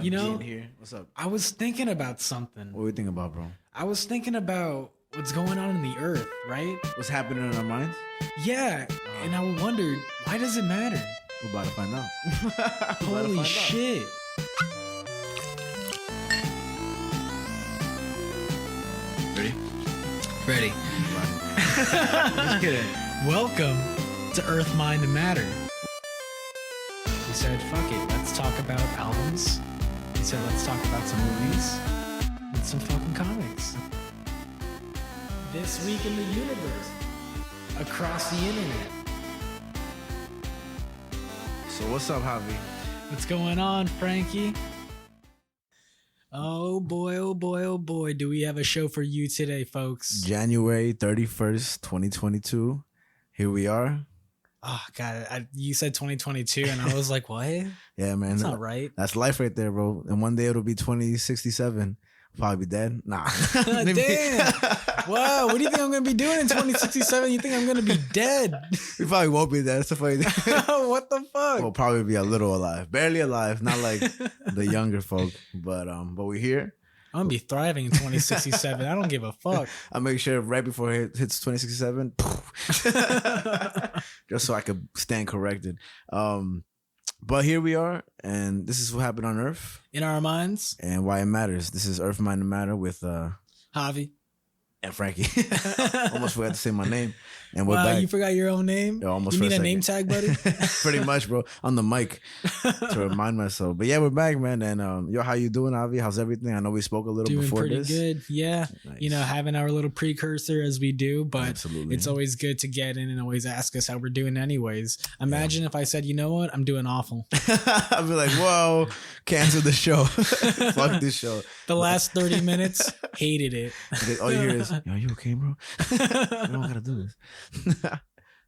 You know, here. What's up? I was thinking about something. What are we thinking about, bro? I was thinking about what's going on in the earth, right? What's happening in our minds? Yeah, and I wondered, why does it matter? We're about to find out. Holy shit. Ready? Just kidding. Welcome to Earth, Mind, and Matter. We said, fuck it, let's talk about albums. We said, let's talk about some movies and some fucking comics. This week in the universe, across the internet. So what's up, Javi? What's going on, Frankie? Oh boy, oh boy, oh boy. Do we have a show for you today, folks? January 31st, 2022. Here we are. Oh, God. You said 2022, and I was like, what? Yeah, man. That's not right. That's life right there, bro. And one day it'll be 2067. Probably be dead. Nah. Damn. Wow. What do you think I'm going to be doing in 2067? You think I'm going to be dead? We probably won't be dead. That's the funny thing. What the fuck? We'll probably be a little alive. Barely alive. Not like the younger folk. But we're here. I'm going to be thriving in 2067. I don't give a fuck. I'll make sure right before it hits 2067, just so I could stand corrected. But here we are, and this is what happened on Earth. In our minds. And why it matters. This is Earth, Mind, and Matter with Javi. And Frankie. Almost forgot to say my name. And we're wow, back. You forgot your own name? Yeah, almost. You need a name tag, buddy? Pretty much, bro. On the mic to remind myself. But yeah, we're back, man. And yo, how you doing, Javi? How's everything? I know we spoke a little doing before pretty this. Good. Yeah. Nice. You know, having our little precursor as we do, but absolutely. It's always good to get in and always ask us how we're doing anyways. Imagine if I said, you know what? I'm doing awful. I'd be like, whoa, cancel the show. Fuck this show. The last 30 minutes, hated it. All you hear is, yo, you okay, bro? We don't gotta do this.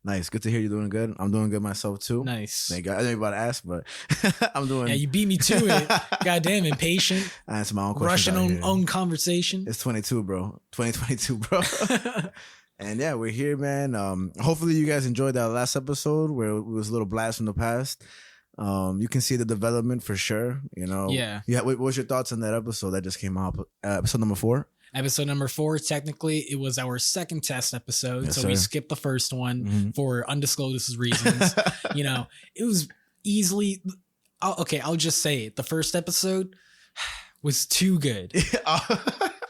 Nice. Good to hear you're doing good. I'm doing good myself too. Nice. Thank God. I didn't about to ask, but I'm doing. Yeah, you beat me to it. Goddamn impatient. I answer my own question. Russian own conversation. It's 22, bro. 2022, bro. And yeah, we're here, man. Hopefully you guys enjoyed that last episode where it was a little blast from the past. You can see the development for sure. You know. Yeah. What was your thoughts on that episode that just came out? Episode number 4. Episode number 4, technically, it was our second test episode. Yes, so sir. we skipped the first one for undisclosed reasons. You know, it was easily... I'll just say it. The first episode was too good.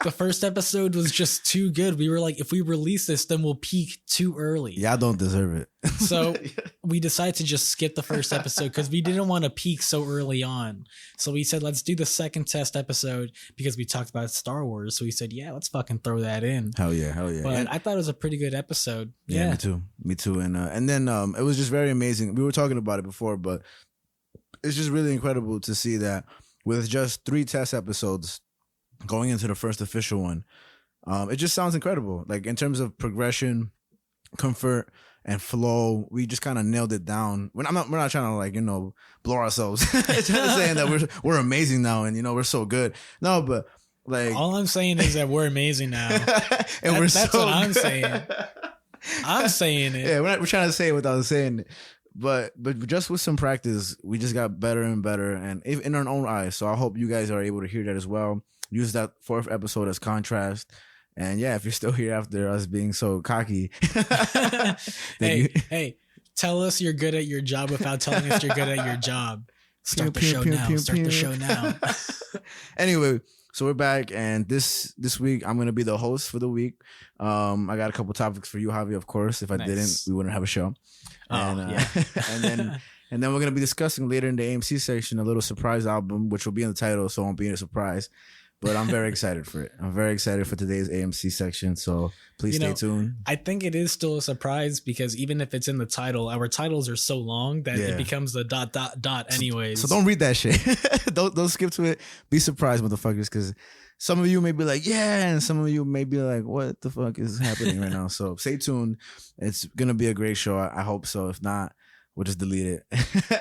The first episode was just too good. We were like, if we release this, then we'll peak too early. Y'all don't deserve it. So we decided to just skip the first episode because we didn't want to peak so early on. So we said, let's do the second test episode because we talked about Star Wars. So we said, yeah, let's fucking throw that in. Hell yeah, hell yeah. But I thought it was a pretty good episode. Yeah, me too. And then it was just very amazing. We were talking about it before, but it's just really incredible to see that with just 3 test episodes going into the first official one, it just sounds incredible. Like in terms of progression, comfort, and flow, we just kind of nailed it down. We're not trying to blow ourselves. It's not saying that we're amazing now and we're so good. No, but like all I'm saying is that we're amazing now. And that's what I'm saying. I'm saying it. Yeah, we're trying to say it without saying it. But just with some practice, we just got better and better, and in our own eyes. So I hope you guys are able to hear that as well. Use that 4th episode as contrast. And yeah, if you're still here after us being so cocky. Hey, tell us you're good at your job without telling us you're good at your job. Start the show now. Anyway, so we're back, and this week I'm gonna be the host for the week. I got a couple topics for you, Javi. Of course, if I didn't, we wouldn't have a show. Yeah. and then we're gonna be discussing later in the A.M.C section a little surprise album, which will be in the title, so it won't be a surprise. But I'm very excited for it. I'm very excited for today's A.M.C section. So please stay tuned. I think it is still a surprise because even if it's in the title, our titles are so long that it becomes the ... anyways. So don't read that shit. don't skip to it. Be surprised, motherfuckers, because some of you may be like, yeah, and some of you may be like, what the fuck is happening right now? So stay tuned. It's gonna be a great show. I hope so. If not, we'll just delete it.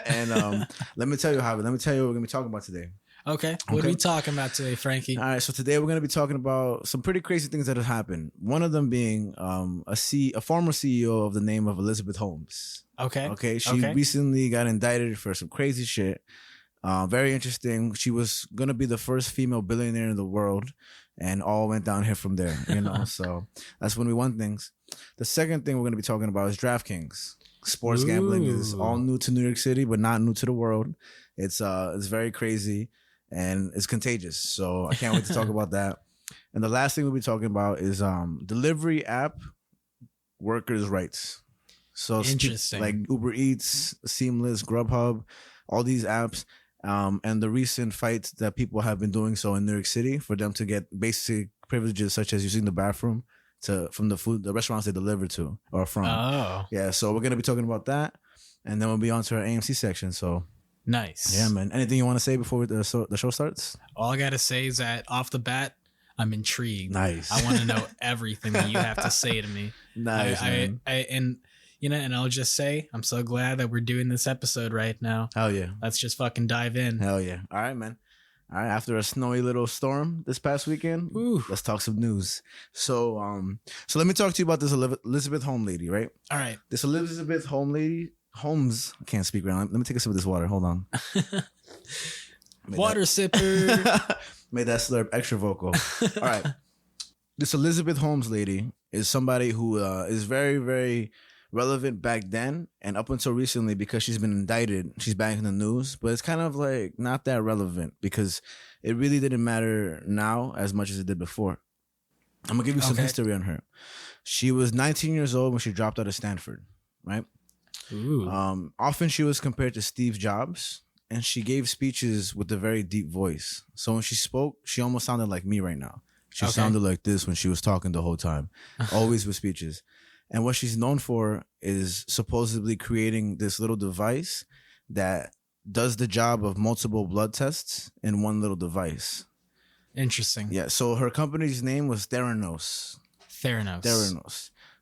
And let me tell you, Javi. Let me tell you what we're gonna be talking about today. Okay. What are we talking about today, Frankie? All right. So today we're going to be talking about some pretty crazy things that have happened. One of them being a former CEO of the name of Elizabeth Holmes. Okay. She recently got indicted for some crazy shit. Very interesting. She was gonna be the first female billionaire in the world, and all went down here from there. So that's when we won things. The second thing we're gonna be talking about is DraftKings. Sports gambling is all new to New York City, but not new to the world. It's very crazy and it's contagious. So I can't wait to talk about that. And the last thing we'll be talking about is delivery app workers' rights. So interesting, like Uber Eats, Seamless, Grubhub, all these apps, and the recent fights that people have been doing so in New York City for them to get basic privileges such as using the bathroom from the restaurants they deliver to or from. Oh, yeah. So we're gonna be talking about that, and then we'll be on to our A.M.C section. So nice. Yeah, man. Anything you want to say before the show starts? All I gotta say is that off the bat, I'm intrigued. Nice. I want to know everything that you have to say to me. Nice. And I'll just say, I'm so glad that we're doing this episode right now. Hell yeah. Let's just fucking dive in. Hell yeah. All right, man. All right. After a snowy little storm this past weekend, let's talk some news. So let me talk to you about this Elizabeth Holmes lady, right? All right. This Elizabeth Holmes, I can't speak right now. Let me take a sip of this water. Hold on. Water sipper. Made that slurp extra vocal. All right. This Elizabeth Holmes lady is somebody who is very, very relevant back then and up until recently because she's been indicted. She's back in the news, but it's kind of like not that relevant because it really didn't matter now as much as it did before. I'm going to give you some history on her. She was 19 years old when she dropped out of Stanford, right? Ooh. Often she was compared to Steve Jobs, and she gave speeches with a very deep voice. So when she spoke, she almost sounded like me right now. She sounded like this when she was talking the whole time, always with speeches. And what she's known for is supposedly creating this little device that does the job of multiple blood tests in one little device. Interesting. Yeah. So her company's name was Theranos.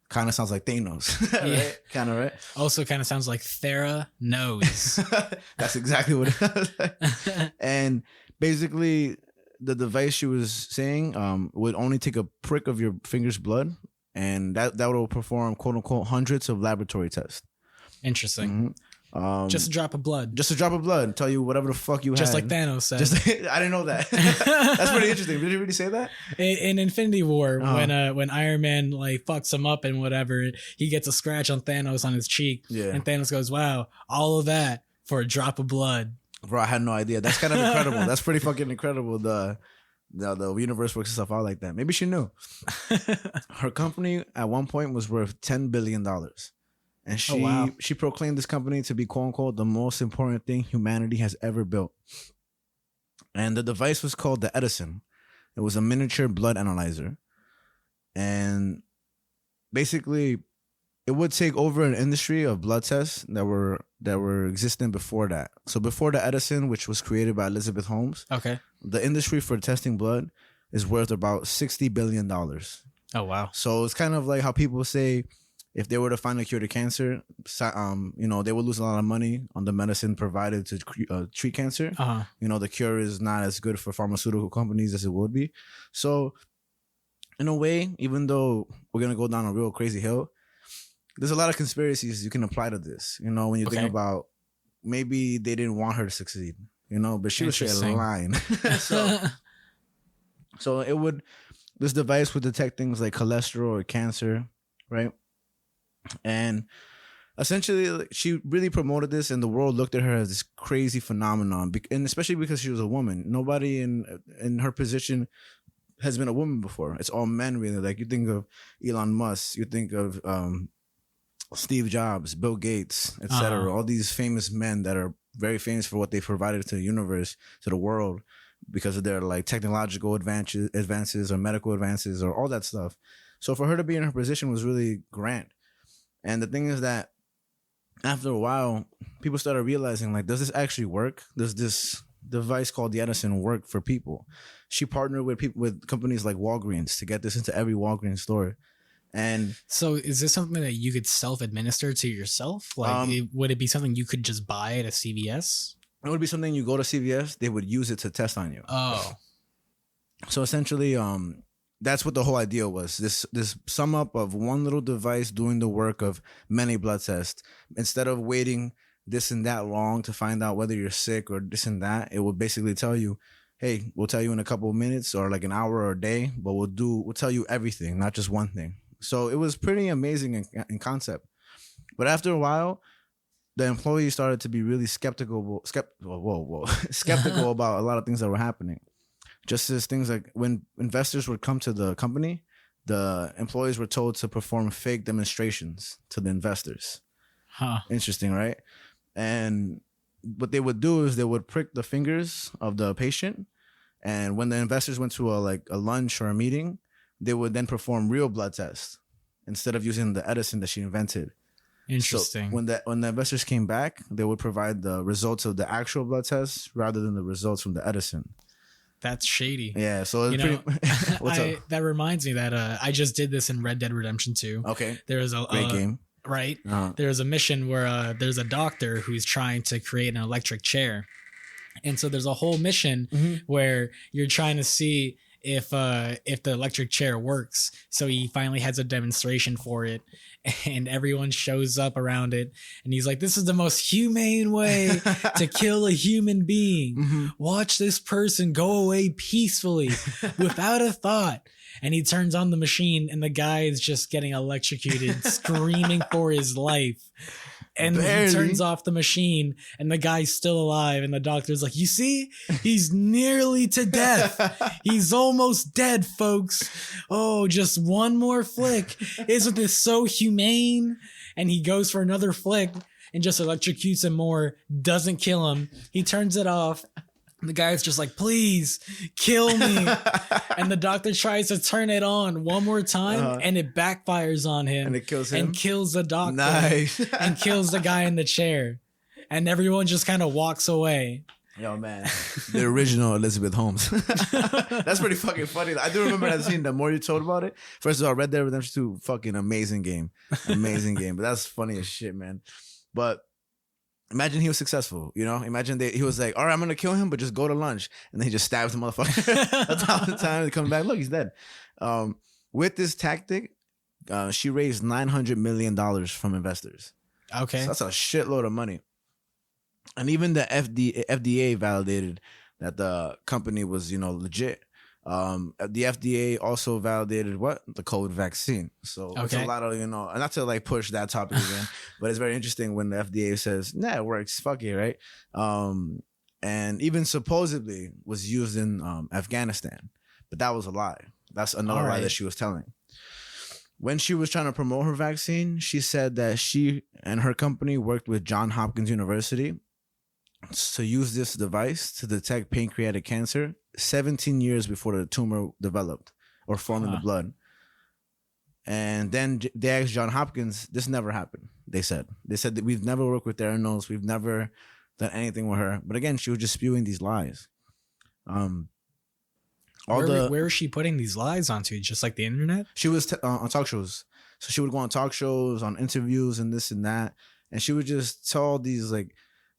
Kind of sounds like Thanos. Right? Yeah. Kind of, right? Also kind of sounds like Thera knows. That's exactly what it is. And basically, the device she was saying would only take a prick of your finger's blood, and that will perform quote unquote hundreds of laboratory tests. Interesting. Mm-hmm. Just a drop of blood. Just a drop of blood. Tell you whatever the fuck you just had. Like Thanos said. I didn't know that. That's pretty interesting. Did he really say that? In Infinity War, when Iron Man like fucks him up and whatever, he gets a scratch on Thanos on his cheek. Yeah. And Thanos goes, "Wow, all of that for a drop of blood." Bro, I had no idea. That's kind of incredible. That's pretty fucking incredible. The universe works itself out like that. Maybe she knew. Her company at one point was worth $10 billion. And she proclaimed this company to be quote unquote the most important thing humanity has ever built. And the device was called the Edison. It was a miniature blood analyzer. And basically it would take over an industry of blood tests that were existing before that. So before the Edison, which was created by Elizabeth Holmes, the industry for testing blood is worth about $60 billion. Oh, wow. So it's kind of like how people say if they were to find a cure to cancer, they would lose a lot of money on the medicine provided to treat cancer. The cure is not as good for pharmaceutical companies as it would be. So in a way, even though we're going to go down a real crazy hill, there's a lot of conspiracies you can apply to this. When you think about maybe they didn't want her to succeed, but she was straight lying. So this device would detect things like cholesterol or cancer, right? And essentially, she really promoted this, and the world looked at her as this crazy phenomenon, and especially because she was a woman. Nobody in her position has been a woman before. It's all men, really. Like you think of Elon Musk, you think of Steve Jobs, Bill Gates, etc. All these famous men that are very famous for what they provided to the universe, to the world, because of their like technological advances or medical advances or all that stuff. So for her to be in her position was really grand. And the thing is that after a while, people started realizing, like, does this actually work? Does this device called the Edison work for people? She partnered with companies like Walgreens to get this into every Walgreens store. And so is this something that you could self-administer to yourself? Like, would it be something you could just buy at a CVS? It would be something you go to CVS, they would use it to test on you. Oh. So essentially, that's what the whole idea was. This sum up of one little device doing the work of many blood tests. Instead of waiting this and that long to find out whether you're sick or this and that. It will basically tell you, hey, we'll tell you in a couple of minutes or like an hour or a day, but we'll tell you everything, not just one thing. So it was pretty amazing in concept. But after a while, the employees started to be really skeptical about a lot of things that were happening. Just as things like when investors would come to the company, the employees were told to perform fake demonstrations to the investors. Huh. Interesting, right? And what they would do is they would prick the fingers of the patient. And when the investors went to a lunch or a meeting, they would then perform real blood tests instead of using the Edison that she invented. Interesting. So when the investors came back, they would provide the results of the actual blood tests rather than the results from the Edison. That's shady. Yeah. So it's what's up? That reminds me that I just did this in Red Dead Redemption 2. Okay. There was a great game. Right. Uh-huh. There's a mission where there's a doctor who's trying to create an electric chair. And so there's a whole mission where you're trying to see if the electric chair works. So he finally has a demonstration for it, and everyone shows up around it, and he's like, this is the most humane way to kill a human being. Watch this person go away peacefully without a thought. And he turns on the machine, and the guy is just getting electrocuted, screaming for his life. And he turns off the machine, and the guy's still alive. And the doctor's like, you see, he's nearly to death. He's almost dead, folks. Oh, just one more flick. Isn't this so humane? And he goes for another flick and just electrocutes him more. Doesn't kill him. He turns it off. The guy's just like, please kill me. And the doctor tries to turn it on one more time, and it backfires on him. And it kills him? And kills the doctor. Nice. And kills the guy in the chair. And everyone just kind of walks away. Yo, man. The original Elizabeth Holmes. That's pretty fucking funny. I do remember that scene. The more you told about it. First of all, Red Dead Redemption 2, fucking amazing game. Amazing game. But that's funny as shit, man. But imagine he was successful, you know? Imagine he was like, all right, I'm going to kill him, but just go to lunch. And then he just stabs the motherfucker 1,000 times. He comes back, look, he's dead. With this tactic, she raised $900 million from investors. Okay. So that's a shitload of money. And even the FDA validated that the company was, legit. The FDA also validated the COVID vaccine. So it's a lot of, not to like push that topic again, but it's very interesting when the FDA says, nah, it works, fuck it, right? And even supposedly was used in Afghanistan, but that was a lie. That's another lie that she was telling. When she was trying to promote her vaccine, she said that she and her company worked with Johns Hopkins University to use this device to detect pancreatic cancer 17 years before the tumor developed or formed in the blood. And then they asked Johns Hopkins, this never happened. They said that we've never worked with Theranos. We've never done anything with her. But again, she was just spewing these lies. Where is she putting these lies onto? Just like the internet? She was on talk shows. So she would go on talk shows, on interviews and this and that. And she would just tell these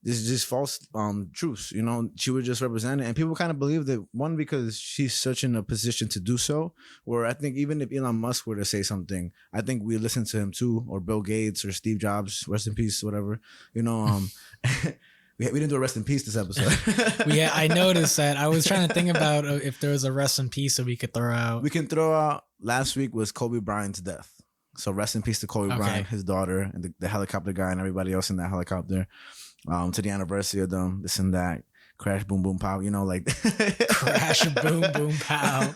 this is just false truths, she would just represent it. And people kind of believe that, one, because she's such in a position to do so, where I think even if Elon Musk were to say something, I think we listen to him too, or Bill Gates or Steve Jobs, rest in peace, whatever, we didn't do a rest in peace this episode. Yeah, I noticed that. I was trying to think about if there was a rest in peace that we could throw out. We can throw out, last week was Kobe Bryant's death. So rest in peace to Kobe Bryant, his daughter, and the helicopter guy and everybody else in that helicopter. To the anniversary of them, this and that, crash, boom, boom, pow, Crash, boom, boom, pow.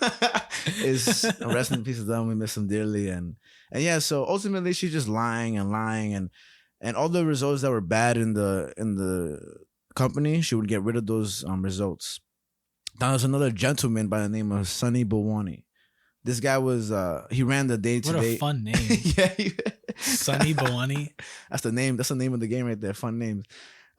Is rest in peace of them. We miss them dearly, and yeah. So ultimately, she's just lying, and all the results that were bad in the company, she would get rid of those results. Now there's another gentleman by the name of Sunny Balwani. This guy was he ran the day-to-day. What a fun name. Yeah, Sunny Balwani. That's the name of the game right there. Fun names.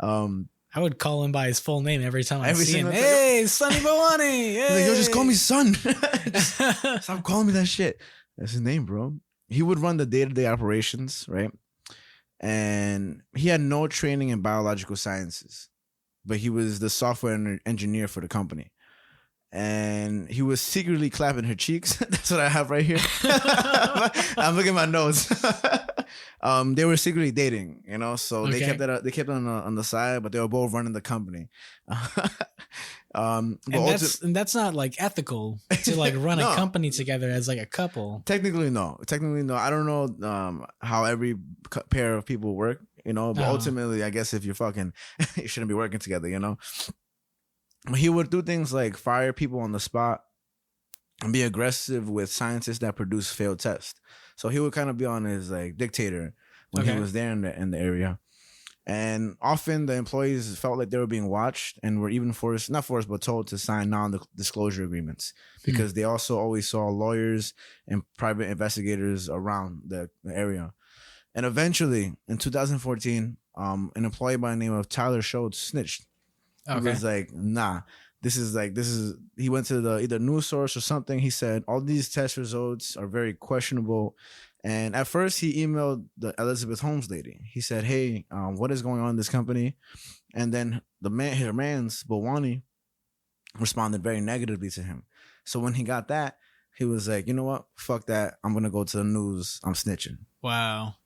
I would call him by his full name every time I see him. Hey, Sunny Balwani. Hey. Like, yo, just call me Son. Stop calling me that shit. That's his name, bro. He would run the day-to-day operations, right? And he had no training in biological sciences, but he was the software engineer for the company. And he was secretly clapping her cheeks. That's what I have right here. I'm looking at my notes. They were secretly dating, so Okay. they kept it on the side, but they were both running the company. And that's not like ethical to like run No. a company together as like a couple. Technically no. I don't know how every pair of people work, but ultimately I guess if you're fucking you shouldn't be working together, But he would do things like fire people on the spot and be aggressive with scientists that produce failed tests. So he would kind of be on his like dictator when he was there in the area. And often the employees felt like they were being watched and were even not forced, but told to sign non-disclosure agreements because they also always saw lawyers and private investigators around the area. And eventually, in 2014, an employee by the name of Tyler Schultz snitched. He was like, nah, he went to the either news source or something. He said, all these test results are very questionable. And at first he emailed the Elizabeth Holmes lady. He said, hey, what is going on in this company? And then her man's Bawani responded very negatively to him. So when he got that, he was like, you know what? Fuck that. I'm going to go to the news. I'm snitching. Wow.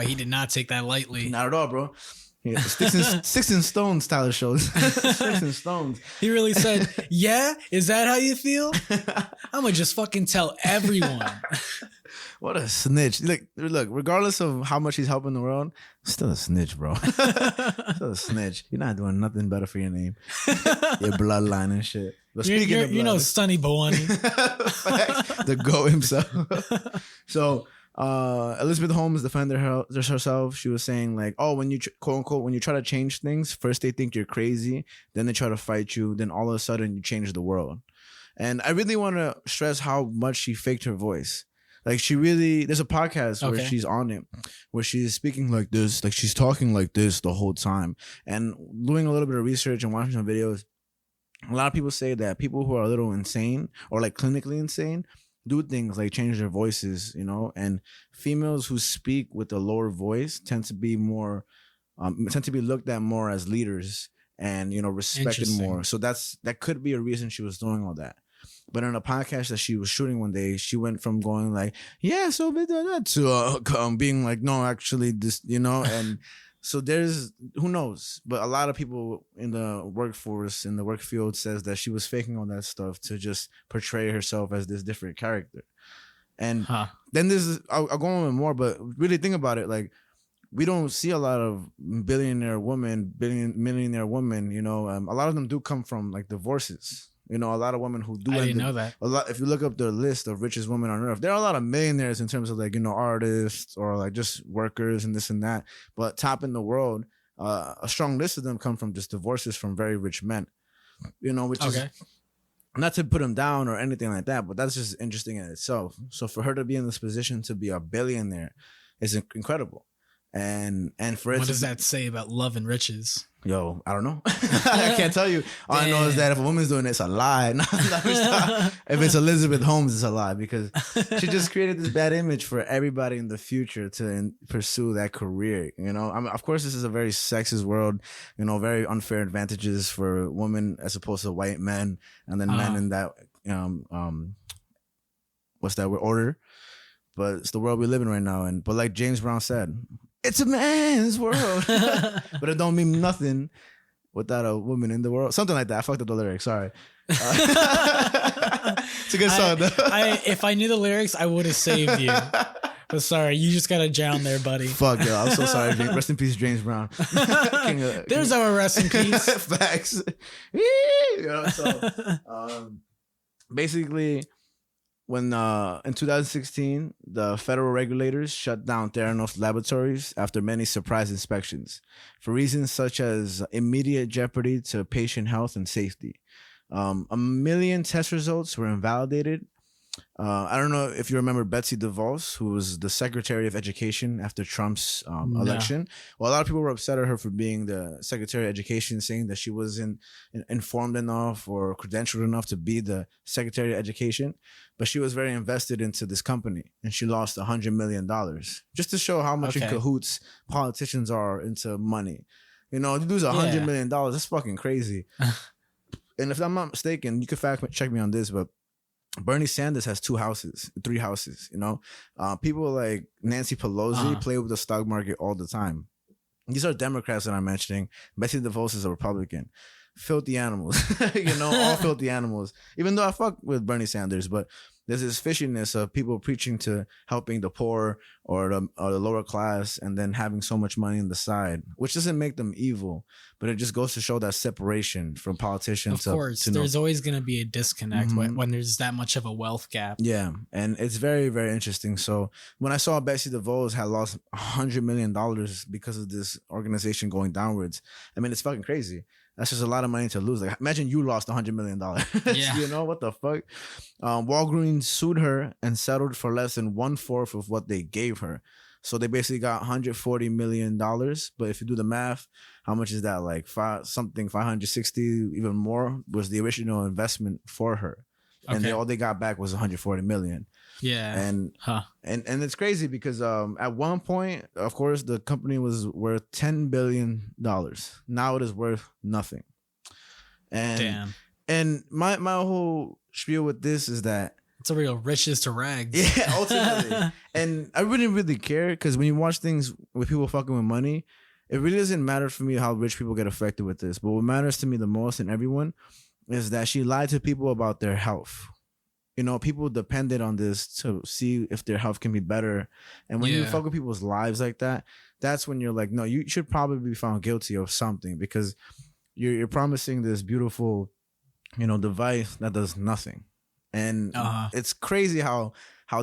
He did not take that lightly. Not at all, bro. Yeah, sticks and stones, Tyler shows. Sticks and stones. He really said, yeah? Is that how you feel? I'm going to just fucking tell everyone. What a snitch. Look, regardless of how much he's helping the world, still a snitch, bro. Still a snitch. You're not doing nothing better for your name. Your bloodline and shit. But speaking of blood, Sonny Bawani. the GOAT himself. So, Elizabeth Holmes defended herself. She was saying like, oh, when you quote unquote, when you try to change things, first they think you're crazy, then they try to fight you, then all of a sudden you change the world. And I really want to stress how much she faked her voice. Like there's a podcast where she's on it, where she's speaking like this, like she's talking like this the whole time. And doing a little bit of research and watching some videos, a lot of people say that people who are a little insane or like clinically insane do things like change their voices, and females who speak with a lower voice tend to be looked at more as leaders and, respected more. So that could be a reason she was doing all that. But in a podcast that she was shooting one day, she went from going like, yeah, so to being like, no, actually this, and so there's, who knows? But a lot of people in the workforce, in the work field says that she was faking all that stuff to just portray herself as this different character. And then I'll go on with more, but really think about it. Like, we don't see a lot of millionaire women. A lot of them do come from like divorces. A lot of women who do. I didn't know that. A lot. If you look up the list of richest women on earth, there are a lot of millionaires in terms of like artists or like just workers and this and that. But top in the world, a strong list of them come from just divorces from very rich men. Which is not to put them down or anything like that, but that's just interesting in itself. So for her to be in this position to be a billionaire is incredible. And for it, what does that say about love and riches? Yo, I don't know. I can't tell you. All I know is that if a woman's doing it, it's a lie. If it's Elizabeth Holmes, it's a lie because she just created this bad image for everybody in the future to pursue that career. Of course, this is a very sexist world. Very unfair advantages for women as opposed to white men, and then men in that what's that word, order. But it's the world we live in right now. But like James Brown said, it's a man's world. But it don't mean nothing without a woman in the world. Something like that. I fucked up the lyrics. Sorry. It's a good song, though. If I knew the lyrics, I would have saved you. But sorry, you just got to drown there, buddy. Fuck, yo. I'm so sorry. Rest in peace, James Brown. There's our rest in peace. Facts. Basically, when in 2016, the federal regulators shut down Theranos laboratories after many surprise inspections for reasons such as immediate jeopardy to patient health and safety. 1 million test results were invalidated. I don't know if you remember Betsy DeVos, who was the Secretary of Education after Trump's election. Well, a lot of people were upset at her for being the Secretary of Education, saying that she wasn't informed enough or credentialed enough to be the Secretary of Education. But she was very invested into this company, and she lost $100 million just to show how much in cahoots politicians are into money. You lose $100 million. That's fucking crazy. And if I'm not mistaken, you can fact check me on this, but Bernie Sanders has 3 houses. People like Nancy Pelosi play with the stock market all the time. These are Democrats that I'm mentioning. Betsy DeVos is a Republican. Filthy animals, all filthy animals. Even though I fuck with Bernie Sanders, but there's this fishiness of people preaching to helping the poor or the lower class, and then having so much money on the side, which doesn't make them evil, but it just goes to show that separation from politicians. Of course, there's always going to be a disconnect when there's that much of a wealth gap. Yeah, and it's very, very interesting. So when I saw Betsy DeVos had lost $100 million because of this organization going downwards, I mean, it's fucking crazy. That's just a lot of money to lose. Like, imagine you lost $100 million. Yeah. What the fuck? Walgreens sued her and settled for less than 1/4 of what they gave her. So they basically got $140 million. But if you do the math, how much is that? Like 560, even more was the original investment for her. And all they got back was $140 million. Yeah. And it's crazy because at one point, of course, the company was worth $10 billion. Now it is worth nothing. And damn. And my whole spiel with this is that it's a real riches to rags. Yeah, ultimately. And I wouldn't really care, because when you watch things with people fucking with money, it really doesn't matter for me how rich people get affected with this. But what matters to me the most and everyone is that she lied to people about their health. People depended on this to see if their health can be better. And when you fuck with people's lives like that, that's when you're like, no, you should probably be found guilty of something, because you're promising this beautiful, device that does nothing. And it's crazy how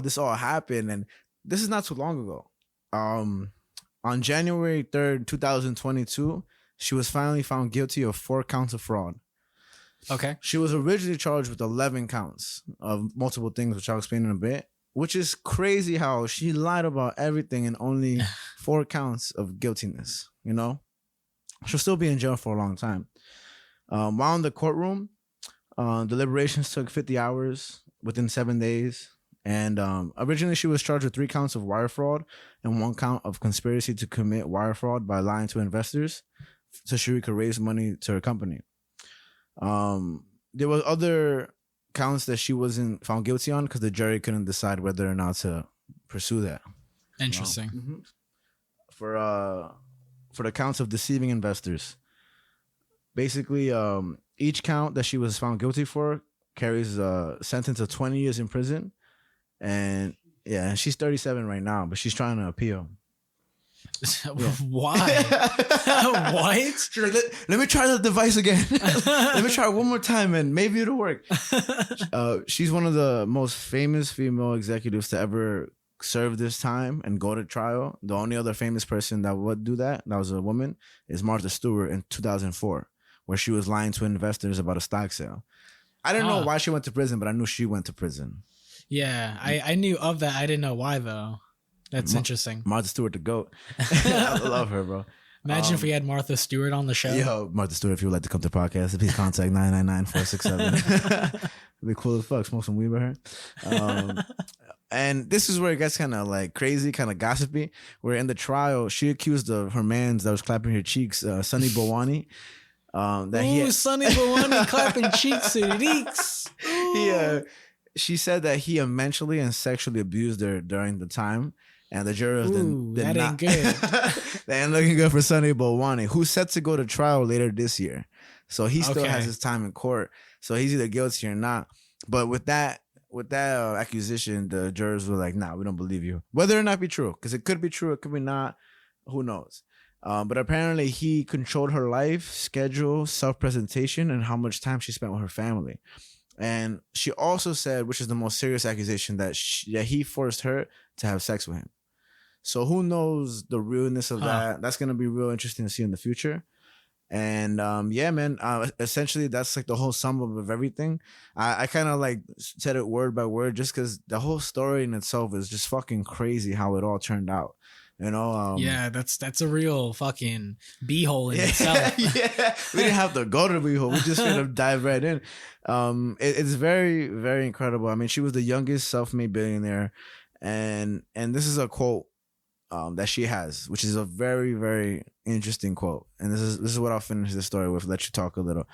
this all happened. And this is not too long ago. On January 3rd, 2022, she was finally found guilty of 4 counts of fraud. Okay. She was originally charged with 11 counts of multiple things, which I'll explain in a bit, which is crazy how she lied about everything and only 4 counts of guiltiness, She'll still be in jail for a long time. While in the courtroom, deliberations took 50 hours within 7 days. And originally she was charged with 3 counts of wire fraud and 1 count of conspiracy to commit wire fraud by lying to investors so she could raise money to her company. There was other counts that she wasn't found guilty on because the jury couldn't decide whether or not to pursue that. Interesting. For the counts of deceiving investors, basically, each count that she was found guilty for carries a sentence of 20 years in prison. And yeah, she's 37 right now, but she's trying to appeal. Why? What? Sure, let me try the device again. Let me try it one more time and maybe it'll work. She's one of the most famous female executives to ever serve this time and go to trial. The only other famous person that would do that was a woman, is Martha Stewart in 2004, where she was lying to investors about a stock sale. I didn't know why she went to prison, but I knew she went to prison. Yeah, I knew of that. I didn't know why, though. That's interesting. Martha Stewart, the GOAT. I love her, bro. Imagine if we had Martha Stewart on the show. Yo, Martha Stewart, if you would like to come to the podcast, please contact 999-467. It'd be cool as fuck. Smoke some weed with her. And this is where it gets kind of like crazy, kind of gossipy. Where in the trial, she accused of her mans that was clapping her cheeks, Sunny Bawani. Sunny Bawani clapping cheeks and leaks. Yeah. She said that he mentally and sexually abused her during the time. And the jurors did that not. Ain't good. They ain't looking good for Sunny Bawani, who's set to go to trial later this year. So he still has his time in court. So he's either guilty or not. But with that accusation, the jurors were like, nah, we don't believe you. Whether or not be true, because it could be true, it could be not. Who knows? But apparently he controlled her life, schedule, self-presentation, and how much time she spent with her family. And she also said, which is the most serious accusation, that he forced her to have sex with him. So who knows the realness of that? That's going to be real interesting to see in the future. And yeah, man, essentially that's like the whole sum of everything. I kind of like said it word by word just because the whole story in itself is just fucking crazy how it all turned out. Yeah, that's a real fucking beehole in itself. Yeah, we didn't have to go to the beehole. We just kind of dive right in. It's very, very incredible. I mean, she was the youngest self-made billionaire, and this is a quote that she has, which is a very, very interesting quote. And this is what I'll finish the story with. Let you talk a little.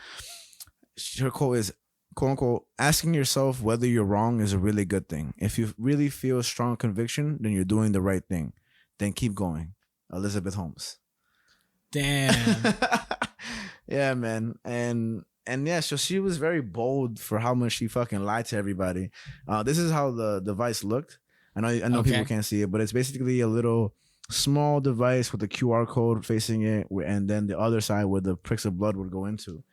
Her quote is, quote unquote, asking yourself whether you're wrong is a really good thing. If you really feel strong conviction, then you're doing the right thing. Then keep going. Elizabeth Holmes. Damn. Yeah, man. And yeah, so she was very bold for how much she fucking lied to everybody. This is how the device looked. I know people can't see it, but it's basically a little small device with a QR code facing it, and then the other side where the pricks of blood would go into.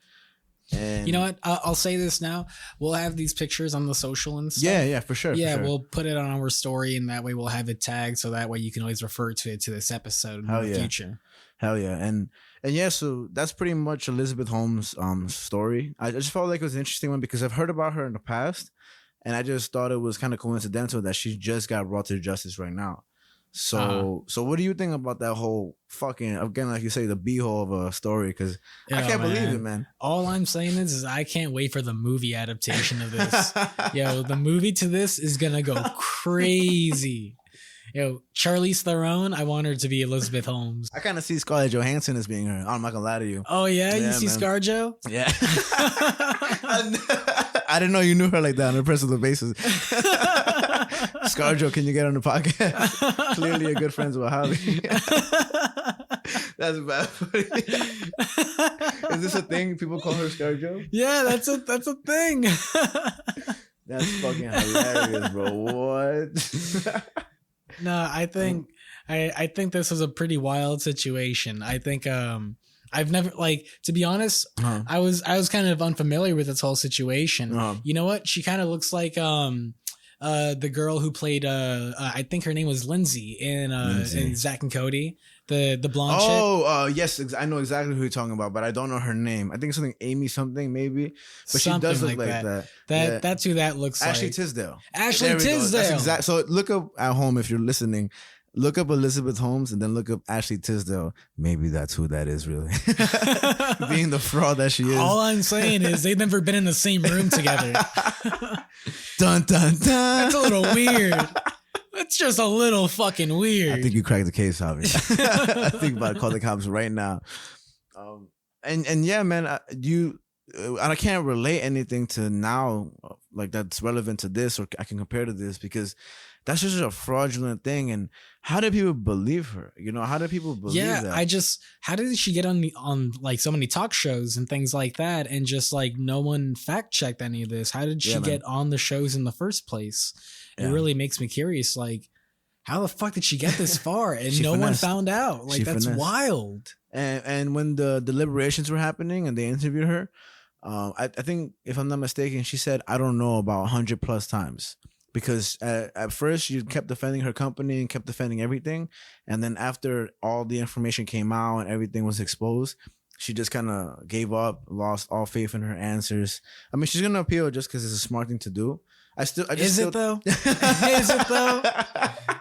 And you know what? I'll say this now. We'll have these pictures on the social and stuff. Yeah, for sure. Yeah, for sure. we'll put it on our story, and that way we'll have it tagged, so that way you can always refer to it to this episode in the future. Hell yeah. And yeah, so that's pretty much Elizabeth Holmes' story. I just felt like it was an interesting one because I've heard about her in the past, and I just thought it was kind of coincidental that she just got brought to justice right now. So what do you think about that whole fucking, again, like you say, the beehole of a story? Because I can't believe it, man. All I'm saying is I can't wait for the movie adaptation of this. Yo, the movie to this is gonna go crazy. Yo, Charlize Theron, I want her to be Elizabeth Holmes. I kind of see Scarlett Johansson as being her. I'm not gonna lie to you. Oh yeah, you see ScarJo? Yeah. I didn't know you knew her like that on a personal basis. ScarJo, can you get on the podcast? Clearly, you're good friends with Javi. That's bad. Is this a thing? People call her ScarJo? Yeah, that's a thing. That's fucking hilarious, bro. What? No, I think this was a pretty wild situation. I think I've never, like, to be honest, I was kind of unfamiliar with this whole situation. You know what? She kind of looks like the girl who played I think her name was Lindsay in Zack and Cody, the blonde chick. Yes, I know exactly who you're talking about, but I don't know her name. I think it's something Amy something maybe, but something she does look like that. That's who that looks Ashley like. Tisdale. Ashley Tisdale. That's exact. So look up at home if you're listening. Look up Elizabeth Holmes and then look up Ashley Tisdale. Maybe that's who that is, really. Being the fraud that she is. All I'm saying is they've never been in the same room together. Dun, dun, dun. That's a little weird. That's just a little fucking weird. I think you cracked the case, Javi. I think about to call the cops right now. And yeah, man, I can't relate anything to now, like that's relevant to this, or I can compare to this because that's just a fraudulent thing. And how do people believe her? You know, how do people believe that? How did she get on like so many talk shows and things like that, and just like no one fact checked any of this? How did she get on the shows in the first place? It really makes me curious. Like, how the fuck did she get this far and no one found out? Like, that's wild. And when the deliberations were happening and they interviewed her, I think, if I'm not mistaken, she said, I don't know, about 100 plus times. Because at first she kept defending her company and kept defending everything. And then after all the information came out and everything was exposed, she just kind of gave up, lost all faith in her answers. I mean, she's going to appeal just because it's a smart thing to do. Is it though? Is it though?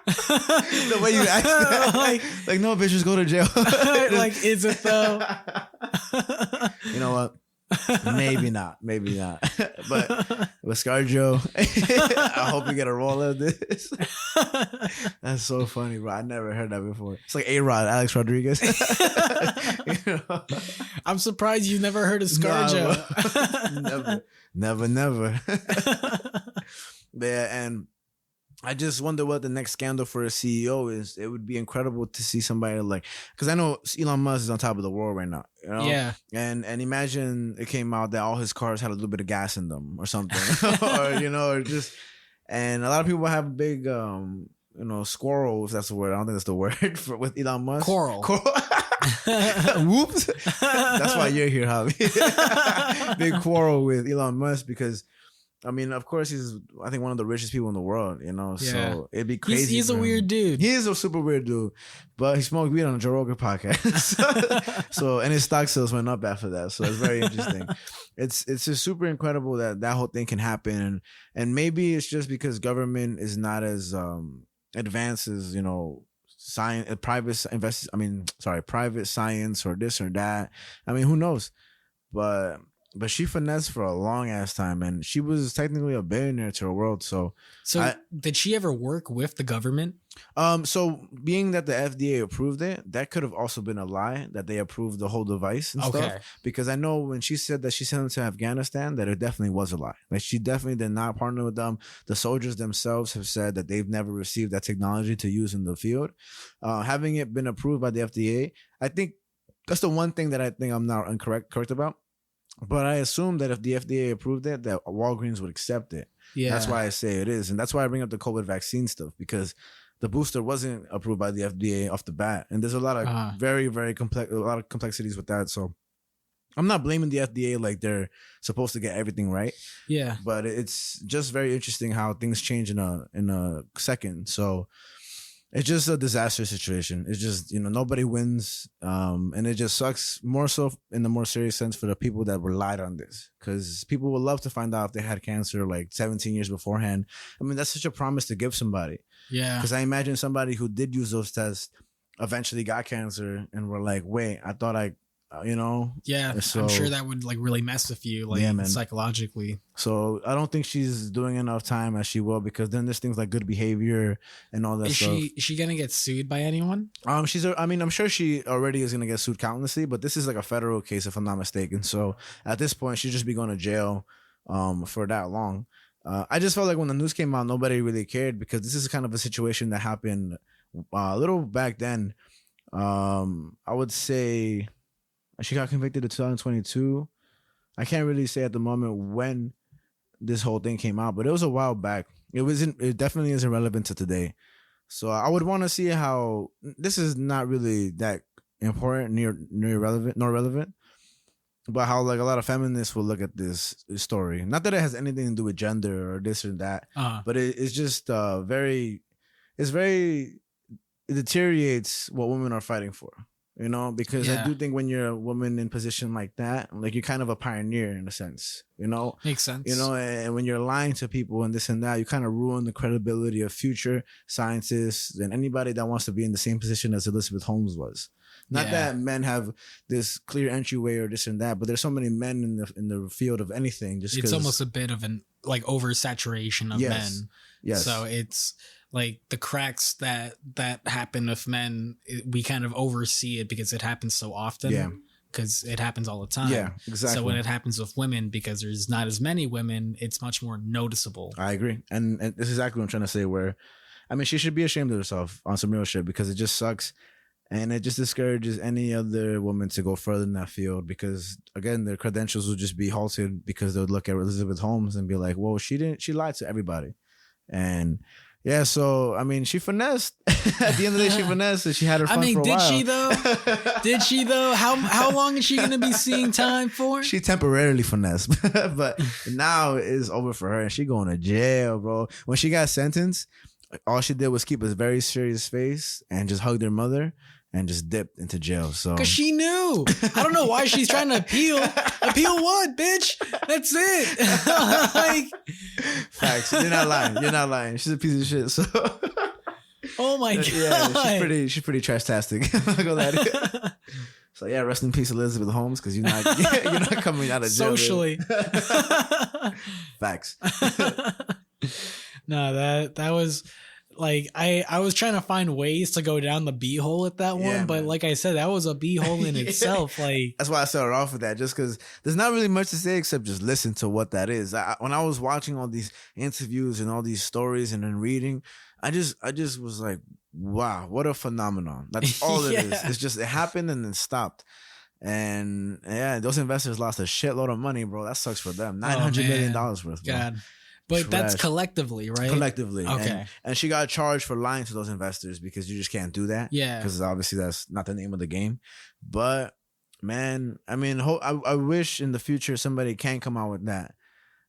The way you asked that. Like, no, bitch, just go to jail. Like, is it though? You know what? Maybe not. But with ScarJo, I hope you get a roll of this. That's so funny, bro. I never heard that before. It's like A-Rod, Alex Rodriguez. You know? I'm surprised you've never heard of ScarJo. Never. Yeah, and I just wonder what the next scandal for a CEO is. It would be incredible to see somebody like, because I know Elon Musk is on top of the world right now. You know? Yeah. And imagine it came out that all his cars had a little bit of gas in them or something, or just, and a lot of people have a big, squirrel, if that's the word. I don't think that's the word with Elon Musk. Coral. Whoops. That's why you're here, Javi. Big quarrel with Elon Musk because, I mean, of course, he's, I think, one of the richest people in the world, you know? Yeah. So it'd be crazy. He's a weird dude. He is a super weird dude, but he smoked weed on a Joe Rogan podcast. So, and his stock sales went up after that. So it's very interesting. It's just super incredible that whole thing can happen. And maybe it's just because government is not as advanced as, science, private science or this or that. I mean, who knows? But but she finessed for a long ass time, and she was technically a billionaire to her world. So did she ever work with the government? So being that the FDA approved it, that could have also been a lie that they approved the whole device and stuff. Because I know when she said that she sent them to Afghanistan, that it definitely was a lie. Like, she definitely did not partner with them. The soldiers themselves have said that they've never received that technology to use in the field. Having it been approved by the FDA, I think that's the one thing that I think I'm not correct about. But I assume that if the FDA approved it, that Walgreens would accept it. Yeah, that's why I say it is, and that's why I bring up the COVID vaccine stuff, because the booster wasn't approved by the FDA off the bat, and there's a lot of very, very complexities with that. So I'm not blaming the FDA like they're supposed to get everything right. Yeah, but it's just very interesting how things change in a second. So it's just a disaster situation. It's just, nobody wins. And it just sucks more so in the more serious sense for the people that relied on this, because people would love to find out if they had cancer like 17 years beforehand. I mean, that's such a promise to give somebody. Yeah. Because I imagine somebody who did use those tests eventually got cancer and were like, wait, I thought yeah, so, I'm sure that would like really mess with you, like, psychologically. So I don't think she's doing enough time as she will, because then there's things like good behavior and all that stuff. Is she gonna get sued by anyone? I'm sure she already is gonna get sued countlessly, but this is like a federal case if I'm not mistaken. So at this point, she'd just be going to jail for that long. I just felt like when the news came out, nobody really cared, because this is kind of a situation that happened a little back then. I would say she got convicted in 2022. I can't really say at the moment when this whole thing came out, but it was a while back. It definitely isn't relevant to today. So I would want to see how this is not really that important, nor relevant, but how like a lot of feminists will look at this story. Not that it has anything to do with gender or this or that, but it's just it deteriorates what women are fighting for. Because I do think when you're a woman in position like that, like, you're kind of a pioneer in a sense, makes sense, and when you're lying to people and this and that, you kind of ruin the credibility of future scientists and anybody that wants to be in the same position as Elizabeth Holmes was. Not that men have this clear entryway or this and that, but there's so many men in the field of anything. Just it's almost a bit of an like oversaturation of men. Yes. So it's like the cracks that happen with men, we kind of oversee it because it happens so often. Yeah. Because it happens all the time. Yeah, exactly. So when it happens with women, because there's not as many women, it's much more noticeable. I agree. And this is exactly what I'm trying to say, where, I mean, she should be ashamed of herself on some real shit, because it just sucks. And it just discourages any other woman to go further in that field, because, again, their credentials would just be halted, because they would look at Elizabeth Holmes and be like, well, she lied to everybody. And yeah, so I mean, she finessed. At the end of the day, she finessed, and she had her fun for a while. Did she though? How long is she gonna be seeing time for? She temporarily finessed, but now it's over for her, and she going to jail, bro. When she got sentenced, all she did was keep a very serious face and just hugged her mother and just dipped into jail. So, because she knew. I don't know why she's trying to appeal. Appeal what, bitch? That's it. Like, facts. You're not lying. She's a piece of shit. So, oh my god. Yeah, she's pretty trash-tastic. So yeah, rest in peace, Elizabeth Holmes, because you're not coming out of jail. Socially. Facts. No, that was. Like, I was trying to find ways to go down the b-hole at that one, but man, like I said, that was a b-hole in itself. Like, that's why I started off with that, just because there's not really much to say except just listen to what that is. When I was watching all these interviews and all these stories and then reading, I just was like, wow, what a phenomenon. That's all it is. It's just, it happened and then stopped. And yeah, those investors lost a shitload of money, bro. That sucks for them. $900 million worth, bro. God. But that's collectively, right? Collectively. Okay. And she got charged for lying to those investors, because you just can't do that. Yeah. Because obviously that's not the name of the game. But man, I mean, I wish in the future somebody can come out with that.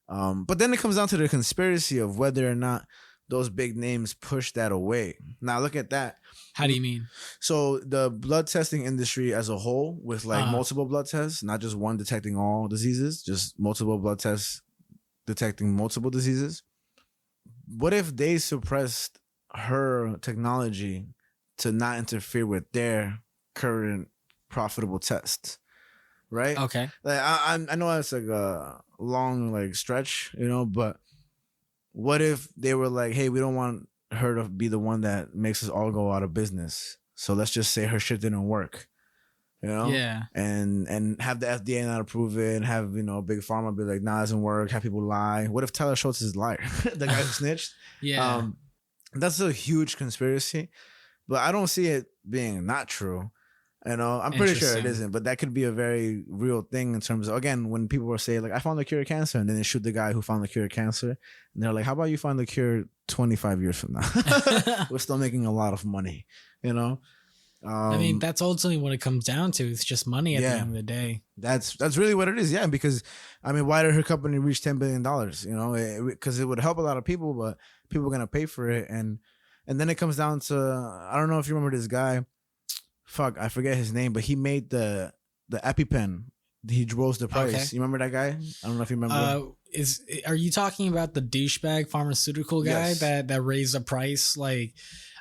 But then it comes down to the conspiracy of whether or not those big names push that away. Now look at that. How do you mean? So the blood testing industry as a whole, with like multiple blood tests, not just one detecting all diseases, just multiple blood tests detecting multiple diseases. What if they suppressed her technology to not interfere with their current profitable tests, right? Okay. Like I know it's like a long like stretch, you know, but what if they were like, hey, we don't want her to be the one that makes us all go out of business, so let's just say her shit didn't work, you know? Yeah. And have the FDA not approve it, and have, you know, Big Pharma be like, nah, it doesn't work, have people lie. What if Tyler Schultz is a liar? The guy who snitched? Yeah. That's a huge conspiracy, but I don't see it being not true. You know, I'm pretty sure it isn't, but that could be a very real thing in terms of, again, when people were saying like, I found the cure of cancer, and then they shoot the guy who found the cure of cancer, and they're like, how about you find the cure 25 years from now? We're still making a lot of money, you know? I mean, that's ultimately what it comes down to. It's just money at the end of the day. That's really what it is. Yeah. Because I mean, why did her company reach $10 billion? You know, because it would help a lot of people, but people are going to pay for it. And then it comes down to, I don't know if you remember this guy. Fuck, I forget his name, but he made the EpiPen. He rose the price. Okay. You remember that guy? I don't know if you remember. Are you talking about the douchebag pharmaceutical guy that raised the price? Like,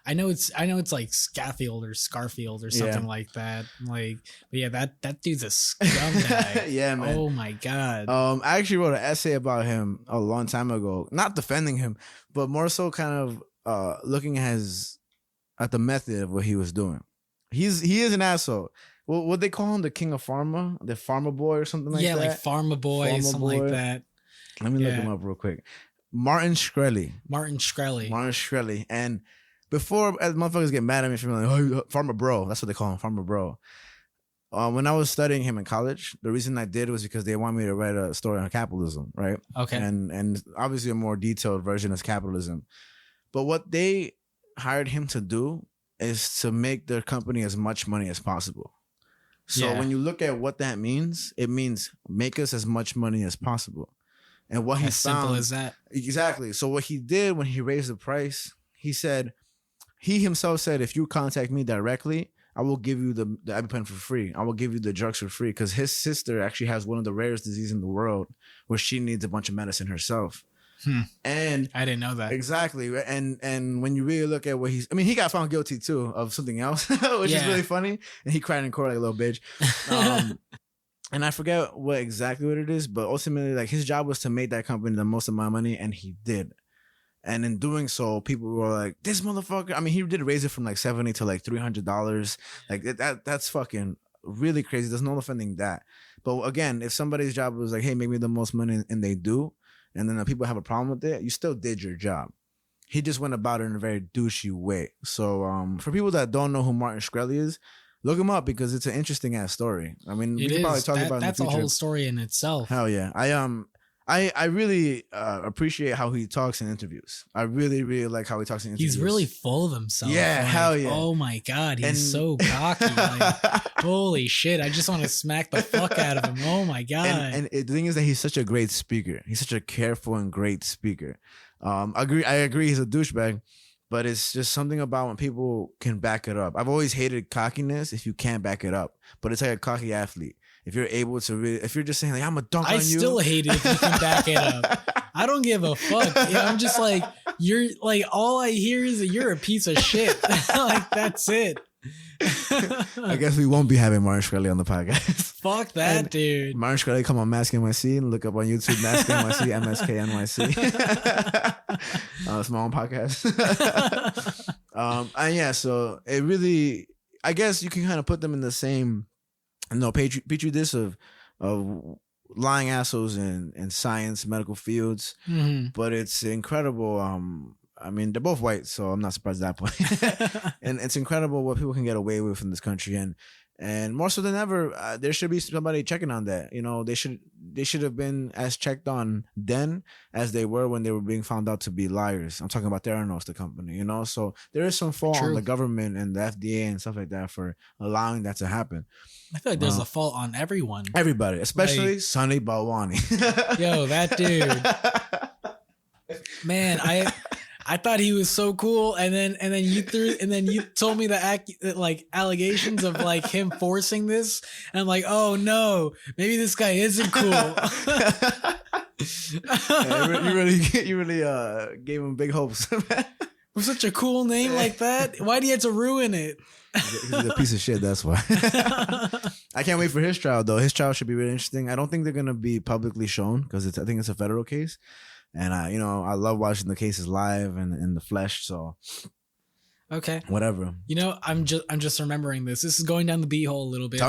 I know it's like Scafield or Scarfield or something like that. Like, but yeah, that dude's a scumbag. Yeah, man. Oh my God. I actually wrote an essay about him a long time ago, not defending him, but more so kind of looking at the method of what he was doing. He is an asshole. What they call him, the king of pharma, the pharma boy or something like that. Yeah, like pharma boy, something like that. Let me look him up real quick. Martin Shkreli. And before motherfuckers get mad at me for being like, oh, pharma bro, that's what they call him, pharma bro. When I was studying him in college, the reason I did was because they want me to write a story on capitalism, right? Okay. And obviously a more detailed version is capitalism. But what they hired him to do is to make their company as much money as possible. So when you look at what that means, it means make us as much money as possible. And what he found, simple as that. Exactly. So what he did when he raised the price, he himself said, if you contact me directly, I will give you the EpiPen for free. I will give you the drugs for free, because his sister actually has one of the rarest diseases in the world where she needs a bunch of medicine herself. And I didn't know that. Exactly. And when you really look at what he got found guilty too of something else, which is really funny. And he cried in court like a little bitch. And I forget what it is, but ultimately, like, his job was to make that company the most amount of money, and he did. And in doing so, people were like, this motherfucker. I mean, he did raise it from like $70 to like $300. Like that's fucking really crazy. There's no defending that. But again, if somebody's job was like, hey, make me the most money, and they do, and then the people have a problem with it, you still did your job. He just went about it in a very douchey way. So for people that don't know who Martin Shkreli is, look him up, because it's an interesting ass story. I mean, we can probably talk about it in the future. That's a whole story in itself. Hell yeah. I really appreciate how he talks in interviews. I really, really like how he talks in interviews. He's really full of himself. Yeah, like, hell yeah. Oh my God, he's so cocky. Like, holy shit, I just want to smack the fuck out of him. Oh my God. And the thing is that he's such a great speaker. He's such a careful and great speaker. I agree he's a douchebag, but it's just something about when people can back it up. I've always hated cockiness if you can't back it up, but it's like a cocky athlete. If you're able to really, if you're just saying like, I'm a dunk on you. I still hate it if you can back it up. I don't give a fuck. I'm just like, you're like, all I hear is that you're a piece of shit. Like, that's it. I guess we won't be having Martin Shkreli on the podcast. Fuck that, dude. Martin Shkreli, come on Mask NYC and look up on YouTube Mask NYC, MSK NYC. It's my own podcast. And yeah, so it really, I guess you can kind of put them in the same, petri dish of lying assholes in science, medical fields. Mm-hmm. But it's incredible. I mean, they're both white, so I'm not surprised at that point. And it's incredible what people can get away with in this country. And more so than ever, there should be somebody checking on that. You know, they should have been as checked on then as they were when they were being found out to be liars. I'm talking about Theranos, the company, you know? So there is some fault on the government and the FDA and stuff like that for allowing that to happen. I feel like there's a fault on everyone. Everybody, especially Sunny Balwani. Yo, that dude. Man, I thought he was so cool, and then you told me the allegations of like him forcing this, and I'm like, oh no, maybe this guy isn't cool. Yeah, you really gave him big hopes. With such a cool name like that, why do you have to ruin it? He's a piece of shit. That's why. I can't wait for his trial though. His trial should be really interesting. I don't think they're gonna be publicly shown because I think it's a federal case, and I love watching the cases live and in the flesh. So. Okay. Whatever. I'm just remembering this. This is going down the b-hole a little bit,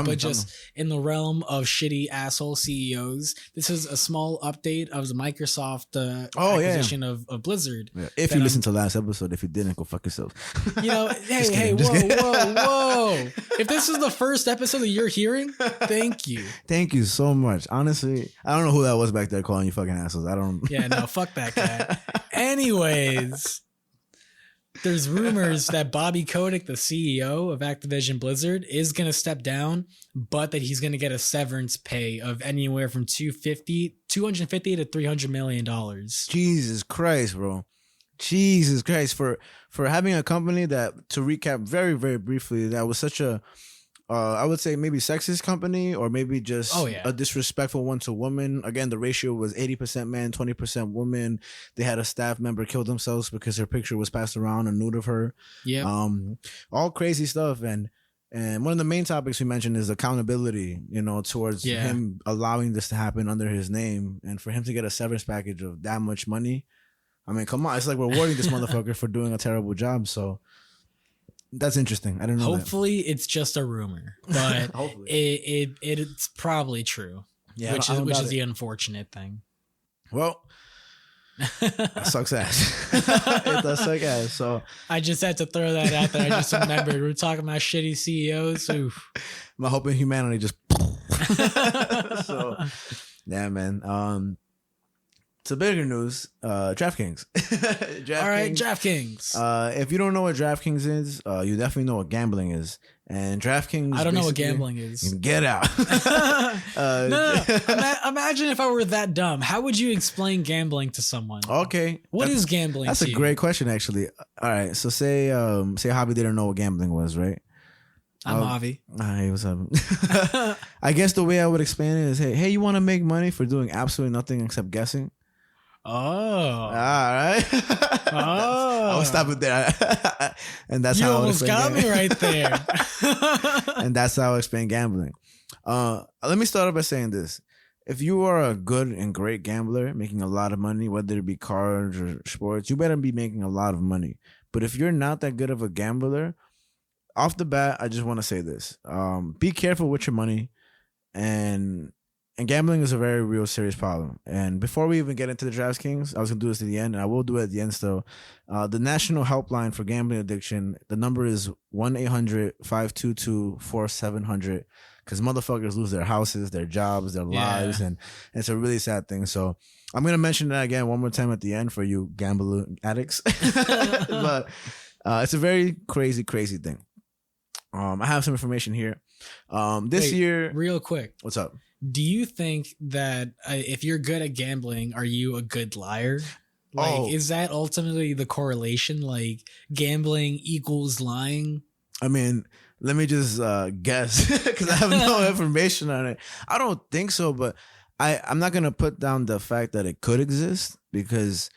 in the realm of shitty asshole CEOs. This is a small update of the Microsoft acquisition of Blizzard. Yeah. If you listened to last episode, if you didn't, go fuck yourself. Hey, whoa. If this is the first episode that you're hearing, thank you. Thank you so much. Honestly, I don't know who that was back there calling you fucking assholes. I don't. Yeah, no, fuck that guy. Anyways. There's rumors that Bobby Kotick, the CEO of Activision Blizzard, is going to step down, but that he's going to get a severance pay of anywhere from $250 to $300 million. Jesus Christ, bro. Jesus Christ. For having a company that, to recap very, very briefly, that was such a, I would say maybe sexist company or maybe just a disrespectful one to women. Again, the ratio was 80% men, 20% women. They had a staff member kill themselves because her picture was passed around, a nude of her. Yeah. All crazy stuff. And one of the main topics we mentioned is accountability, towards him allowing this to happen under his name, and for him to get a severance package of that much money. I mean, come on. It's like rewarding this motherfucker for doing a terrible job. So that's interesting. I don't know. Hopefully it's just a rumor, but it's probably true. Yeah, which is the unfortunate thing. Well, that sucks ass. It does suck ass. So I just had to throw that out there. I just remembered we were talking about shitty CEOs. Oof. My hope in humanity just. So, yeah, man. So bigger news, DraftKings. All right, DraftKings. If you don't know what DraftKings is, you definitely know what gambling is. And DraftKings, I don't know what gambling is. Get out. No. Imagine if I were that dumb. How would you explain gambling to someone? Okay. What is gambling? That's a great question, actually. All right. So say Javi didn't know what gambling was, right? I'm Javi. Hey, what's up? I guess the way I would explain it is, hey, you want to make money for doing absolutely nothing except guessing? Oh. All right. I'll stop it there. And that's you how I almost got me right there. And that's how I explain gambling. Let me start off by saying this. If you are a good and great gambler making a lot of money, whether it be cards or sports, you better be making a lot of money. But if you're not that good of a gambler, off the bat, I just want to say this. Be careful with your money, and gambling is a very real serious problem. And before we even get into the DraftKings, I was going to do this at the end, and I will do it at the end still. The national helpline for gambling addiction, the number is 1-800-522-4700, because motherfuckers lose their houses, their jobs, their lives, and it's a really sad thing. So I'm going to mention that again one more time at the end for you gambling addicts. But it's a very crazy, crazy thing. I have some information here. This year... Real quick. What's up? Do you think that if you're good at gambling, are you a good liar? Is that ultimately the correlation? Like, gambling equals lying? I mean, let me just guess, because I have no information on it. I don't think so, but I'm not going to put down the fact that it could exist, because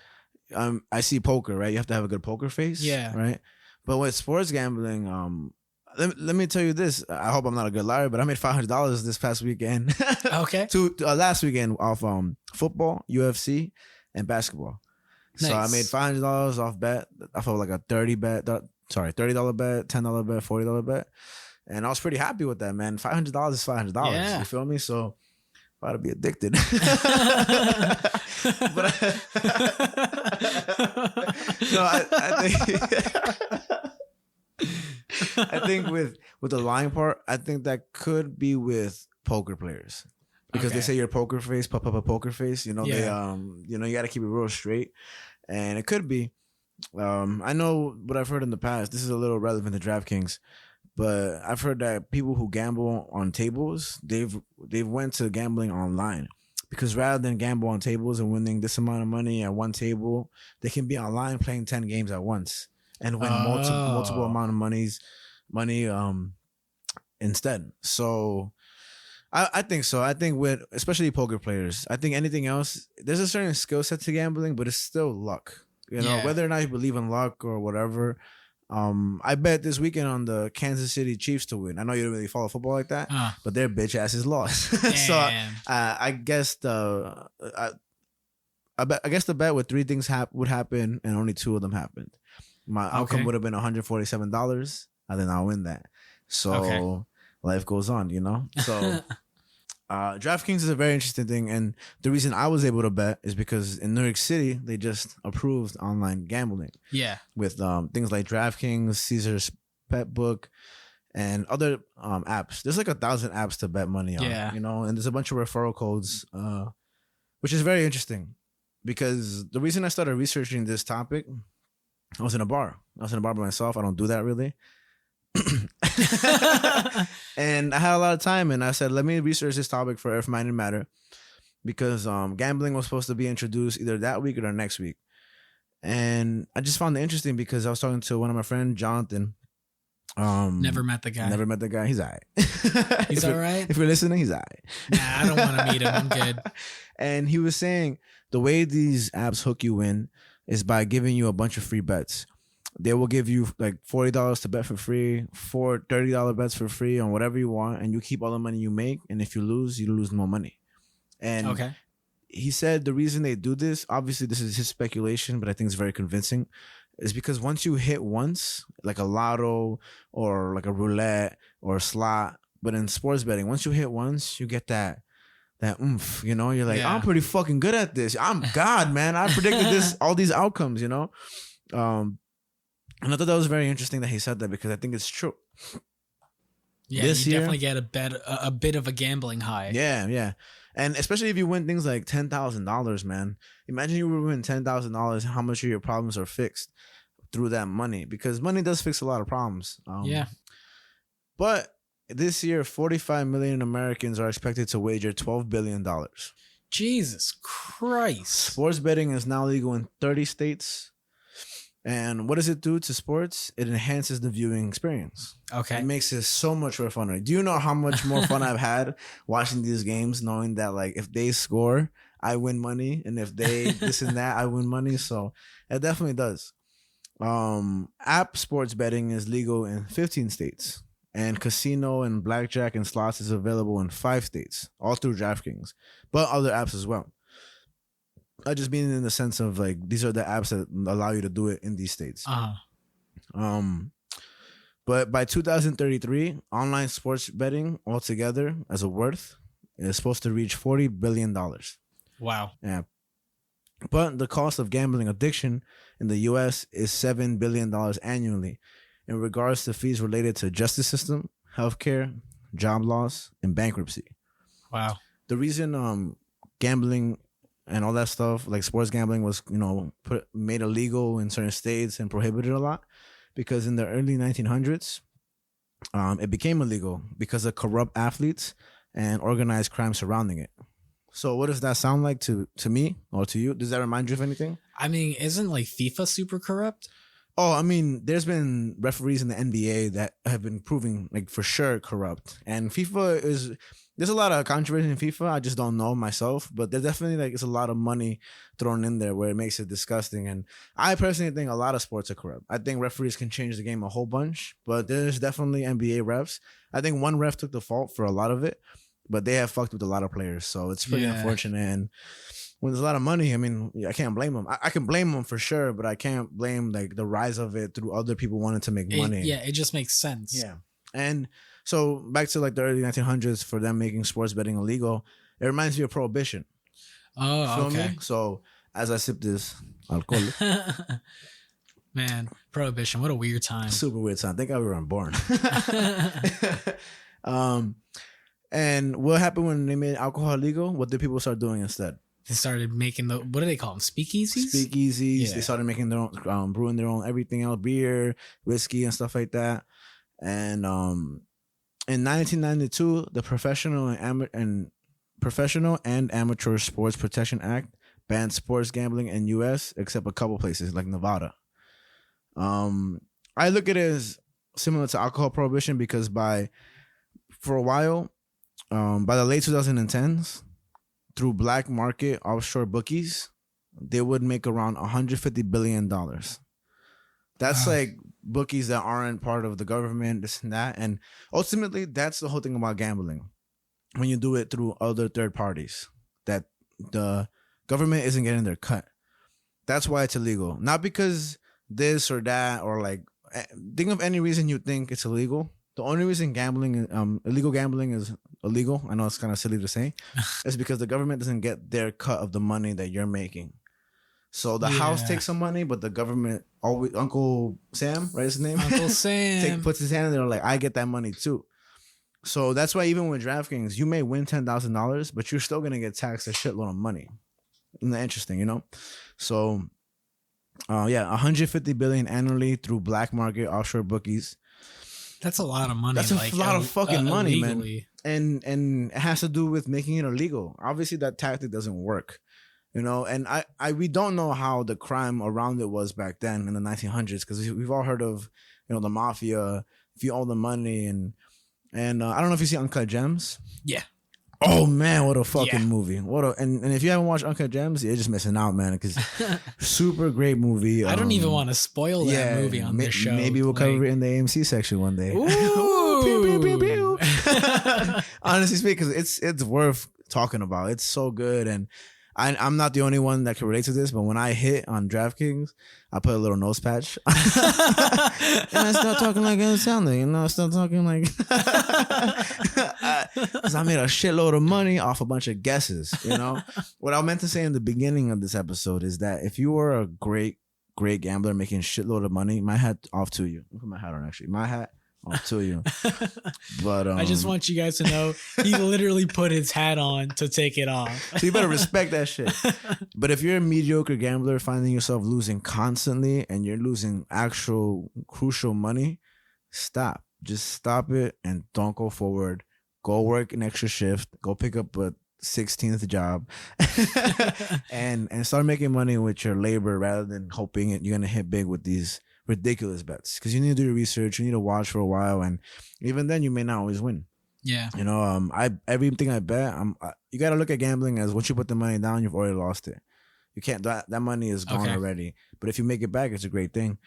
I see poker, right? You have to have a good poker face. Yeah. Right? But with sports gambling, let me tell you this. I hope I'm not a good liar, but I made $500 this past weekend. Okay. Last weekend off football, UFC, and basketball. Nice. So I made $500 off bet. I felt like a $30 bet, $10 bet, $40 bet. And I was pretty happy with that, man. $500 is $500. Yeah. You feel me? So I ought to be addicted. But I think with the lying part, I think that could be with poker players, because they say your poker face, pop up a poker face. They you got to keep it real straight, and it could be. I know what I've heard in the past. This is a little relevant to DraftKings, but I've heard that people who gamble on tables, they've went to gambling online, because rather than gamble on tables and winning this amount of money at one table, they can be online playing 10 games at once and win multiple amount of money instead. So I think so. I think with especially poker players, I think anything else, there's a certain skill set to gambling, but it's still luck. You know, whether or not you believe in luck or whatever. I bet this weekend on the Kansas City Chiefs to win. I know you don't really follow football like that, but their bitch asses lost. So I guess I guess the bet with 3 things would happen, and only 2 of them happened. My outcome would have been $147. I did not win that. So life goes on, you know. So DraftKings is a very interesting thing, and the reason I was able to bet is because in New York City they just approved online gambling. Yeah, with things like DraftKings, Caesar's Pet Book, and other apps. There's like 1,000 apps to bet money on. Yeah, you know, and there's a bunch of referral codes, which is very interesting because the reason I started researching this topic, I was in a bar. I was in a bar by myself. I don't do that really. And I had a lot of time, and I said, let me research this topic for Earth, Mind, and Matter, because gambling was supposed to be introduced either that week or the next week. And I just found it interesting because I was talking to one of my friends, Jonathan. Never met the guy. He's all right. He's all right? If you're listening, he's all right. Nah, I don't want to meet him. I'm good. And he was saying the way these apps hook you in is by giving you a bunch of free bets. They will give you like $40 to bet for free, 4 $30 bets for free on whatever you want, and you keep all the money you make. And if you lose more money. And he said the reason they do this, obviously this is his speculation, but I think it's very convincing, is because once you hit once, like a lotto or like a roulette or a slot, but in sports betting, once you hit once, you get that oomph, you know? You're like, I'm pretty fucking good at this. I'm God, man. I predicted all these outcomes, you know? And I thought that was very interesting that he said that because I think it's true. Yeah, you definitely get a bit of a gambling high. Yeah. And especially if you win things like $10,000, man. Imagine you win $10,000, how much of your problems are fixed through that money. Because money does fix a lot of problems. But this year, 45 million Americans are expected to wager $12 billion. Jesus Christ. Sports betting is now legal in 30 states. And what does it do to sports? It enhances the viewing experience. It makes it so much more fun. Do you know how much more fun I've had watching these games, knowing that like if they score, I win money, and if they this and that, I win money. So it definitely does. App sports betting is legal in 15 states, and casino and blackjack and slots is available in 5 states, all through DraftKings, but other apps as well. I just mean in the sense of like these are the apps that allow you to do it in these states. But by 2033, online sports betting altogether as a worth is supposed to reach $40 billion. Wow. Yeah. But the cost of gambling addiction in the U.S. is $7 billion annually in regards to fees related to justice system, healthcare, job loss, and bankruptcy. Wow. The reason gambling and all that stuff, like sports gambling, was, you know, made illegal in certain states and prohibited a lot, because in the early 1900s, it became illegal because of corrupt athletes and organized crime surrounding it. So what does that sound like to me or to you? Does that remind you of anything? I mean, isn't like FIFA super corrupt? Oh, I mean, there's been referees in the NBA that have been proving like for sure corrupt, and FIFA is. There's a lot of controversy in FIFA. I just don't know myself, but there's definitely like it's a lot of money thrown in there where it makes it disgusting. And I personally think a lot of sports are corrupt. I think referees can change the game a whole bunch, but there's definitely NBA refs. I think one ref took the fault for a lot of it, but they have fucked with a lot of players, so it's pretty unfortunate. And when there's a lot of money, I mean, I can't blame them. I can blame them for sure, but I can't blame like the rise of it through other people wanting to make money. Yeah, it just makes sense. Yeah, and. So back to like the early 1900s for them making sports betting illegal, it reminds me of Prohibition. Oh, okay. So as I sip this alcohol. Man, Prohibition, what a weird time. Super weird time. Thank God we were unborn. And what happened when they made alcohol legal? What did people start doing instead? They started making what do they call them? Speakeasies? Speakeasies. Yeah. They started making their own, brewing their own everything else, beer, whiskey, and stuff like that. And in 1992, the Professional and Amateur Sports Protection Act banned sports gambling in U.S. except a couple places like Nevada. I look at it as similar to alcohol prohibition because for a while, by the late 2010s, through black market offshore bookies, they would make around $150 billion. That's like bookies that aren't part of the government, this and that. And ultimately, that's the whole thing about gambling. When you do it through other third parties, that the government isn't getting their cut. That's why it's illegal. Not because this or that, or like, think of any reason you think it's illegal. The only reason illegal gambling is illegal, I know it's kind of silly to say, is because the government doesn't get their cut of the money that you're making. So the house takes some money, but the government always, Uncle Sam, right? His name? Uncle Sam. puts his hand in there like, I get that money too. So that's why even with DraftKings, you may win $10,000, but you're still going to get taxed a shitload of money. Isn't that interesting, you know? So, $150 billion annually through black market offshore bookies. That's a lot of money. That's a lot of fucking money, man. And it has to do with making it illegal. Obviously, that tactic doesn't work, you know. And we don't know how the crime around it was back then in the 1900s, because we've all heard of, you know, the mafia, if you own the money, and I don't know if you see Uncut Gems. Yeah. Oh man, what a fucking movie! And if you haven't watched Uncut Gems, you're just missing out, man. Because super great movie. I don't even want to spoil that movie on this show. Maybe we'll cover it in the A.M.C section one day. Ooh. Pew, pew, pew, pew. Honestly speaking, it's worth talking about. It's so good, and I'm not the only one that can relate to this. But when I hit on DraftKings, I put a little nose patch, and I start talking like I was sounding. You know, I start talking like. Because I made a shitload of money off a bunch of guesses, you know? What I meant to say in the beginning of this episode is that if you were a great gambler making a shitload of money, my hat off to you. I'll put my hat on, actually. My hat off to you. But I just want you guys to know he literally put his hat on to take it off. So you better respect that shit. But if you're a mediocre gambler finding yourself losing constantly and you're losing actual crucial money, stop. Just stop it and don't go forward. Go work an extra shift. Go pick up a 16th job, and start making money with your labor rather than hoping you're gonna hit big with these ridiculous bets. Because you need to do your research. You need to watch for a while, and even then, you may not always win. Yeah, you know, everything I bet, you got to look at gambling as once you put the money down, you've already lost it. You can't. That money is gone already. But if you make it back, it's a great thing.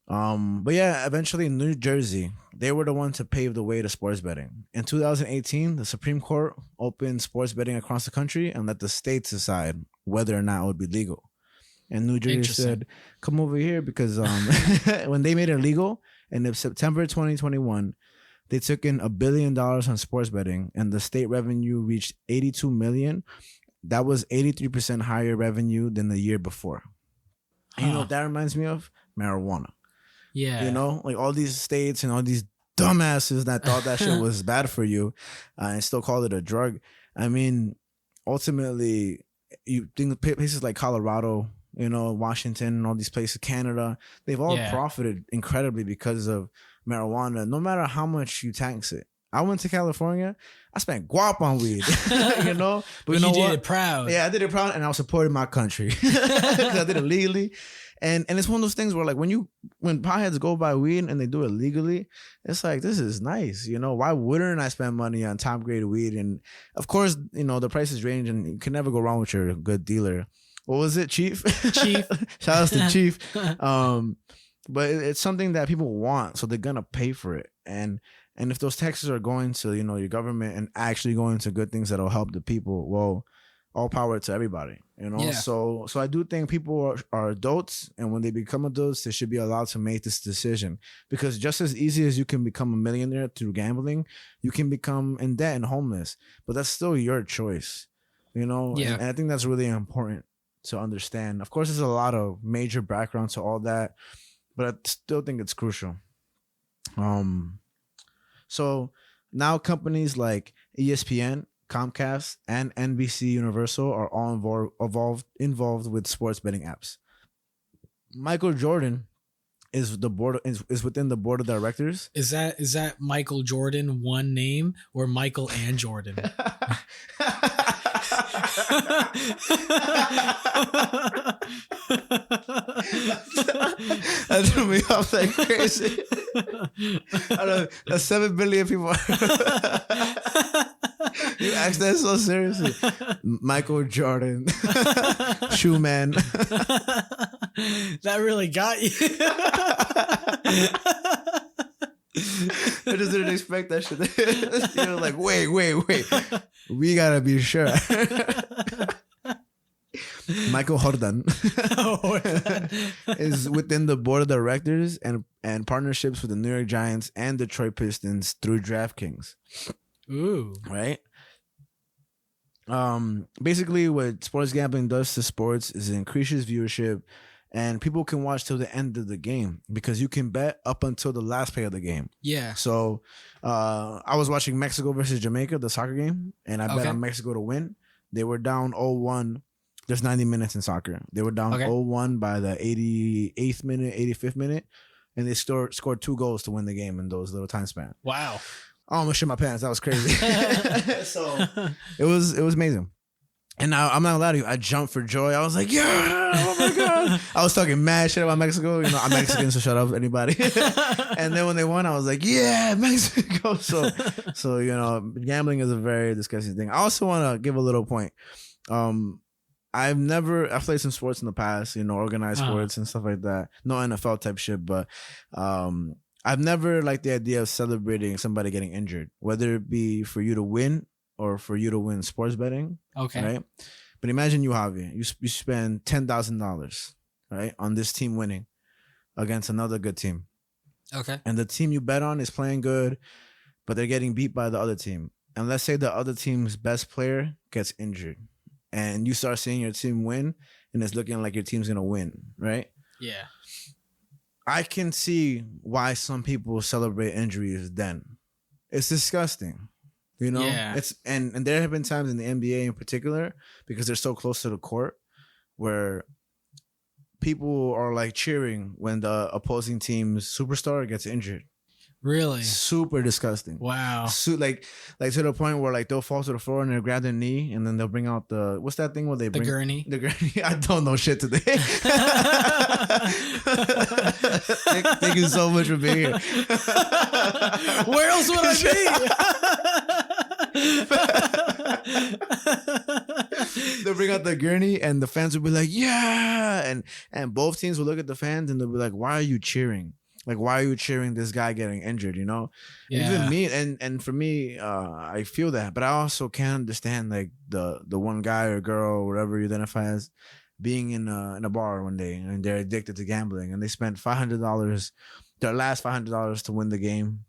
But yeah, eventually in New Jersey, they were the ones to pave the way to sports betting. In 2018, the Supreme Court opened sports betting across the country and let the states decide whether or not it would be legal. And New Jersey said, come over here, because when they made it legal in September 2021, they took in $1 billion on sports betting, and the state revenue reached $82 million. That was 83% higher revenue than the year before. And you know what that reminds me of? Marijuana. Yeah. You know, like all these states and all these dumbasses that thought that shit was bad for you and still called it a drug. I mean, ultimately, you think places like Colorado, you know, Washington and all these places, Canada, they've all profited incredibly because of marijuana, no matter how much you tax it. I went to California. I spent guap on weed, you know. But you know did it proud. Yeah, I did it proud, and I was supporting my country. I did it legally. And it's one of those things where, like, when potheads go buy weed and they do it legally, it's like, this is nice, you know. Why wouldn't I spend money on top grade weed? And of course, you know, the prices range, and you can never go wrong with your good dealer. What was it, Chief? Shout out to Chief. But it's something that people want, so they're gonna pay for it. And if those taxes are going to, you know, your government and actually going to good things that'll help the people, well, all power to everybody, you know? Yeah. So I do think people are adults, and when they become adults, they should be allowed to make this decision, because just as easy as you can become a millionaire through gambling, you can become in debt and homeless, but that's still your choice, you know? Yeah. And I think that's really important to understand. Of course, there's a lot of major background to all that, but I still think it's crucial. So now companies like ESPN, Comcast, and NBC Universal are all involved with sports betting apps. Michael Jordan is within the board of directors. Is that Michael Jordan one name, or Michael and Jordan? That threw me off like crazy. I don't know. That's 7 billion people. You asked that so seriously. Michael Jordan. Shoe man. That really got you. I just didn't expect that shit. You know, like, wait. We gotta be sure. Michael Jordan is within the board of directors and partnerships with the New York Giants and Detroit Pistons through DraftKings. Ooh. Right? Basically what sports gambling does to sports is it increases viewership and people can watch till the end of the game because you can bet up until the last play of the game. Yeah. So I was watching Mexico versus Jamaica, the soccer game, and I bet on Mexico to win. They were down 0-1. There's 90 minutes in soccer. They were down 0-1 by the 88th minute, 85th minute, and they scored 2 goals to win the game in those little time span. Wow. I almost shit my pants. That was crazy. So it was amazing. And now I'm not gonna lie to you, I jumped for joy. I was like, yeah, oh my God. I was talking mad shit about Mexico. You know, I'm Mexican, so shut up, anybody. And then when they won, I was like, yeah, Mexico. So you know, gambling is a very disgusting thing. I also want to give a little point. I've played some sports in the past, you know, organized sports and stuff like that. No NFL type shit, but I've never liked the idea of celebrating somebody getting injured, whether it be for you to win or for you to win sports betting. Okay. Right? But imagine you, Javi, you spend $10,000, right, on this team winning against another good team. Okay. And the team you bet on is playing good, but they're getting beat by the other team. And let's say the other team's best player gets injured. And you start seeing your team win, and it's looking like your team's going to win, right? Yeah. I can see why some people celebrate injuries then. It's disgusting, you know? Yeah. And there have been times in the NBA in particular, because they're so close to the court, where people are like cheering when the opposing team's superstar gets injured. Really? Super disgusting. Wow. Like to the point where like they'll fall to the floor and they'll grab their knee and then they'll bring out what's that thing where they bring the gurney? The gurney. I don't know shit today. Thank you so much for being here. Where else would I be? They'll bring out the gurney and the fans will be like, yeah. And both teams will look at the fans and they'll be like, why are you cheering? Like, why are you cheering this guy getting injured, you know? Yeah. Even me, and for me, I feel that. But I also can't understand, like, the one guy or girl or whatever you identify as being in a bar one day and they're addicted to gambling and they spent $500, their last $500 to win the game,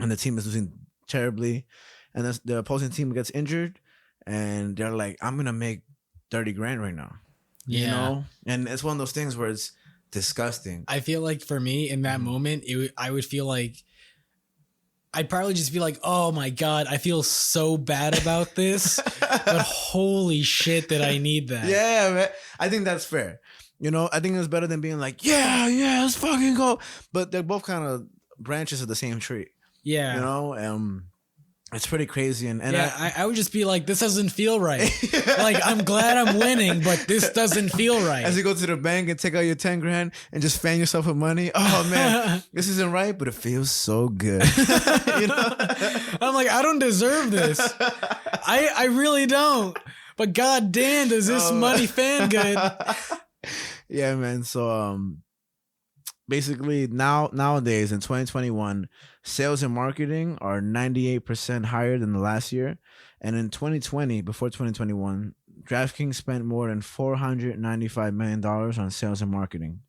and the team is losing terribly, and the opposing team gets injured and they're like, I'm going to make 30 grand right now. Yeah. You know? And it's one of those things where it's disgusting. I feel like for me in that moment, I would feel like I'd probably just be like, oh my God, I feel so bad about this, but holy shit that I need that. Yeah, man. I think that's fair. You know, I think it's better than being like, yeah, let's fucking go. But they're both kind of branches of the same tree. Yeah. You know, it's pretty crazy. And yeah, I would just be like, this doesn't feel right. Like, I'm glad I'm winning, but this doesn't feel right. As you go to the bank and take out your 10 grand and just fan yourself with money. Oh man, this isn't right, but it feels so good. You know? I'm like, I don't deserve this. I really don't. But god damn, does this money fan good. Yeah, man. So basically nowadays in 2021, sales and marketing are 98% higher than the last year. And in 2020, before 2021, DraftKings spent more than $495 million on sales and marketing.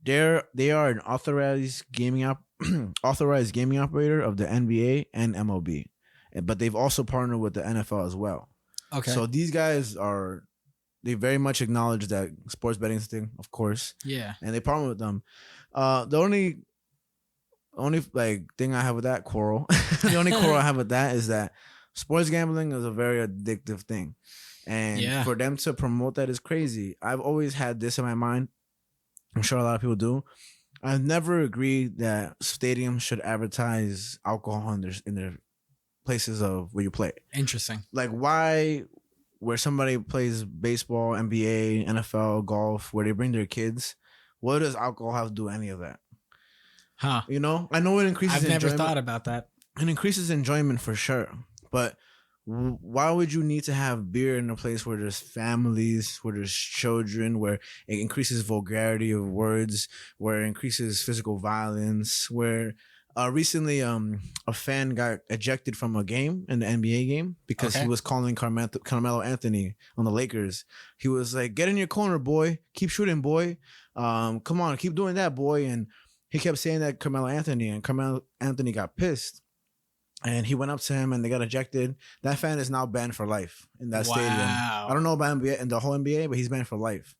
They are an authorized gaming operator of the NBA and MLB. But they've also partnered with the NFL as well. Okay. So these guys they very much acknowledge that sports betting thing, of course. Yeah. And they partner with them. The only like thing I have with that quarrel, the only quarrel I have with that is that sports gambling is a very addictive thing. And for them to promote that is crazy. I've always had this in my mind. I'm sure a lot of people do. I've never agreed that stadiums should advertise alcohol in their places of where you play. Interesting. Like, why, where somebody plays baseball, NBA, NFL, golf, where they bring their kids, what does alcohol have to do with any of that? Huh. You know? I know it increases enjoyment. I've never thought about that. It increases enjoyment for sure. But why would you need to have beer in a place where there's families, where there's children, where it increases vulgarity of words, where it increases physical violence, where recently a fan got ejected from a game in the NBA game because he was calling Carmelo Anthony on the Lakers. He was like, "Get in your corner, boy. Keep shooting, boy. Come on, keep doing that, boy." And he kept saying that Carmelo Anthony, and Carmelo Anthony got pissed. And he went up to him and they got ejected. That fan is now banned for life in that stadium. I don't know about NBA and the whole NBA, but he's banned for life.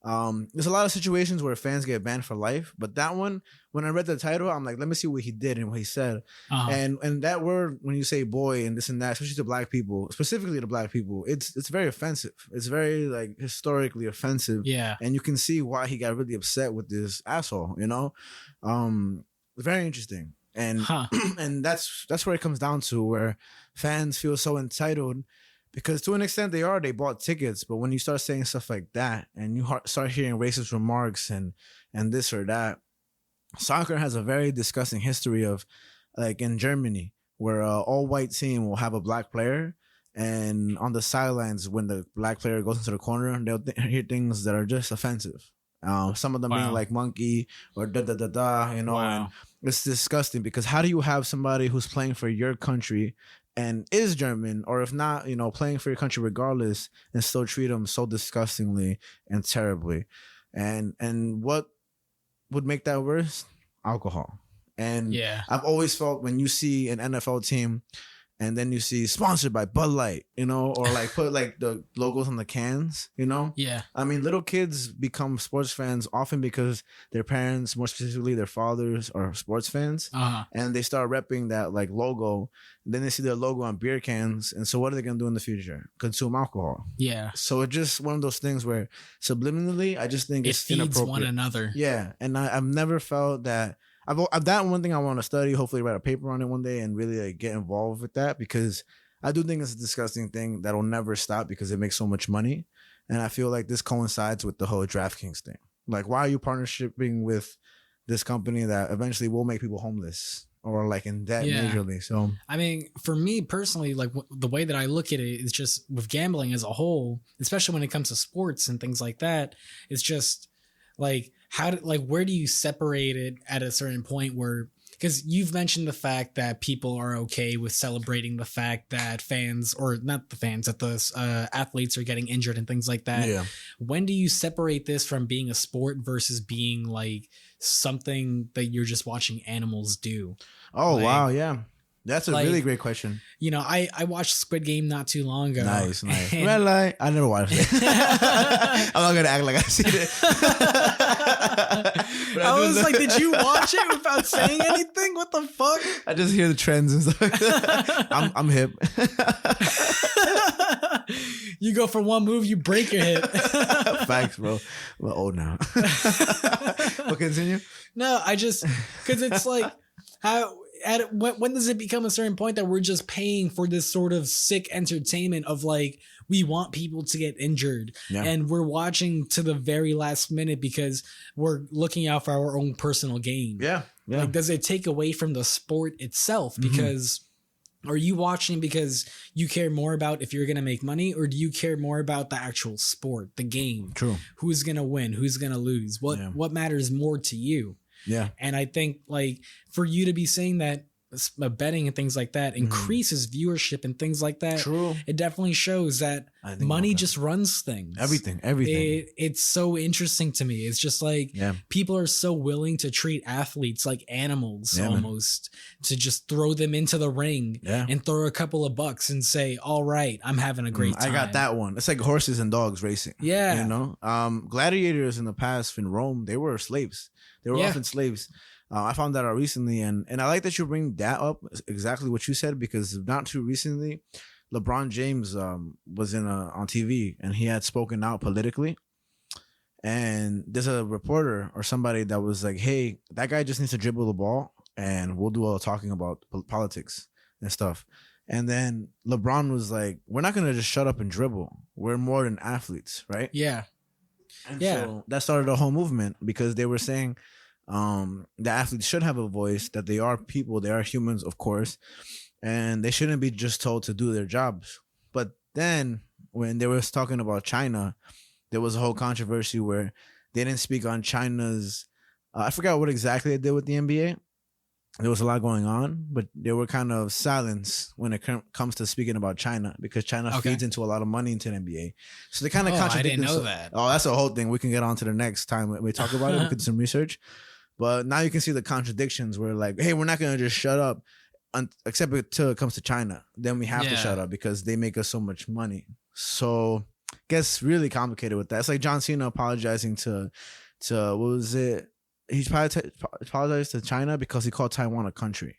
There's a lot of situations where fans get banned for life, but that one, when I read the title, I'm like, let me see what he did and what he said. And that word, when you say boy and this and that, especially to black people, specifically to black people, it's very offensive. It's very like historically offensive. Yeah. And you can see why he got really upset with this asshole, you know? Very interesting. And and that's where it comes down to, where fans feel so entitled because to an extent they bought tickets, but when you start saying stuff like that and you start hearing racist remarks and this or that, soccer has a very disgusting history of, like in Germany, where all white team will have a black player, and on the sidelines when the black player goes into the corner, they'll hear things that are just offensive. Some of them being like monkey or da da da da, you know. And it's disgusting because how do you have somebody who's playing for your country and is German, or if not, you know, playing for your country regardless, and still treat them so disgustingly and terribly? And what would make that worse? Alcohol. And I've always felt when you see an NFL team and then you see sponsored by Bud Light, you know, or like put like the logos on the cans, you know? Yeah. I mean, little kids become sports fans often because their parents, more specifically their fathers, are sports fans. And they start repping that like logo. Then they see their logo on beer cans. And so what are they going to do in the future? Consume alcohol. Yeah. So it's just one of those things where subliminally, I just think it's feeds inappropriate. One another. Yeah. And I've never felt that. I've that one thing I want to study, hopefully write a paper on it one day and really like get involved with that, because I do think it's a disgusting thing that'll never stop because it makes so much money. And I feel like this coincides with the whole DraftKings thing. Like, why are you partnershiping with this company that eventually will make people homeless or like in debt majorly? So, I mean, for me personally, like the way that I look at it is just with gambling as a whole, especially when it comes to sports and things like that, it's just like, where do you separate it at a certain point where, because you've mentioned the fact that people are okay with celebrating the fact that fans, or not the fans, that the athletes are getting injured and things like that. Yeah. When do you separate this from being a sport versus being like something that you're just watching animals do? Oh, like, wow. Yeah. That's a really great question. You know, I watched Squid Game not too long ago. Nice. Red light. I never watched it. I'm not going to act like I see it. I was like, did you watch it without saying anything? What the fuck? I just hear the trends and stuff like that. I'm hip. You go for one move, you break your hip. Facts, bro. We're old now. But continue. No, because it's like, when does it become a certain point that we're just paying for this sort of sick entertainment of like, we want people to get injured and we're watching to the very last minute because we're looking out for our own personal gain? Yeah. Like, does it take away from the sport itself? Because are you watching because you care more about if you're going to make money, or do you care more about the actual sport, the game? True. Who's going to win? Who's going to lose? What matters more to you? Yeah. And I think like for you to be saying that betting and things like that increases viewership and things like that. True. It definitely shows that money just runs things. Everything. It's so interesting to me. It's just like people are so willing to treat athletes like animals almost, to just throw them into the ring and throw a couple of bucks and say, all right, I'm having a great time. I got that one. It's like horses and dogs racing. Yeah. You know, gladiators in the past in Rome, they were slaves. They were often slaves. I found that out recently, and I like that you bring that up, exactly what you said, because not too recently, LeBron James was on TV, and he had spoken out politically. And there's a reporter or somebody that was like, hey, that guy just needs to dribble the ball, and we'll do all the talking about politics and stuff. And then LeBron was like, we're not going to just shut up and dribble. We're more than athletes, right? Yeah. And so that started a whole movement, because they were saying the athletes should have a voice, that they are people, they are humans, of course. and they shouldn't be just told to do their jobs. But then when they were talking about China, there was a whole controversy where they didn't speak on China's. I forgot what exactly they did with the NBA. There was a lot going on, but they were kind of silenced when it comes to speaking about China, because China feeds into a lot of money into the NBA. So they kind of contradict. I didn't know that. Oh, that's a whole thing. We can get on to the next time when we talk about it. We can do some research. But now you can see the contradictions where like, hey, we're not going to just shut up except until it comes to China. Then we have to shut up because they make us so much money. So it gets really complicated with that. It's like John Cena apologizing to what was it? He apologized to China because he called Taiwan a country.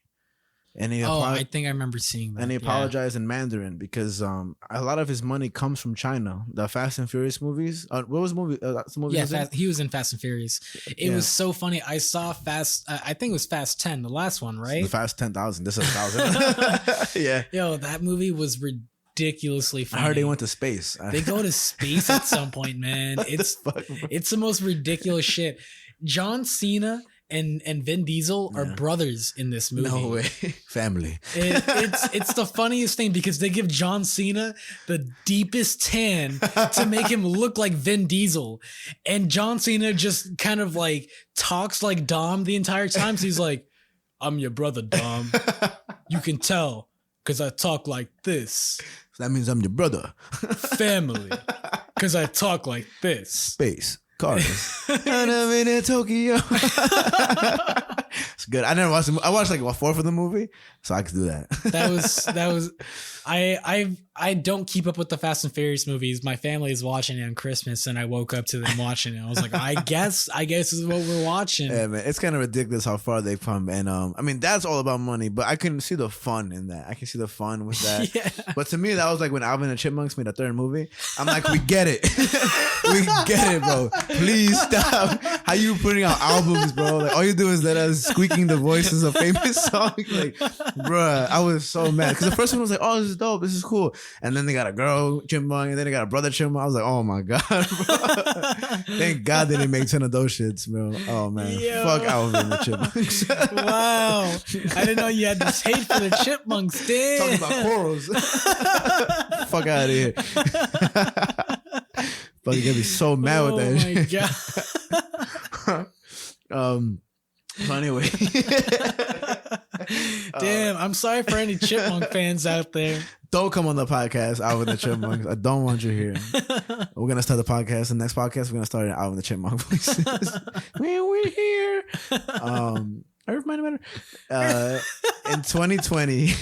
And he I think I remember seeing that. And he apologized in Mandarin because a lot of his money comes from China. The Fast and Furious movies. What was the movie? That's the movie. Yeah, he was in Fast and Furious. It was so funny. I saw Fast. I think it was Fast 10, the last one, right? The Fast 10,000. This is 1,000. Yeah. Yo, that movie was ridiculously funny. I heard they went to space. They go to space at some point, man. It's the most ridiculous shit. John Cena and Vin Diesel are brothers in this movie. No way. Family. It's the funniest thing because they give John Cena the deepest tan to make him look like Vin Diesel. And John Cena just kind of like talks like Dom the entire time. So he's like, I'm your brother, Dom. You can tell because I talk like this. So that means I'm your brother. Family. Because I talk like this. Space. Cars. And I'm in Tokyo. It's good. I never watched I watched like a fourth of the movie, so I could do that. That was I don't keep up with the Fast and Furious movies. My family is watching it on Christmas, and I woke up to them watching it. I was like, I guess this is what we're watching. Yeah, man, it's kind of ridiculous how far they've come. And I mean, that's all about money, but I couldn't see the fun in that. I can see the fun with that. Yeah. But to me, that was like when Alvin and the Chipmunks made a third movie. I'm like, we get it. We get it, bro. Please stop. How you putting out albums, bro? Like all you do is let us squeaking the voices of famous songs. Like, bruh, I was so mad because the first one was like, oh, this is dope, this is cool. And then they got a girl chipmunk, and then they got a brother chipmunk. I was like, oh my god, bro. Thank God they didn't make 10 of those shits, bro. Oh man, fuck Alvin and the Chipmunks. Wow, I didn't know you had this hate for the Chipmunks. Damn. Talking about corals. Fuck out of here. Fucking gonna be so mad with that shit. Oh my god. But anyway. Damn, I'm sorry for any Chipmunk fans out there. Don't come on the podcast, Alvin the Chipmunks. I don't want you here. We're gonna start the podcast. The next podcast, we're gonna start it Alvin the Chipmunk voices. We're here. I remind in 2020,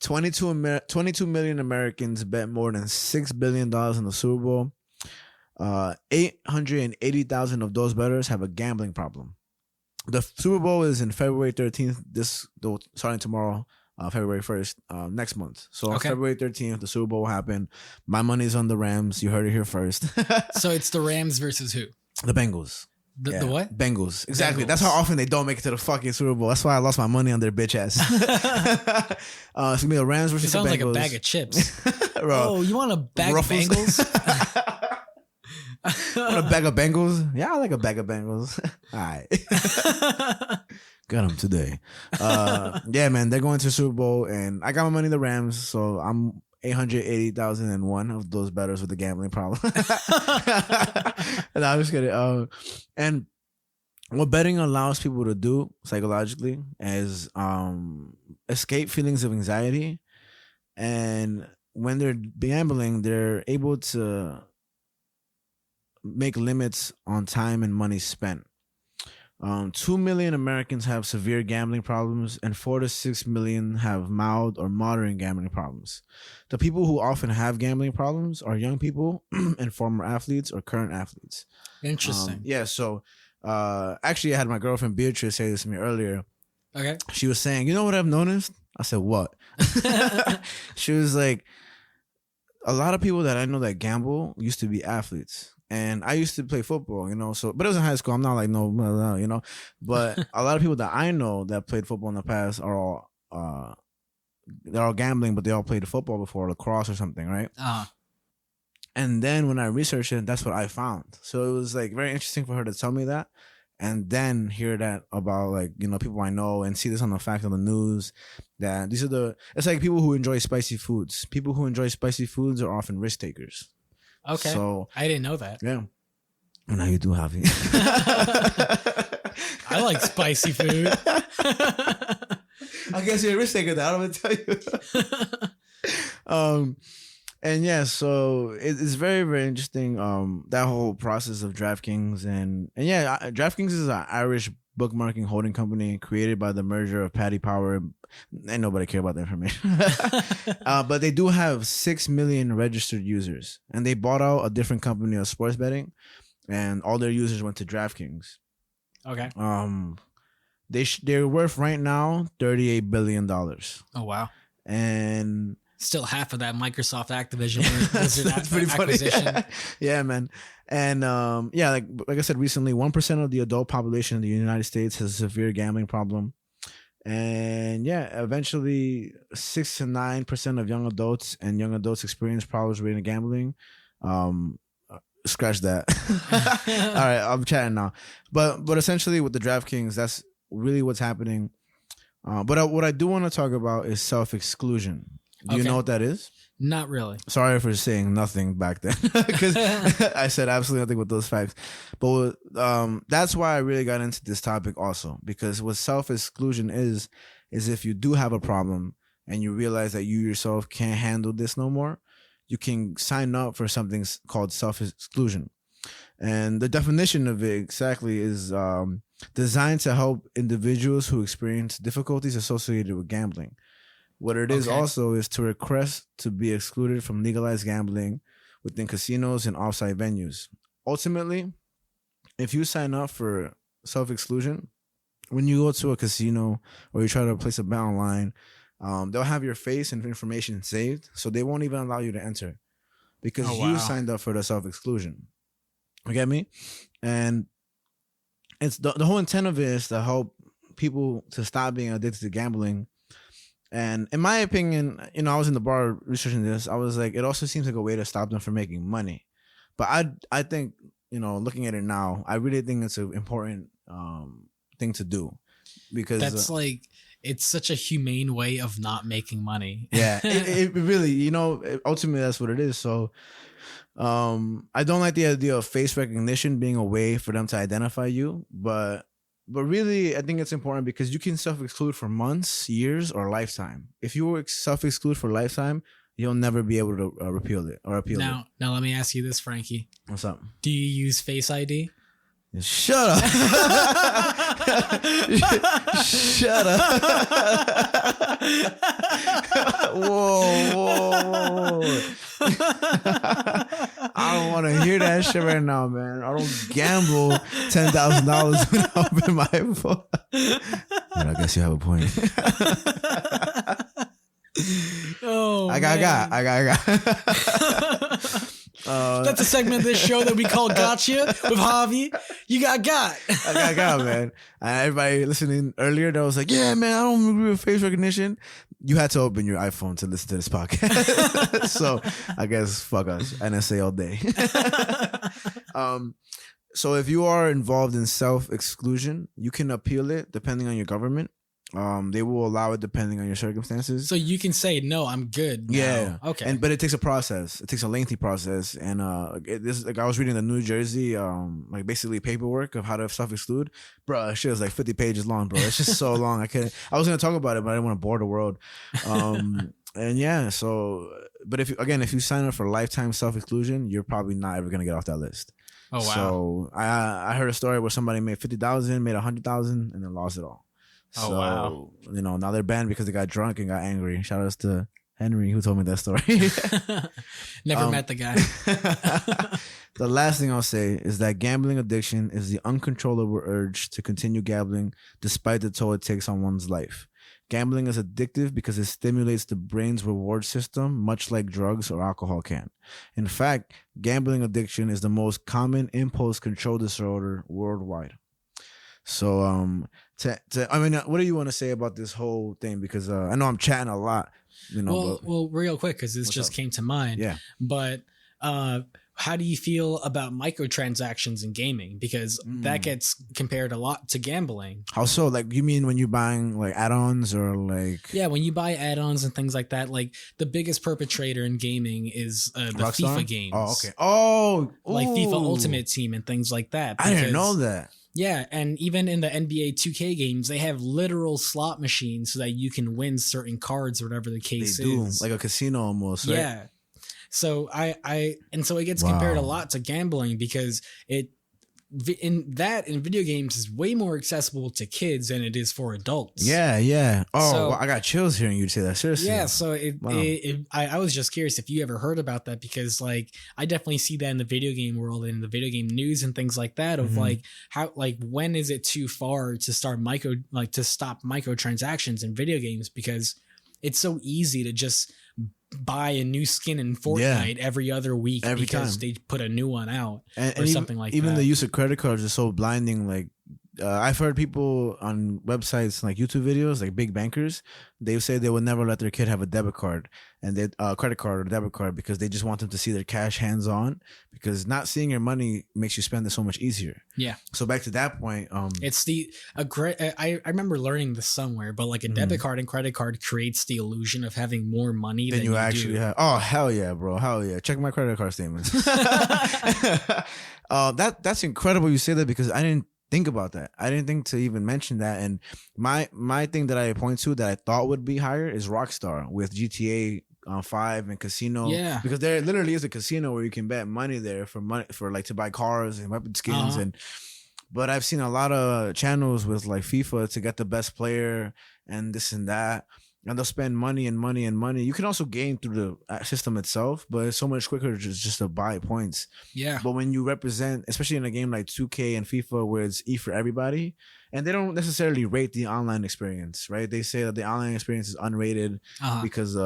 22 million Americans bet more than $6 billion in the Super Bowl. 880,000 of those bettors have a gambling problem. The Super Bowl is in February 13th. Starting tomorrow, February 1st, next month. So on February 13th, the Super Bowl will happen. My money's on the Rams. You heard it here first. So it's the Rams versus who? The Bengals. The what? Bengals. Exactly. Bengals. That's how often they don't make it to the fucking Super Bowl. That's why I lost my money on their bitch ass. It's going to be the Rams versus the Bengals. It sounds like a bag of chips. Bro, oh, you want a bag of Bengals? Want a bag of Bengals? Yeah, I like a bag of Bengals. All right. Got them today. Yeah, man, they're going to the Super Bowl, and I got my money in the Rams, so I'm 880,001 of those bettors with the gambling problem. No, I'm just kidding. And what betting allows people to do psychologically is escape feelings of anxiety. And when they're gambling, they're able to make limits on time and money spent. 2 million Americans have severe gambling problems, and 4 to 6 million have mild or moderate gambling problems. The people who often have gambling problems are young people and former athletes or current athletes. Interesting. Yeah, so actually I had my girlfriend Beatrice say this to me earlier. Okay. She was saying, you know what I've noticed? I said, what? She was like, a lot of people that I know that gamble used to be athletes. And I used to play football, but it was in high school. I'm not like, no, but a lot of people that I know that played football in the past are all, they're all gambling, but they all played football before, lacrosse or something, right? And then when I researched it, that's what I found. So it was like very interesting for her to tell me that. and then hear that about like, you know, people I know and see this on the fact on the news that these are it's like people who enjoy spicy foods. People who enjoy spicy foods are often risk takers. Okay. So I didn't know that. Yeah. And now you do, Javi. I like spicy food. I guess you're a risk taker. I don't want to tell you. And yeah, so it's very, very interesting. That whole process of DraftKings and yeah, DraftKings is an Irish bookmarking holding company created by the merger of Paddy Power. Ain't nobody care about the information. But they do have 6 million registered users, and they bought out a different company of sports betting, and all their users went to DraftKings. Okay. They're worth right now $38 billion. Oh wow! And still half of that Microsoft Activision that's pretty acquisition. Funny. Yeah, man. And yeah, like I said recently, 1% of the adult population in the United States has a severe gambling problem. And yeah, eventually 6 to 9% of young adults experience problems related to gambling. Scratch that. All right, I'm chatting now. But essentially with the DraftKings, that's really what's happening. But what I do want to talk about is self-exclusion. Do you know what that is? Not really. Sorry for saying nothing back then, because I said absolutely nothing with those facts. But that's why I really got into this topic also, because what self-exclusion is if you do have a problem and you realize that you yourself can't handle this no more, you can sign up for something called self-exclusion. And the definition of it exactly is designed to help individuals who experience difficulties associated with gambling. What it is also is to request to be excluded from legalized gambling within casinos and off-site venues. Ultimately, if you sign up for self-exclusion, when you go to a casino or you try to place a bet online, they'll have your face and information saved, so they won't even allow you to enter because you signed up for the self-exclusion. You get me? And it's the whole intent of it is to help people to stop being addicted to gambling. And in my opinion, you know, I was in the bar researching this. I was like, it also seems like a way to stop them from making money. But I think, you know, looking at it now, I really think it's an important thing to do, because that's like, it's such a humane way of not making money. Yeah, it really, you know, ultimately that's what it is. So I don't like the idea of face recognition being a way for them to identify you, but really, I think it's important because you can self-exclude for months, years, or lifetime. If you self-exclude for lifetime, you'll never be able to repeal it or appeal it. Now, let me ask you this, Frankie. What's up? Do you use Face ID? Shut up. Shut up. Whoa. I don't want to hear that shit right now, man. I don't gamble $10,000 without opening my phone. But I guess you have a point. Oh, I got. That's a segment of this show that we call Gotcha with Javi. You got. I got, man. Everybody listening earlier that was like, yeah, man, I don't agree with face recognition. You had to open your iPhone to listen to this podcast. So I guess fuck us. NSA all day. So if you are involved in self-exclusion, you can appeal it depending on your government. They will allow it depending on your circumstances. So you can say, no, I'm good now. Yeah. Okay. But it takes a process. It takes a lengthy process. And this, like, I was reading the New Jersey, like basically paperwork of how to self-exclude. Bro, that shit was like 50 pages long, bro. It's just so long. I was going to talk about it, but I didn't want to bore the world. And yeah, so, but if you sign up for lifetime self-exclusion, you're probably not ever going to get off that list. Oh, wow. So I heard a story where somebody made 50,000, made 100,000, and then lost it all. Oh, so, wow. You know, now they're banned because they got drunk and got angry. Shout outs to Henry who told me that story. Never met the guy. The last thing I'll say is that gambling addiction is the uncontrollable urge to continue gambling despite the toll it takes on one's life. Gambling is addictive because it stimulates the brain's reward system, much like drugs or alcohol can. In fact, gambling addiction is the most common impulse control disorder worldwide. So, I mean, what do you want to say about this whole thing? Because I know I'm chatting a lot, you know. Well, real quick, because this just came to mind. Yeah. But how do you feel about microtransactions in gaming? Because that gets compared a lot to gambling. How so? Like, you mean when you're buying like add-ons or like? Yeah, when you buy add-ons and things like that, like the biggest perpetrator in gaming is the Rockstar? FIFA games. Oh, okay. Oh, like FIFA ooh. Ultimate Team and things like that. I didn't know that. Yeah, and even in the NBA 2K games, they have literal slot machines so that you can win certain cards or whatever the case is. Like a casino almost, right? Yeah. So so it gets compared a lot to gambling because in video games is way more accessible to kids than it is for adults. Yeah. Oh, so, I got chills hearing you say that. Seriously. Yeah. So I was just curious if you ever heard about that, because like I definitely see that in the video game world and the video game news and things like that of like how, like, when is it too far to stop microtransactions in video games, because it's so easy to just buy a new skin in Fortnite every other week because they put a new one out or something like that. Even the use of credit cards is so blinding. Like I've heard people on websites like YouTube videos, like big bankers, they say they would never let their kid have a debit card and credit card or debit card because they just want them to see their cash hands on, because not seeing your money makes you spend it so much easier. Yeah. So back to that point, it's I remember learning this somewhere, but like a debit card and credit card creates the illusion of having more money than you actually have. Oh, hell yeah, bro. Hell yeah. Check my credit card statements. That's incredible you say that, because I didn't think about that. I didn't think to even mention that. And my thing that I point to that I thought would be higher is Rockstar with GTA 5 and casino. Yeah, because there literally is a casino where you can bet money there for like to buy cars and weapon skins. But I've seen a lot of channels with like FIFA to get the best player and this and that, and they'll spend money and money and money. You can also gain through the system itself, but it's so much quicker just to buy points. Yeah. But when you represent, especially in a game like 2K and FIFA where it's E for everybody, and they don't necessarily rate the online experience, right? They say that the online experience is unrated because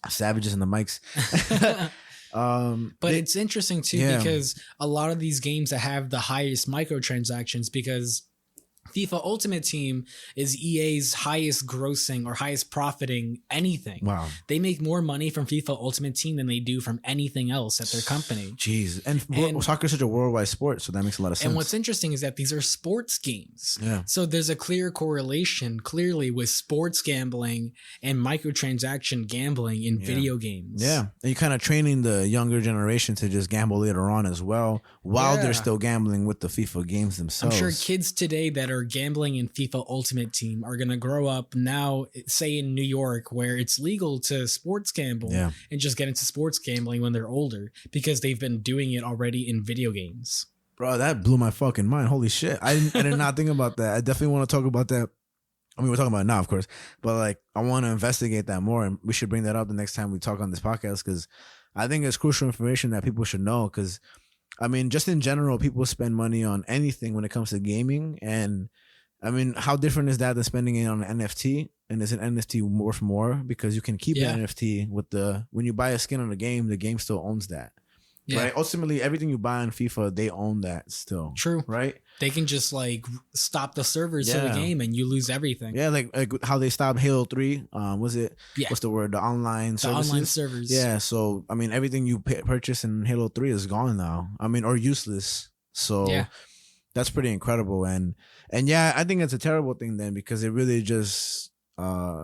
savages in the mics. But it's interesting too, because a lot of these games that have the highest microtransactions, because FIFA Ultimate Team is EA's highest grossing or highest profiting anything. Wow. They make more money from FIFA Ultimate Team than they do from anything else at their company. Jeez. And soccer is such a worldwide sport, so that makes a lot of sense. And what's interesting is that these are sports games. Yeah. So there's a clear correlation clearly with sports gambling and microtransaction gambling in video games. Yeah. And you're kind of training the younger generation to just gamble later on as well, while they're still gambling with the FIFA games themselves. I'm sure kids today that are gambling in FIFA Ultimate Team are going to grow up now, say in New York, where it's legal to sports gamble and just get into sports gambling when they're older because they've been doing it already in video games. Bro, that blew my fucking mind. Holy shit. I did not think about that. I definitely want to talk about that. I mean, we're talking about it now, of course, but like I want to investigate that more, and we should bring that up the next time we talk on this podcast, because I think it's crucial information that people should know. Because I mean, just in general, people spend money on anything when it comes to gaming. And I mean, how different is that than spending it on an NFT? And is an NFT worth more? Because you can keep an NFT when you buy a skin on the game still owns that. Yeah. Right. Ultimately, everything you buy on FIFA, they own that still. True. Right. They can just like stop the servers to the game and you lose everything. Yeah, like how they stopped Halo 3. Was it? Yeah. What's the word? The online services. Online servers. Yeah. So I mean, everything you purchase in Halo 3 is gone now. I mean, or useless. So that's pretty incredible. And yeah, I think it's a terrible thing then, because it really just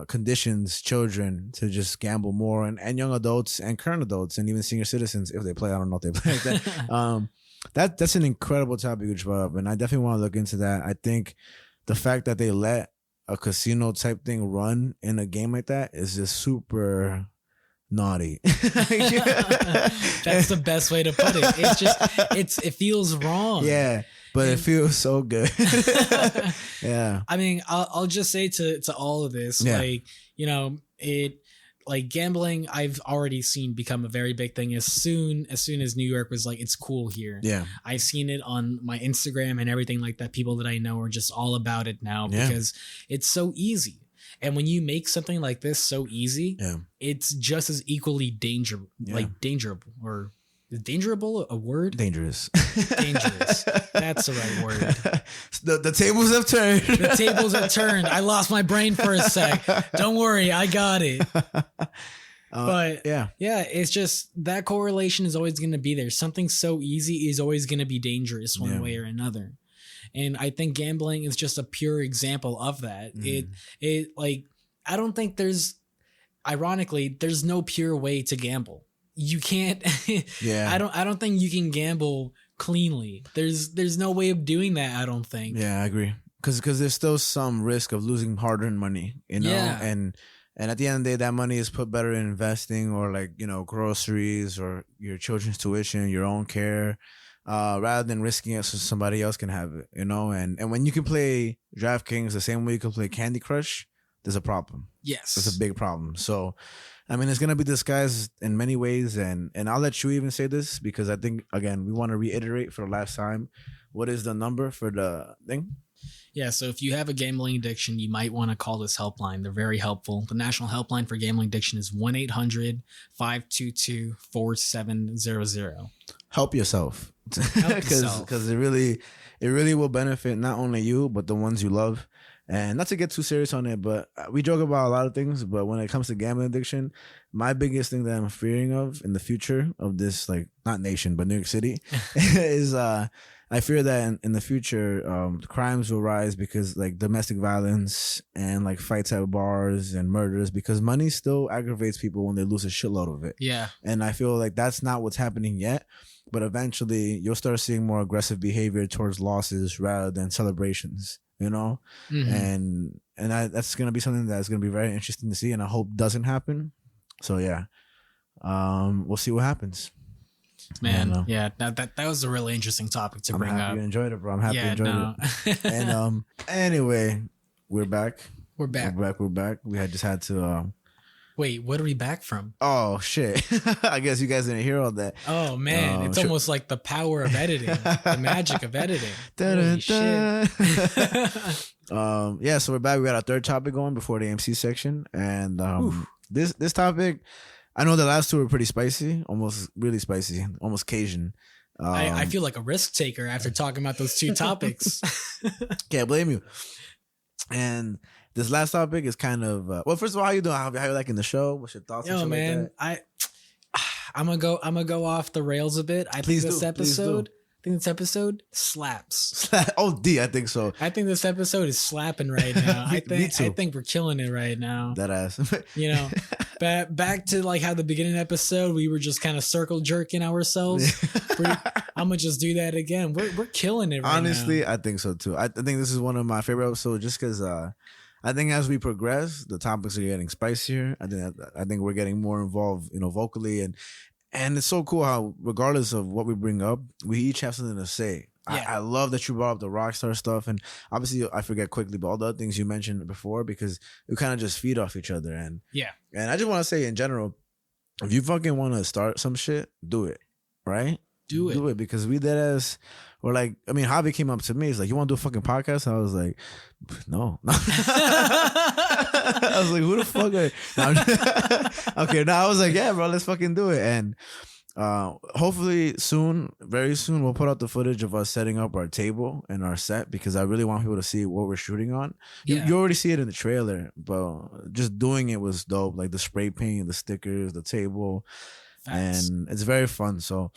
conditions children to just gamble more, and young adults and current adults and even senior citizens, if they play. I don't know if they play like that. That's an incredible topic you brought up, and I definitely want to look into that. I think the fact that they let a casino type thing run in a game like that is just super naughty. That's the best way to put it. It's just it feels wrong. Yeah. But it feels so good. Yeah. I mean, I'll just say to all of this, like, you know, like gambling, I've already seen become a very big thing as soon as New York was like, it's cool here. Yeah. I've seen it on my Instagram and everything like that. People that I know are just all about it now because it's so easy. And when you make something like this so easy, it's just as equally dangerable, or is dangerable a word? Dangerous. Dangerous. That's the right word. The tables have turned. The tables have turned. I lost my brain for a sec. Don't worry, I got it. But yeah, it's just that correlation is always going to be there. Something so easy is always going to be dangerous one way or another. And I think gambling is just a pure example of that. It like, I don't think ironically, there's no pure way to gamble. You can't, I don't think you can gamble cleanly. There's no way of doing that, I don't think. Yeah, I agree. Because there's still some risk of losing hard-earned money, you know? Yeah. And at the end of the day, that money is put better in investing or like, you know, groceries or your children's tuition, your own care, rather than risking it so somebody else can have it, you know? And when you can play DraftKings the same way you can play Candy Crush, there's a problem. Yes. It's a big problem. So, I mean, it's going to be disguised in many ways. And I'll let you even say this because I think, again, we want to reiterate for the last time. What is the number for the thing? Yeah, so if you have a gambling addiction, you might want to call this helpline. They're very helpful. The national helpline for gambling addiction is 1-800-522-4700. Help yourself. Because it really will benefit not only you, but the ones you love. And not to get too serious on it, but we joke about a lot of things. But when it comes to gambling addiction, my biggest thing that I'm fearing of in the future of this, like, not nation, but New York City, is I fear that in the future, crimes will rise because like domestic violence and like fights at bars and murders, because money still aggravates people when they lose a shitload of it. Yeah. And I feel like that's not what's happening yet. But eventually you'll start seeing more aggressive behavior towards losses rather than celebrations. You know, and that's gonna be something that's gonna be very interesting to see, and I hope doesn't happen. So yeah, we'll see what happens. Man, yeah, that was a really interesting topic to bring up. You enjoyed it, bro. I'm happy you enjoyed it. And anyway, we're back. We're back. We had just had to. Wait, what are we back from? Oh shit! I guess you guys didn't hear all that. Oh man, it's almost like the power of editing, the magic of editing. Holy shit. Yeah, so we're back. We got our third topic going before the A.M.C section, and this topic, I know the last two were pretty spicy, almost really spicy, almost Cajun. I feel like a risk taker after talking about those two topics. Can't blame you. And this last topic is kind of well. First of all, how you doing? How you liking the show? What's your thoughts? Yo, man, like I'm gonna go off the rails a bit. I think this episode slaps. Oh, D, I think so. I think this episode is slapping right now. I think we're killing it right now. That ass. You know, back to like how the beginning episode we were just kind of circle jerking ourselves. I'm gonna just do that again. We're killing it right Honestly, now. I think so too. I think this is one of my favorite episodes just because I think as we progress, the topics are getting spicier. I think we're getting more involved, you know, vocally, and it's so cool how regardless of what we bring up, we each have something to say. Yeah. I love that you brought up the Rockstar stuff, and obviously I forget quickly, but all the other things you mentioned before, because we kind of just feed off each other. And and I just want to say in general, if you fucking want to start some shit, do it, right? Do it because we did as. Or like, I mean, Javi came up to me. He's like, "You want to do a fucking podcast?" And I was like, "No." I was like, "Who the fuck are you?" Okay, now I was like, "Yeah, bro, let's fucking do it." And hopefully soon, very soon, we'll put out the footage of us setting up our table and our set, because I really want people to see what we're shooting on. Yeah. You already see it in the trailer, but just doing it was dope. Like the spray paint, the stickers, the table. Facts. And it's very fun. So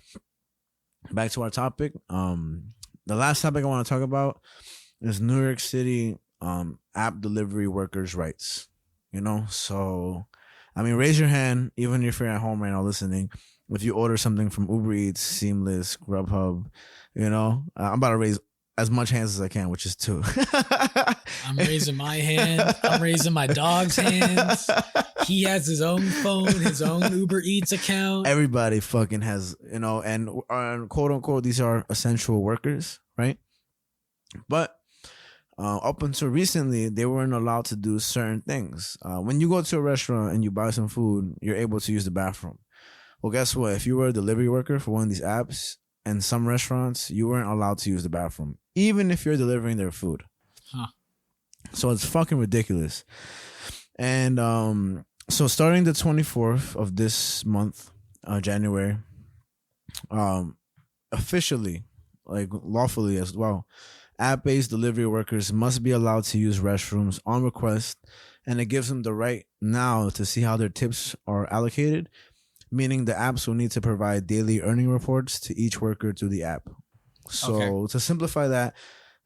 back to our topic. The last topic I want to talk about is New York City app delivery workers' rights. You know, so I mean, raise your hand, even if you're at home right now listening. If you order something from Uber Eats, Seamless, Grubhub, you know, I'm about to raise as much hands as I can, which is 2. I'm raising my hand. I'm raising my dog's hands. He has his own phone, his own Uber Eats account. Everybody fucking has, you know, and quote unquote, these are essential workers, right? But up until recently, they weren't allowed to do certain things. When you go to a restaurant and you buy some food, you're able to use the bathroom. Well, guess what? If you were a delivery worker for one of these apps, in some restaurants, you weren't allowed to use the bathroom, even if you're delivering their food. Huh. So it's fucking ridiculous. And so starting the 24th of this month, January, officially, like lawfully as well, App-based delivery workers must be allowed to use restrooms on request, and it gives them the right now to see how their tips are allocated, meaning the apps will need to provide daily earning reports to each worker through the app. So to simplify that,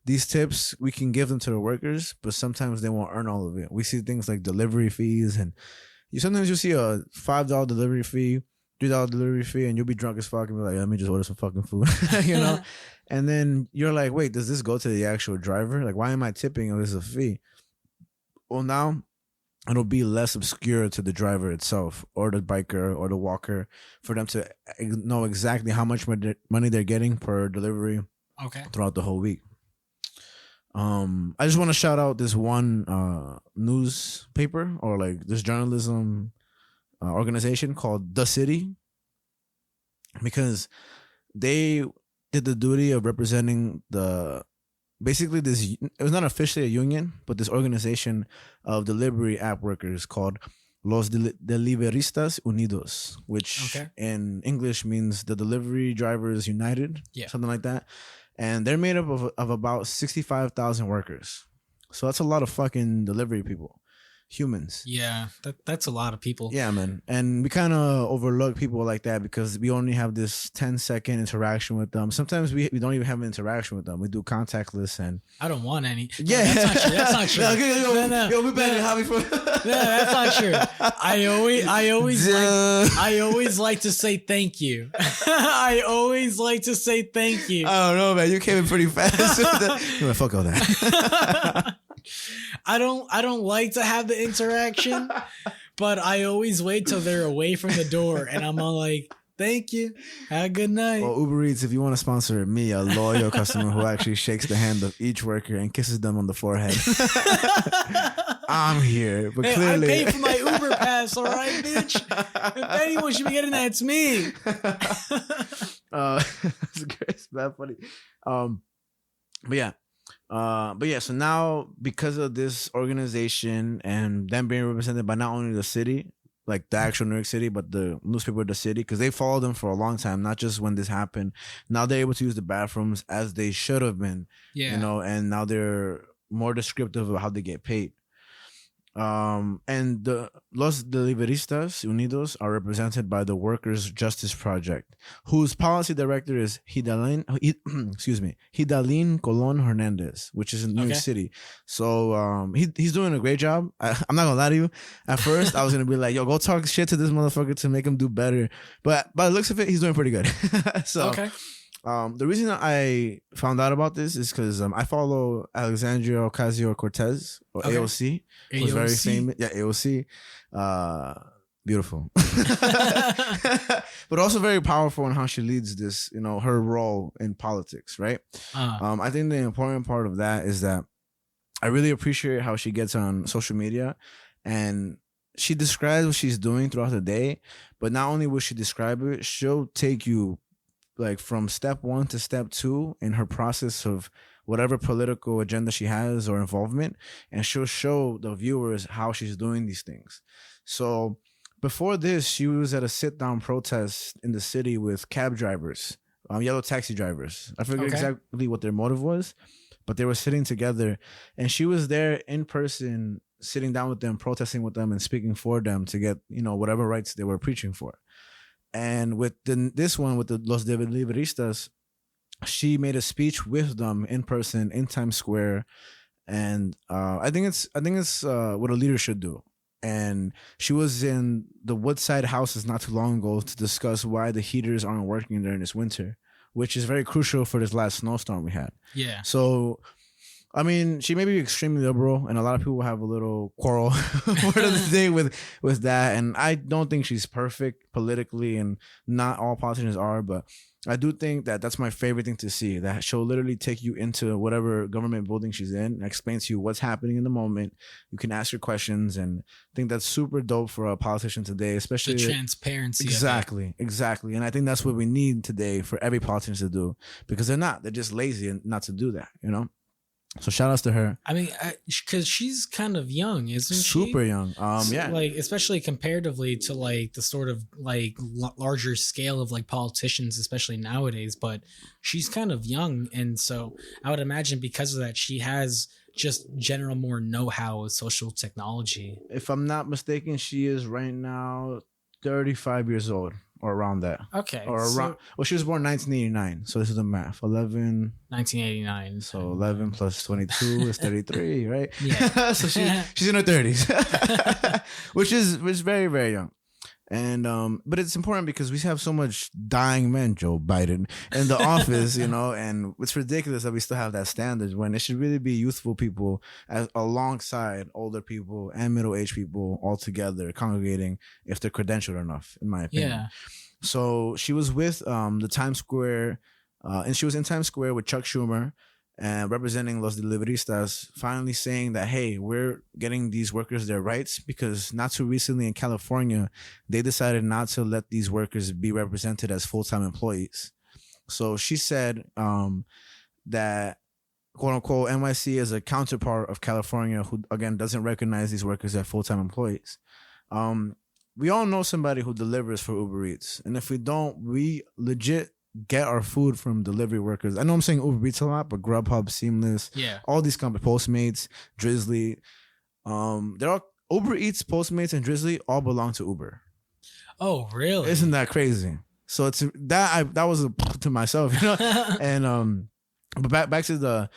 these tips, we can give them to the workers, but sometimes they won't earn all of it. We see things like delivery fees, and sometimes you see a $5 delivery fee, $3 delivery fee, and you'll be drunk as fuck and be like, let me just order some fucking food, you know? And then you're like, wait, does this go to the actual driver? Like, why am I tipping if this is a fee? Well, now it'll be less obscure to the driver itself or the biker or the walker for them to know exactly how much money they're getting per delivery throughout the whole week. I just want to shout out this one newspaper or like this journalism organization called The City, because they did the duty of representing basically this, it was not officially a union, but this organization of delivery app workers called Los Deliveristas Unidos, which in English means the Delivery Drivers United, something like that. And they're made up of about 65,000 workers. So that's a lot of fucking delivery people. Humans. Yeah, that's a lot of people. Yeah, man. And we kind of overlook people like that because we only have this 10-second interaction with them. Sometimes we don't even have an interaction with them. We do contactless, and I don't want any. Yeah, no, that's not true. Yo, we better Javi for. Yeah, that's not true. I always like to say thank you. I always like to say thank you. I don't know, man. You came in pretty fast. You went, fuck all that. I don't like to have the interaction, but I always wait till they're away from the door, and I'm all like, thank you, have a good night. Well, Uber Eats, if you want to sponsor me, a loyal customer who actually shakes the hand of each worker and kisses them on the forehead, I'm here. But clearly, I pay for my Uber pass, all right, bitch. If anyone should be getting that, it's me. That's great. It's bad funny. But yeah, so now because of this organization and them being represented by not only the city, like the actual New York City, but the newspaper of the city, because they followed them for a long time, not just when this happened. Now they're able to use the bathrooms as they should have been, you know, and now they're more descriptive of how they get paid. And the Los Deliveristas Unidos are represented by the Workers' Justice Project, whose policy director is Hidalin Colon Hernandez, which is in New York City. So he's doing a great job. I'm not gonna lie to you. At first, I was gonna be like, "Yo, go talk shit to this motherfucker to make him do better." But by the looks of it, he's doing pretty good. So. The reason I found out about this is because I follow Alexandria Ocasio-Cortez, or AOC, who's very famous. Yeah, AOC. Beautiful. But also very powerful in how she leads this, you know, her role in politics, right? I think the important part of that is that I really appreciate how she gets on social media and she describes what she's doing throughout the day, but not only will she describe it, she'll take you like from step 1 to step 2 in her process of whatever political agenda she has or involvement, and she'll show the viewers how she's doing these things. So before this, she was at a sit-down protest in the city with cab drivers, yellow taxi drivers. I forget exactly what their motive was, but they were sitting together, and she was there in person, sitting down with them, protesting with them, and speaking for them to get, you know, whatever rights they were preaching for. And with this one, with the Los Deliveristas, she made a speech with them in person in Times Square, and I think it's what a leader should do. And she was in the Woodside houses not too long ago to discuss why the heaters aren't working during this winter, which is very crucial for this last snowstorm we had. Yeah. So, I mean, she may be extremely liberal, and a lot of people have a little quarrel for the day with that. And I don't think she's perfect politically, and not all politicians are, but I do think that that's my favorite thing to see, that she'll literally take you into whatever government building she's in and explain to you what's happening in the moment. You can ask your questions, and I think that's super dope for a politician today, especially the transparency. Exactly. And I think that's what we need today for every politician to do, because they're just lazy and not to do that, you know? So shout outs to her. I mean, because she's kind of young, isn't she? Super young. Yeah. Like, especially comparatively to like the sort of like larger scale of like politicians, especially nowadays. But she's kind of young, and so I would imagine because of that, she has just general more know-how with social technology. If I'm not mistaken, she is right now 35 years old. Or around that. Okay. Or around. Well, she was born 1989. So this is the math. 1989. So 11 plus 22 is 33, right? Yeah. So she's in her 30s, which is very, very young. And but it's important because we have so much dying men, Joe Biden, in the office, you know, and it's ridiculous that we still have that standard when it should really be youthful people alongside older people and middle-aged people all together congregating if they're credentialed enough, in my opinion. Yeah. So she was with the Times Square, and she was in Times Square with Chuck Schumer and representing Los Deliveristas, finally saying that, hey, we're getting these workers their rights, because not too recently in California, they decided not to let these workers be represented as full-time employees. So she said that, quote unquote, NYC is a counterpart of California who, again, doesn't recognize these workers as full-time employees. We all know somebody who delivers for Uber Eats. And if we don't, we legit get our food from delivery workers. I know I'm saying Uber Eats a lot, but Grubhub, Seamless, all these companies, Postmates, Drizzly, they're all Uber Eats, Postmates, and Drizzly all belong to Uber. Oh, really? Isn't that crazy? So it's that was to myself, you know. And but back to the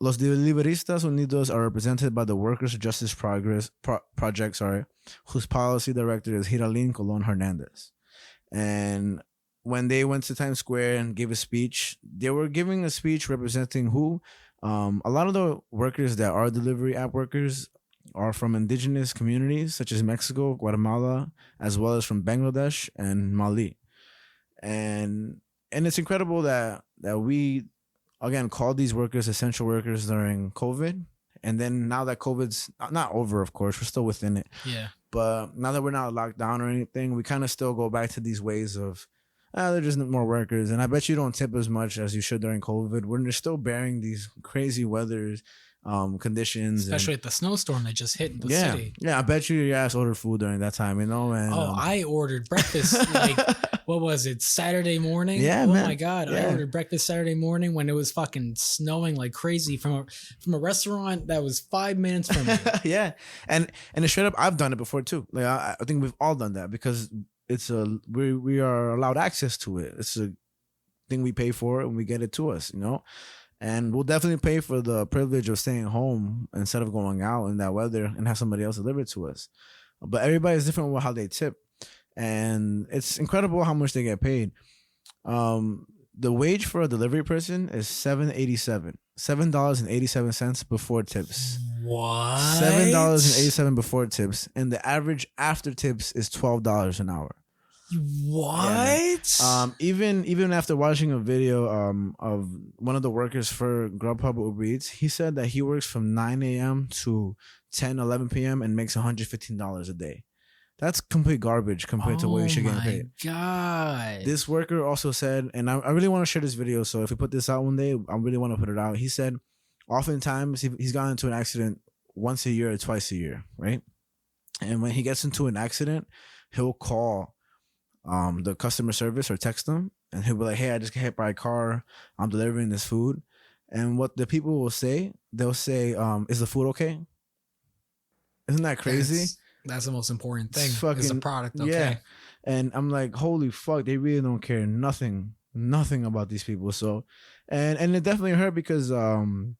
Los Deliveristas Unidos are represented by the Workers' Justice Project, whose policy director is Hiralín Colón Hernandez. And when they went to Times Square and gave a speech, they were giving a speech representing who? A lot of the workers that are delivery app workers are from indigenous communities such as Mexico, Guatemala, as well as from Bangladesh and Mali. And it's incredible that we, again, called these workers essential workers during COVID. And then now that COVID's not over, of course, we're still within it. Yeah. But now that we're not locked down or anything, we kind of still go back to these ways of, they're just more workers. And I bet you don't tip as much as you should during COVID when you're still bearing these crazy weathers, conditions. Especially at the snowstorm that just hit in the city. Yeah, I bet you your ass ordered food during that time, you know? And, I ordered breakfast, like, what was it, Saturday morning? Yeah, oh man. My God. Yeah. I ordered breakfast Saturday morning when it was fucking snowing like crazy from a restaurant that was 5 minutes from me. Yeah. And straight up, I've done it before too. Like I think we've all done that because it's we are allowed access to it. It's a thing we pay for and we get it to us, you know? And we'll definitely pay for the privilege of staying home instead of going out in that weather and have somebody else deliver it to us. But everybody's different with how they tip. And it's incredible how much they get paid. The wage for a delivery person is $7.87 before tips. What? $7.87 before tips, and the average after tips is $12 an hour. What? Yeah, even after watching a video of one of the workers for Grubhub Uber Eats, he said that he works from 9 a.m. to 10, 11 p.m. and makes $115 a day. That's complete garbage compared to what you should get paid. Oh my God. This worker also said, and I really want to share this video, so if we put this out one day, I really want to put it out. He said, oftentimes he's gotten into an accident once a year or twice a year, right? And when he gets into an accident, he'll call the customer service or text them, and he'll be like, hey, I just got hit by a car. I'm delivering this food. And what the people will say, they'll say, is the food okay? Isn't that crazy? That's the most important thing. Fucking, is the product okay? Yeah. And I'm like, holy fuck, they really don't care nothing about these people. So, and it definitely hurt because motherfuckers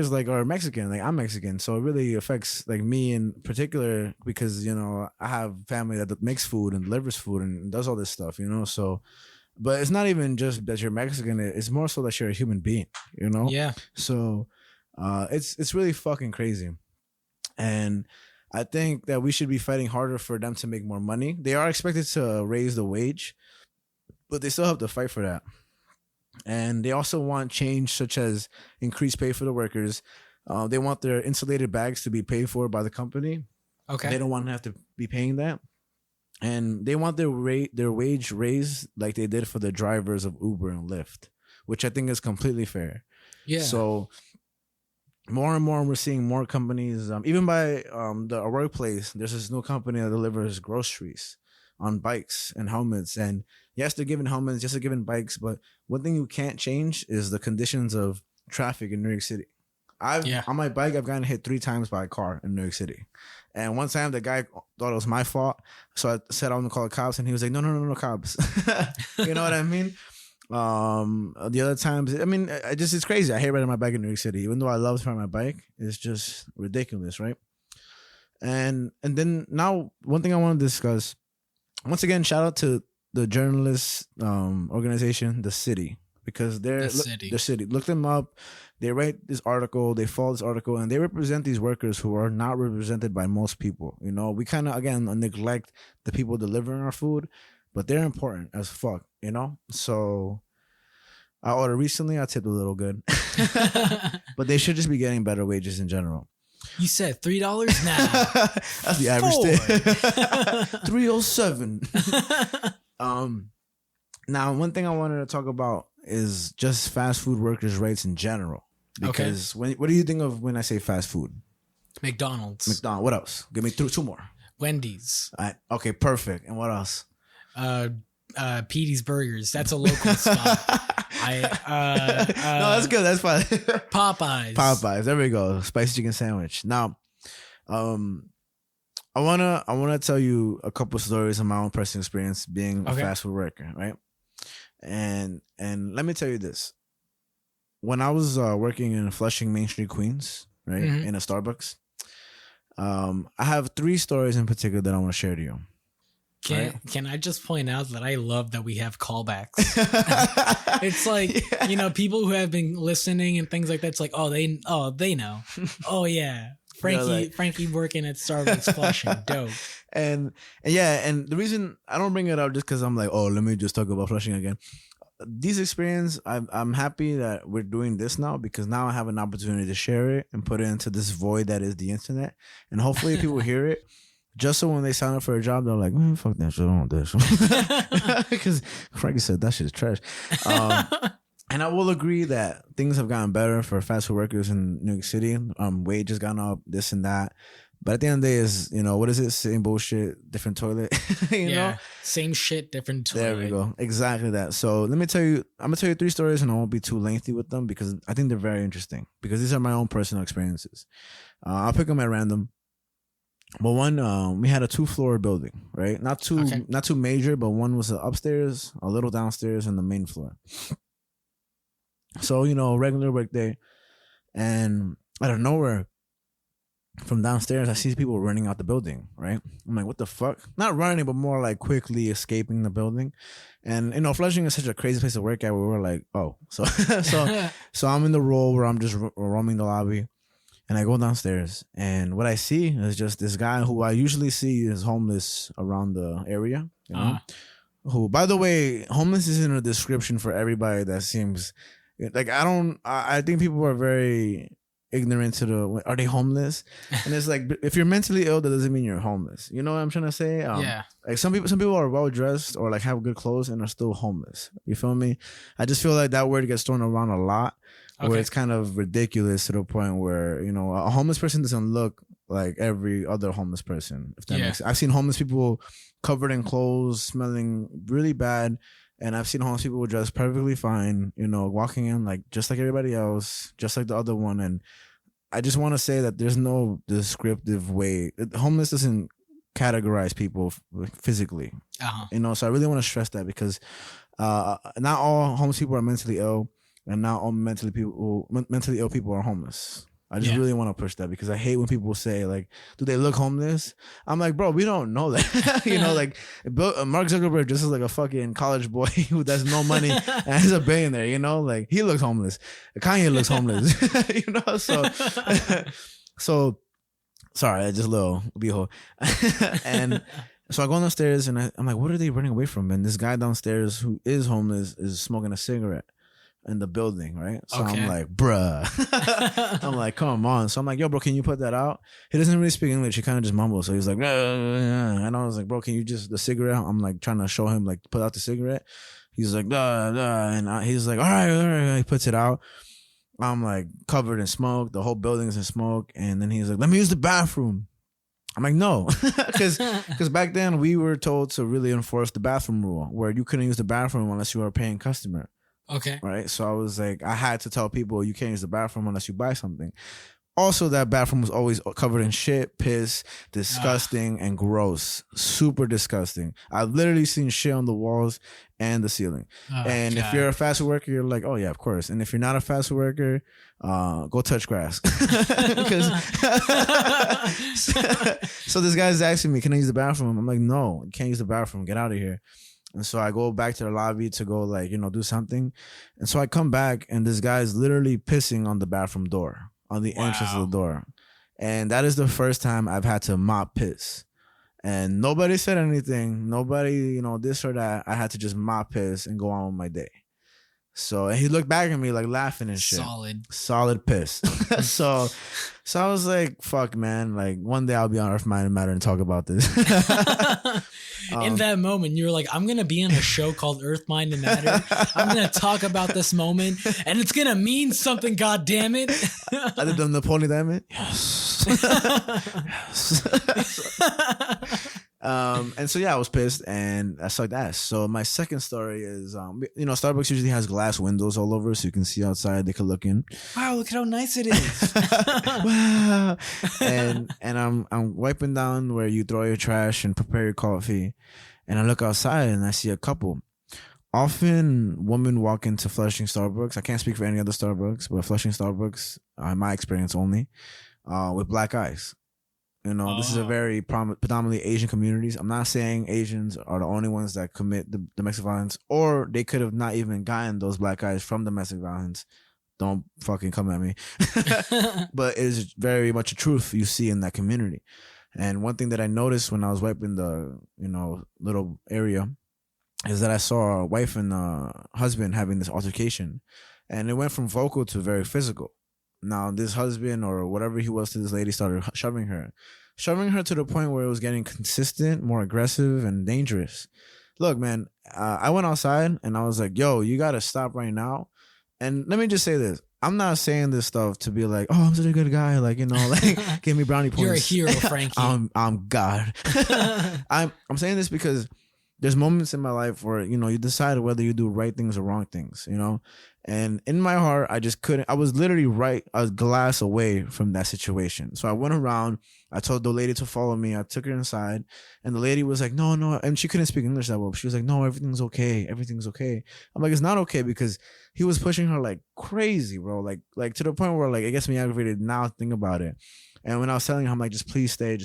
like are Mexican, like I'm Mexican, so it really affects like me in particular because you know I have family that makes food and delivers food and does all this stuff, you know. So, but it's not even just that you're Mexican; it's more so that you're a human being, you know. Yeah. So, it's really fucking crazy, and I think that we should be fighting harder for them to make more money. They are expected to raise the wage, but they still have to fight for that. And they also want change such as increased pay for the workers. They want their insulated bags to be paid for by the company. Okay. They don't want to have to be paying that. And they want their wage raised like they did for the drivers of Uber and Lyft, which I think is completely fair. Yeah. So more and more, we're seeing more companies. Even by our workplace, there's this new company that delivers groceries on bikes and helmets. And yes, they're giving helmets, yes, they're giving bikes. But one thing you can't change is the conditions of traffic in New York City. On my bike, I've gotten hit 3 times by a car in New York City. And one time the guy thought it was my fault. So I said I'm gonna call the cops, and he was like, no, cops. You know what I mean? The other times, I mean, it's crazy. I hate riding my bike in New York City. Even though I love to ride my bike, it's just ridiculous, right? And then now, one thing I want to discuss, once again, shout out to the journalist organization, The City, because they're The City. Look them up. They write this article, they follow this article, and they represent these workers who are not represented by most people. You know, we kind of, again, neglect the people delivering our food, but they're important as fuck, you know? So I ordered recently, I tipped a little good. But they should just be getting better wages in general. You said $3 now. That's the average day. $3.07. Now, one thing I wanted to talk about is just fast food workers' rights in general. Because what do you think of when I say fast food? McDonald's. What else? Give me two more. Wendy's. Okay, perfect. And what else? Petey's Burgers. That's a local spot. No, that's good. That's fine. Popeyes. There we go. Spicy chicken sandwich. Now, I wanna tell you a couple stories of my own personal experience being a fast food worker, right? And let me tell you this. When I was working in Flushing, Main Street, Queens, right, in a Starbucks, I have 3 stories in particular that I want to share to you. Can I just point out that I love that we have callbacks? It's like, you know, people who have been listening and things like that. It's like, they know. Oh yeah, Frankie working at Starbucks Flushing, dope. And the reason I don't bring it up just because I'm like, oh, let me just talk about Flushing again. These experience, I'm happy that we're doing this now, because now I have an opportunity to share it and put it into this void that is the internet, and hopefully people hear it. Just so when they sign up for a job, they're like, man, fuck that shit, I don't want this. Because Frankie said that shit is trash. And I will agree that things have gotten better for fast food workers in New York City. Wages gone up, this and that. But at the end of the day, is, you know, what is it? Same bullshit, different toilet. you know? Same shit, different toilet. There we go. Exactly that. So I'm gonna tell you 3 stories, and I won't be too lengthy with them because I think they're very interesting, because these are my own personal experiences. I'll pick them at random. But one, we had a 2-floor building, right? Not too major, but one was upstairs, a little downstairs, and the main floor. So, you know, regular work day, and out of nowhere, from downstairs, I see people running out the building, right? I'm like, what the fuck? Not running, but more like quickly escaping the building. And, you know, Flushing is such a crazy place to work at, where we're like, oh. So I'm in the role where I'm just roaming the lobby. And I go downstairs, and what I see is just this guy who I usually see is homeless around the area. You know? Who, by the way, homeless isn't a description for everybody that seems like, I think people are very ignorant to are they homeless? And it's like, if you're mentally ill, that doesn't mean you're homeless. You know what I'm trying to say? Like some people are well dressed or like have good clothes and are still homeless. You feel me? I just feel like that word gets thrown around a lot. Where it's kind of ridiculous to the point where, you know, a homeless person doesn't look like every other homeless person. If that makes sense. I've seen homeless people covered in clothes, smelling really bad, and I've seen homeless people dressed perfectly fine, you know, walking in like just like everybody else, just like the other one. And I just want to say that there's no descriptive way. Homeless doesn't categorize people physically, you know. So I really want to stress that, because not all homeless people are mentally ill. And now all mentally ill people are homeless. I just really want to push that, because I hate when people say, like, do they look homeless? I'm like, bro, we don't know that. You know, like, Mark Zuckerberg just is like a fucking college boy who has no money and he's a billionaire, you know? Like, he looks homeless. Kanye looks homeless. You know? So sorry, I just little beehole. And so I go downstairs, and I'm like, what are they running away from? And this guy downstairs who is homeless is smoking a cigarette in the building, right? So I'm like, bruh. I'm like, come on. So I'm like, yo, bro, can you put that out? He doesn't really speak English. He kind of just mumbles. So he's like, and I was like, bro, can you just, the cigarette? I'm like trying to show him, like, put out the cigarette. He's like, duh, duh. And he's like, all right. He puts it out. I'm like covered in smoke. The whole building is in smoke. And then he's like, let me use the bathroom. I'm like, no, because back then we were told to really enforce the bathroom rule where you couldn't use the bathroom unless you were a paying customer. Okay. Right. So I was like, I had to tell people you can't use the bathroom unless you buy something. Also, that bathroom was always covered in shit, piss, disgusting, and gross. Super disgusting. I've literally seen shit on the walls and the ceiling. And God. If you're a fast food worker, you're like, oh, yeah, of course. And if you're not a fast food worker, go touch grass. So this guy's asking me, can I use the bathroom? I'm like, no, you can't use the bathroom. Get out of here. And so I go back to the lobby to go do something. And so I come back and this guy's literally pissing on the bathroom door. On the entrance of the door. And that is the first time I've had to mop piss. And nobody said anything. Nobody, this or that. I had to just mop piss and go on with my day. So and he looked back at me like laughing and shit. Solid piss. So I was like, fuck, man. Like one day I'll be on Earth, Mind, and Matter and talk about this. In that moment, you were like, I'm going to be on a show called Earth, Mind, and Matter. I'm going to talk about this moment and it's going to mean something, God damn it. I did the pony, damn it. Yes. And so yeah, I was pissed and I sucked ass. So my second story is, Starbucks usually has glass windows all over, so you can see outside. They can look in. Wow, look at how nice it is. Wow. And I'm wiping down where you throw your trash and prepare your coffee, and I look outside and I see a couple. Often women walk into Flushing Starbucks. I can't speak for any other Starbucks, but Flushing Starbucks, in my experience only, with black eyes. This is a very predominantly Asian communities. I'm not saying Asians are the only ones that commit the domestic violence, or they could have not even gotten those black eyes from domestic violence. Don't fucking come at me. But it is very much a truth you see in that community. And one thing that I noticed when I was wiping the, little area is that I saw a wife and a husband having this altercation, and it went from vocal to very physical. Now, this husband or whatever he was to this lady started shoving her to the point where it was getting consistent, more aggressive, and dangerous. Look, man, I went outside and I was like, yo, you got to stop right now. And let me just say this. I'm not saying this stuff to be like, oh, I'm such a good guy. Give me brownie points. You're a hero, Frankie. I'm God. I'm saying this because there's moments in my life where, you decide whether you do right things or wrong things, And in my heart, I just couldn't. I was literally right a glass away from that situation. So I went around. I told the lady to follow me. I took her inside. And the lady was like, no. And she couldn't speak English that well. She was like, no, everything's okay. Everything's okay. I'm like, it's not okay because he was pushing her like crazy, bro. Like to the point where it gets me aggravated now think about it. And when I was telling her, I'm like, just please stay.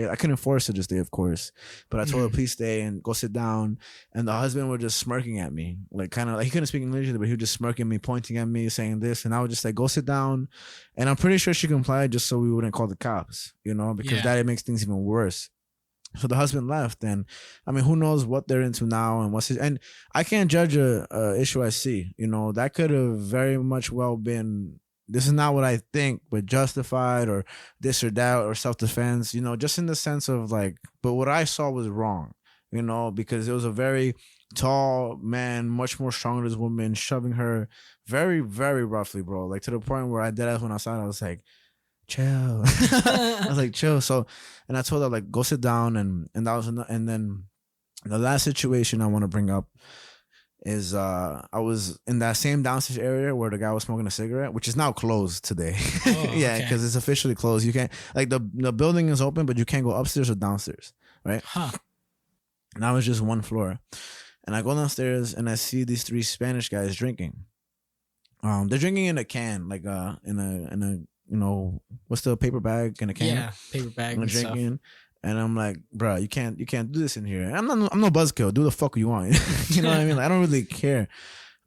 I couldn't force her to stay, of course. But I told her, please stay and go sit down. And the husband was just smirking at me. He couldn't speak English either, but he was just smirking at me, pointing at me, saying this. And I was just like, go sit down. And I'm pretty sure she complied just so we wouldn't call the cops, because that makes things even worse. So the husband left. And I mean, who knows what they're into now and and I can't judge a issue I see. That could have very much well been, this is not what I think, but justified or this or that or self-defense, just in the sense of but what I saw was wrong, because it was a very tall man, much more stronger than this woman, shoving her very, very roughly, bro. To the point where I deadass went outside, I was like, chill. I was like, chill. So, and I told her go sit down. And that was, and then the last situation I want to bring up is I was in that same downstairs area where the guy was smoking a cigarette, which is now closed today. Oh, yeah, because it's officially closed. You can't the building is open, but you can't go upstairs or downstairs, right? Huh. And I was just one floor, and I go downstairs and I see these three Spanish guys drinking. They're drinking in a can, in a what's the paper bag in a can? Yeah, paper bag. And drinking. Stuff. And I'm like, bro, you can't do this in here. And I'm no buzzkill. Do the fuck you want. You know what I mean? I don't really care.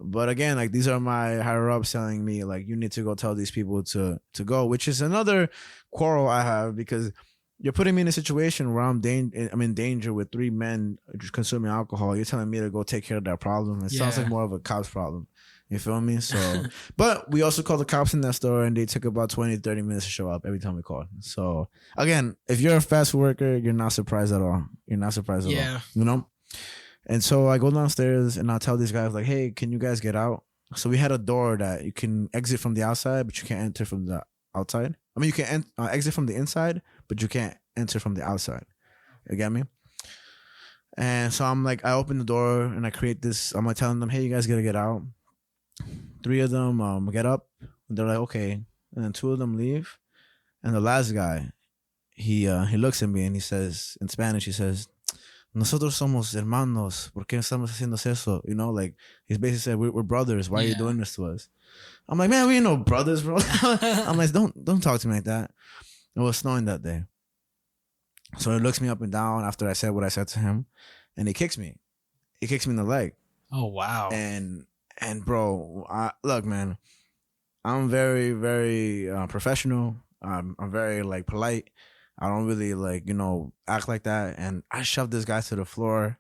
But again, these are my higher ups telling me you need to go tell these people to go, which is another quarrel I have because you're putting me in a situation where I'm in danger with three men consuming alcohol. You're telling me to go take care of that problem. It sounds like more of a cop's problem. You feel me? So, but we also called the cops in that store and they took about 20, 30 minutes to show up every time we called. So again, if you're a fast food worker, you're not surprised at all. You're not surprised at all. And so I go downstairs and I tell these guys like, hey, can you guys get out? So we had a door that you can exit from the outside, but you can't enter from the outside. I mean, you can exit from the inside, but you can't enter from the outside. You get me? And so I'm like, I open the door and I create this. I'm like telling them, hey, you guys gotta get out. 3 of them get up. And they're like, okay. And then 2 of them leave. And the last guy, he looks at me and he says, in Spanish, he says, nosotros somos hermanos. ¿Por qué estamos haciendo eso? You know, like, he's basically said, we're brothers. Why are you doing this to us? I'm like, man, we ain't no brothers, bro. I'm like, don't talk to me like that. It was snowing that day. So he looks me up and down after I said what I said to him, and he kicks me. He kicks me in the leg. Oh, wow. And bro, look, man, I'm very, very professional. I'm very like polite. I don't really like, act like that. And I shoved this guy to the floor.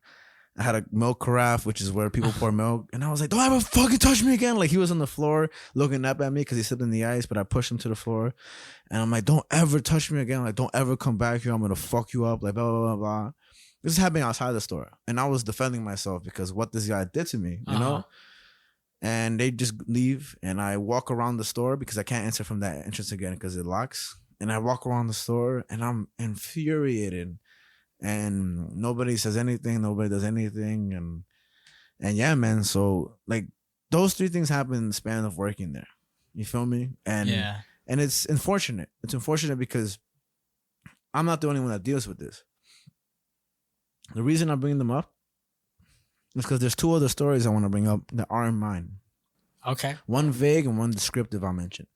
I had a milk carafe, which is where people pour milk. And I was like, don't ever fucking touch me again. Like, he was on the floor looking up at me because he slipped in the ice, but I pushed him to the floor. And I'm like, don't ever touch me again. Like, don't ever come back here. I'm going to fuck you up. Like, blah, blah, blah, blah. This is happening outside the store. And I was defending myself because what this guy did to me, you know? And they just leave. And I walk around the store because I can't enter from that entrance again because it locks. And I walk around the store and I'm infuriated. And nobody says anything, nobody does anything, and yeah, man. So like those 3 things happen in the span of working there. You feel me? And and it's unfortunate. It's unfortunate because I'm not the only one that deals with this. The reason I bring them up is because there's 2 other stories I want to bring up that aren't mine. Okay. One vague and one descriptive. I'll mention.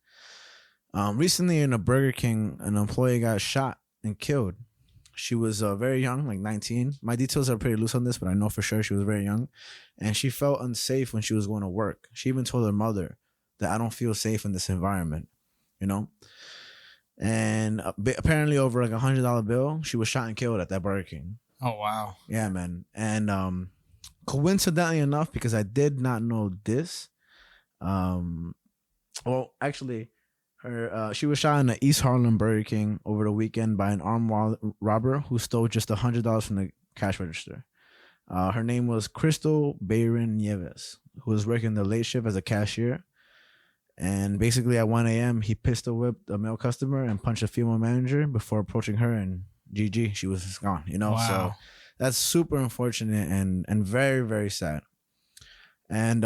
Recently in a Burger King, an employee got shot and killed. She was very young, like 19. My details are pretty loose on this, but I know for sure she was very young. And she felt unsafe when she was going to work. She even told her mother that I don't feel safe in this environment, you know? And apparently over like $100 bill, she was shot and killed at that Burger King. Oh, wow. Yeah, man. And coincidentally enough, because I did not know this, well, actually... she was shot in the East Harlem Burger King over the weekend by an armed robber who stole just $100 from the cash register. Her name was Crystal Bayron Nieves, who was working the late shift as a cashier. And basically at 1 a.m., he pistol whipped a male customer and punched a female manager before approaching her, and GG, she was gone, you know? Wow. So that's super unfortunate and very, very sad. And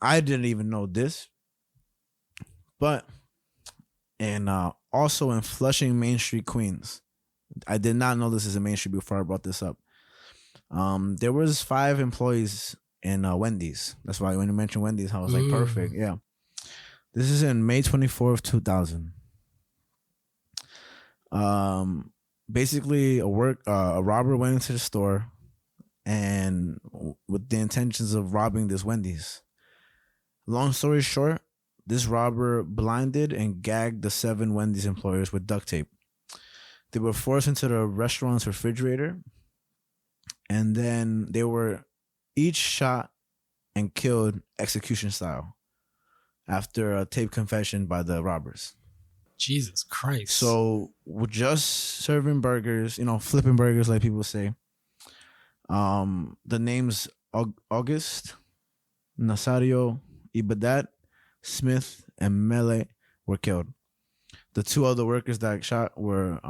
I didn't even know this, but... And also in Flushing, Main Street, Queens. I did not know this is a Main Street before I brought this up. There was 5 employees in Wendy's. That's why when you mentioned Wendy's, I was like, perfect. Yeah. This is in May 24th, 2000. Basically, a robber went into the store and with the intentions of robbing this Wendy's. Long story short, this robber blinded and gagged the 7 Wendy's employees with duct tape. They were forced into the restaurant's refrigerator, and then they were each shot and killed execution style after a taped confession by the robbers. Jesus Christ. So we're just serving burgers, flipping burgers like people say. The names August, Nazario, Ibadat, Smith, and Mele were killed. The 2 other workers that shot were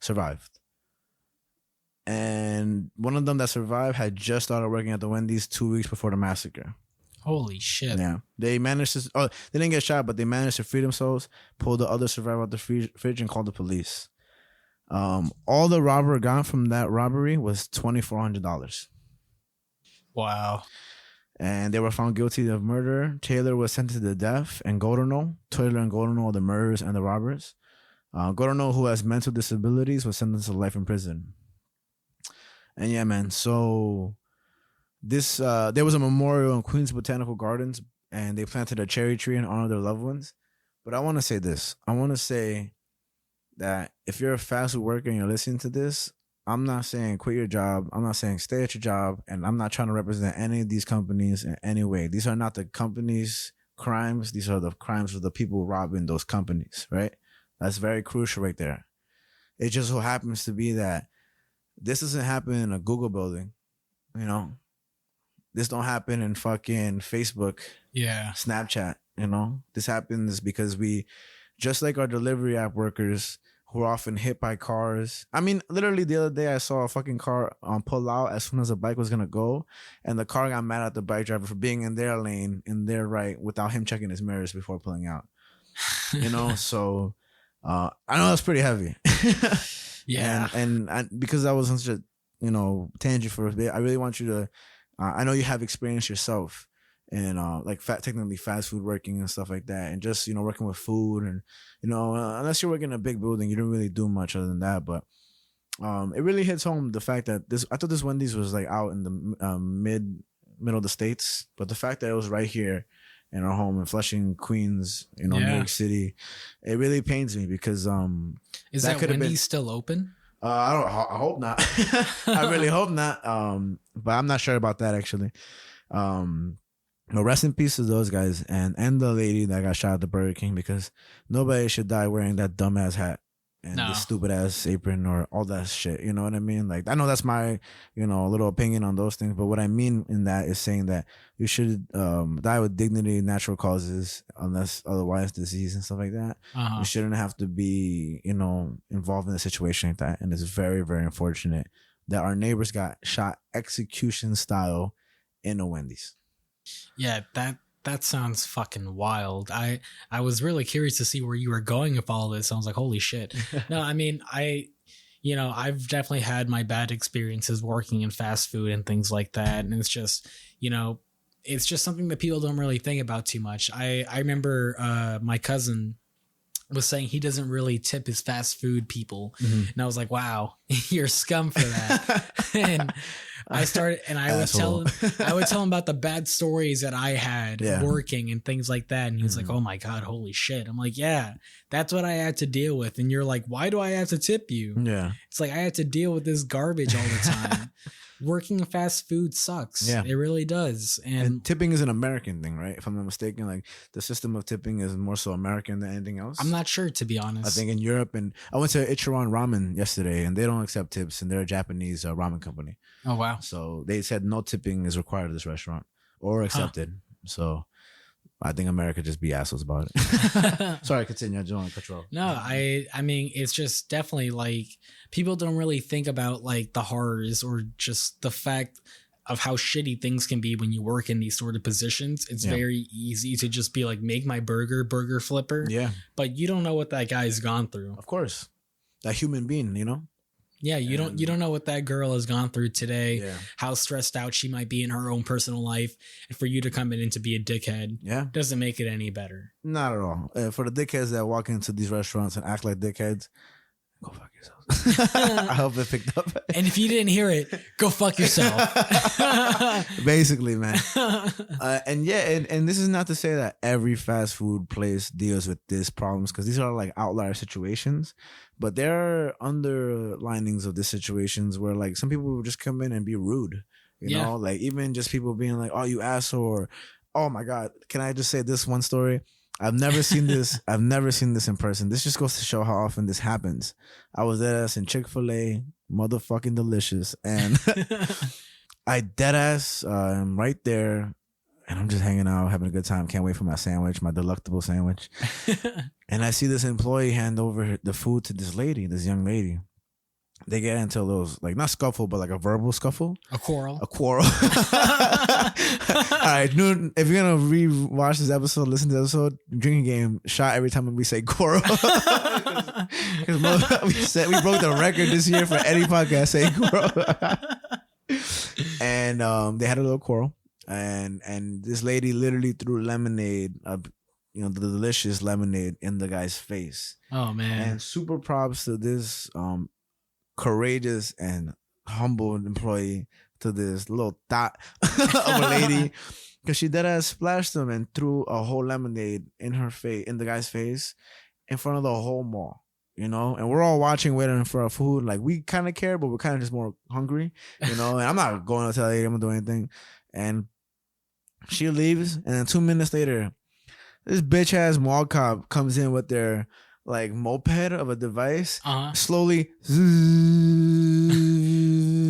survived. And one of them that survived had just started working at the Wendy's 2 weeks before the massacre. Holy shit. Yeah. They managed to... Oh, they didn't get shot, but they managed to free themselves, pull the other survivor out the fridge, and call the police. All the robber got from that robbery was $2,400. Wow. And they were found guilty of murder. Taylor was sentenced to death, and Taylor and Gordon are the murderers and the robbers. Gordon, who has mental disabilities, was sentenced to life in prison. And yeah, man. So this there was a memorial in Queens Botanical Gardens, and they planted a cherry tree in honor of their loved ones. But I want to say this. I want to say that if you're a fast food worker and you're listening to this, I'm not saying quit your job. I'm not saying stay at your job. And I'm not trying to represent any of these companies in any way. These are not the companies' crimes. These are the crimes of the people robbing those companies, right? That's very crucial right there. It just so happens to be that this doesn't happen in a Google building. you know, this don't happen in fucking Facebook, Snapchat, you know. This happens because we, just like our delivery app workers who are often hit by cars. I mean, literally the other day I saw a fucking car pull out as soon as the bike was gonna go, and the car got mad at the bike driver for being in their lane, in their right, without him checking his mirrors before pulling out. You know, so I know that's pretty heavy. Yeah. And because I was on such a, you know, tangent for a bit, I really want you to, I know you have experience yourself in like technically fast food working and stuff like that, and just, you know, working with food, and, you know, unless you're working in a big building, you don't really do much other than that. But it really hits home the fact that I thought this Wendy's was like out in the middle of the States, but the fact that it was right here in our home in Flushing, Queens, you know, New York City, it really pains me because is that Wendy's still open? I hope not. I really hope not. But I'm not sure about that actually. But rest in peace to those guys and the lady that got shot at the Burger King, because nobody should die wearing that dumbass hat and the stupid ass apron or all that shit. You know what I mean? Like, I know that's my, you know, little opinion on those things, but what I mean in that is saying that you should die with dignity, natural causes, unless otherwise disease and stuff like that. You shouldn't have to be, you know, involved in a situation like that. And it's very, very unfortunate that our neighbors got shot execution style in a Wendy's. Yeah, that sounds fucking wild. I was really curious to see where you were going with all this. I was like, holy shit. No, I mean, I've definitely had my bad experiences working in fast food and things like that. And it's just, you know, it's just something that people don't really think about too much. I remember my cousin was saying he doesn't really tip his fast food people. And I was like, wow, you're scum for that. And I started, and I would tell him about the bad stories that I had working and things like that. And he was like, oh my God, holy shit. I'm like, yeah, that's what I had to deal with. And you're like, why do I have to tip you? Yeah. It's like, I had to deal with this garbage all the time. Working in fast food sucks. Yeah. It really does. And tipping is an American thing, right? If I'm not mistaken, like the system of tipping is more so American than anything else. I'm not sure, to be honest. I think in Europe, and I went to Ichiran Ramen yesterday, and they don't accept tips, and they're a Japanese ramen company. Oh, wow. So they said no tipping is required at this restaurant or accepted. So I think America just be assholes about it. Sorry, continue. I just want to cut you off. No, I mean, it's just definitely like people don't really think about like the horrors or just the fact of how shitty things can be when you work in these sort of positions. It's very easy to just be like, make my burger flipper. Yeah. But you don't know what that guy's gone through. Of course. That human being, you know? Yeah, you don't know what that girl has gone through today, how stressed out she might be in her own personal life, and for you to come in and to be a dickhead doesn't make it any better. Not at all. For the dickheads that walk into these restaurants and act like dickheads, go fuck yourselves. I hope it picked up. And if you didn't hear it, go fuck yourself. Basically, man. And this is not to say that every fast food place deals with these problems, because these are like outlier situations. But there are underlinings of these situations where like some people will just come in and be rude. You know, like even just people being like, oh, you asshole, or oh my God, can I just say this one story? I've never seen this. I've never seen this in person. This just goes to show how often this happens. I was there in Chick-fil-A, motherfucking delicious. And I deadass, I'm right there. And I'm just hanging out, having a good time. Can't wait for my sandwich, my delectable sandwich. And I see this employee hand over the food to this lady, this young lady. They get into a little, like, not scuffle, but like a verbal scuffle. A quarrel. A quarrel. All right, if you're going to re-watch this episode, listen to the episode, drinking game, shot every time we say quarrel. Because we broke the record this year for any podcast saying quarrel. And they had a little quarrel. And this lady literally threw lemonade, the delicious lemonade, in the guy's face. Oh, man. And super props to this courageous and humble employee, to this little thought of a lady, because she deadass splashed him and threw a whole lemonade in the guy's face, in front of the whole mall. You know, and we're all watching, waiting for our food. Like, we kind of care, but we're kind of just more hungry. You know, and I'm not going to tell you I'm gonna do anything. And she leaves, and then 2 minutes later, this bitch ass mall cop comes in with their like moped of a device, slowly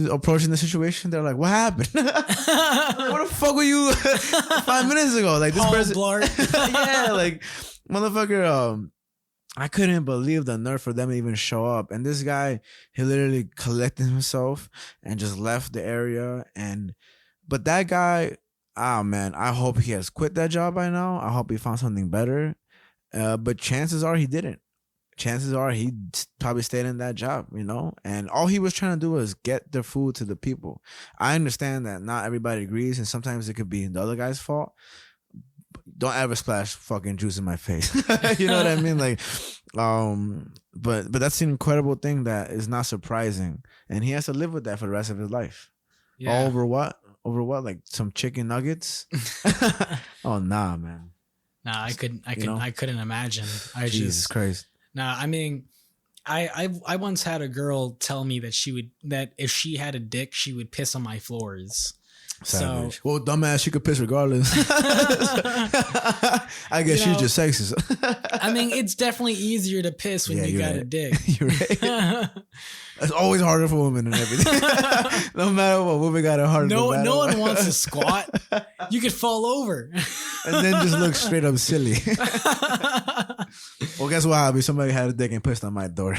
person approaching the situation, they're like, "What happened? Where the fuck were you 5 minutes ago?" Like this person, yeah, like motherfucker. I couldn't believe the nerve for them to even show up. And this guy, he literally collected himself and just left the area. But that guy, man, I hope he has quit that job by now. I hope he found something better. But chances are he didn't. Chances are he probably stayed in that job, and all he was trying to do was get the food to the people. I understand that not everybody agrees, and sometimes it could be the other guy's fault. Don't ever splash fucking juice in my face. You know what I mean? Like, but that's an incredible thing that is not surprising, and he has to live with that for the rest of his life. Yeah. All over what? Over what? Like some chicken nuggets? Oh nah, man. Nah, I couldn't imagine. Jesus Christ. Nah, I mean, I once had a girl tell me that if she had a dick, she would piss on my floors. Savage. So, well, dumbass, she could piss regardless. I guess she's just sexist. I mean, it's definitely easier to piss when you got a dick. You're right. It's always harder for women and everything. No matter what, women got it harder. No one wants to squat. You could fall over. And then just look straight up silly. Well, guess what, Javi? Somebody had a dick and pissed on my door.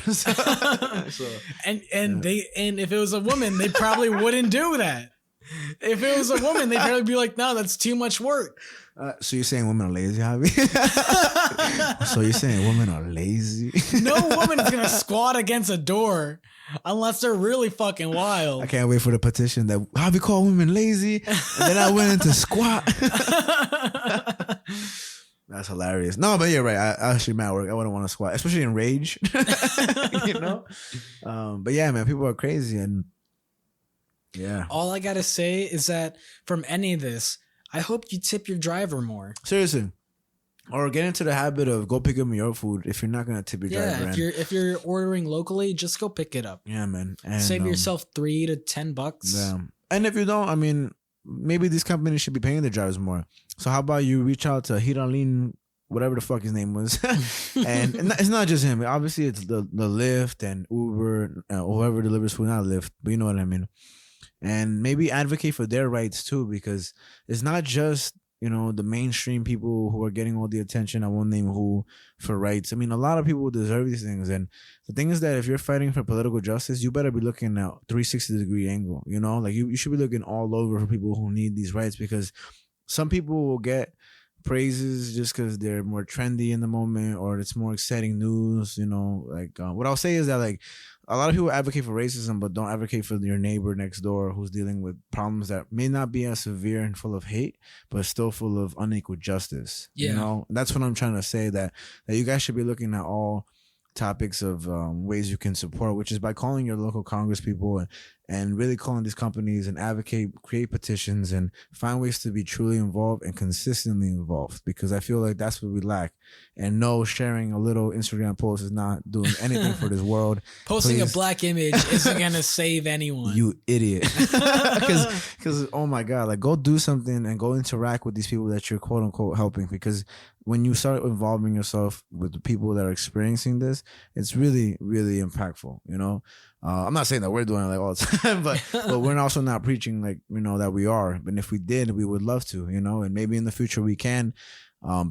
And if it was a woman, they probably wouldn't do that. If it was a woman, they'd probably be like, "No, that's too much work." So you're saying women are lazy, Javi? So you're saying women are lazy? No woman is gonna squat against a door unless they're really fucking wild. I can't wait for the petition that Javi called women lazy, and then I went into squat. That's hilarious. No, but you're right. I actually mad work. I wouldn't want to squat, especially in rage. But yeah, man, people are crazy, and yeah. All I gotta say is that from any of this, I hope you tip your driver more. Seriously. Or get into the habit of go pick up your food if you're not gonna tip your driver. Yeah, if you're ordering locally, just go pick it up. Yeah, man. And save yourself $3 to $10. Yeah. And if you don't, I mean, maybe these companies should be paying their drivers more. So how about you reach out to Hiralin, whatever the fuck his name was. And it's not just him. Obviously, it's the Lyft and Uber, whoever delivers food, not Lyft, but you know what I mean. And maybe advocate for their rights too, because it's not just, the mainstream people who are getting all the attention. I won't name who for rights. I mean, a lot of people deserve these things. And the thing is that if you're fighting for political justice, you better be looking at 360-degree angle, like you should be looking all over for people who need these rights, because some people will get praises just because they're more trendy in the moment or it's more exciting news, what I'll say is that, like, a lot of people advocate for racism but don't advocate for your neighbor next door who's dealing with problems that may not be as severe and full of hate but still full of unequal justice. That's what I'm trying to say, that you guys should be looking at all topics of ways you can support, which is by calling your local Congress people and really calling these companies and advocate, create petitions, and find ways to be truly involved and consistently involved, because I feel like that's what we lack. And no, sharing a little Instagram post is not doing anything for this world. Posting a black image isn't going to save anyone. You idiot. Because, oh my God, like, go do something and go interact with these people that you're quote unquote helping, because when you start involving yourself with the people that are experiencing this, it's really, really impactful, I'm not saying that we're doing it like all the time, but we're also not preaching like, that we are. And if we did, we would love to, and maybe in the future we can,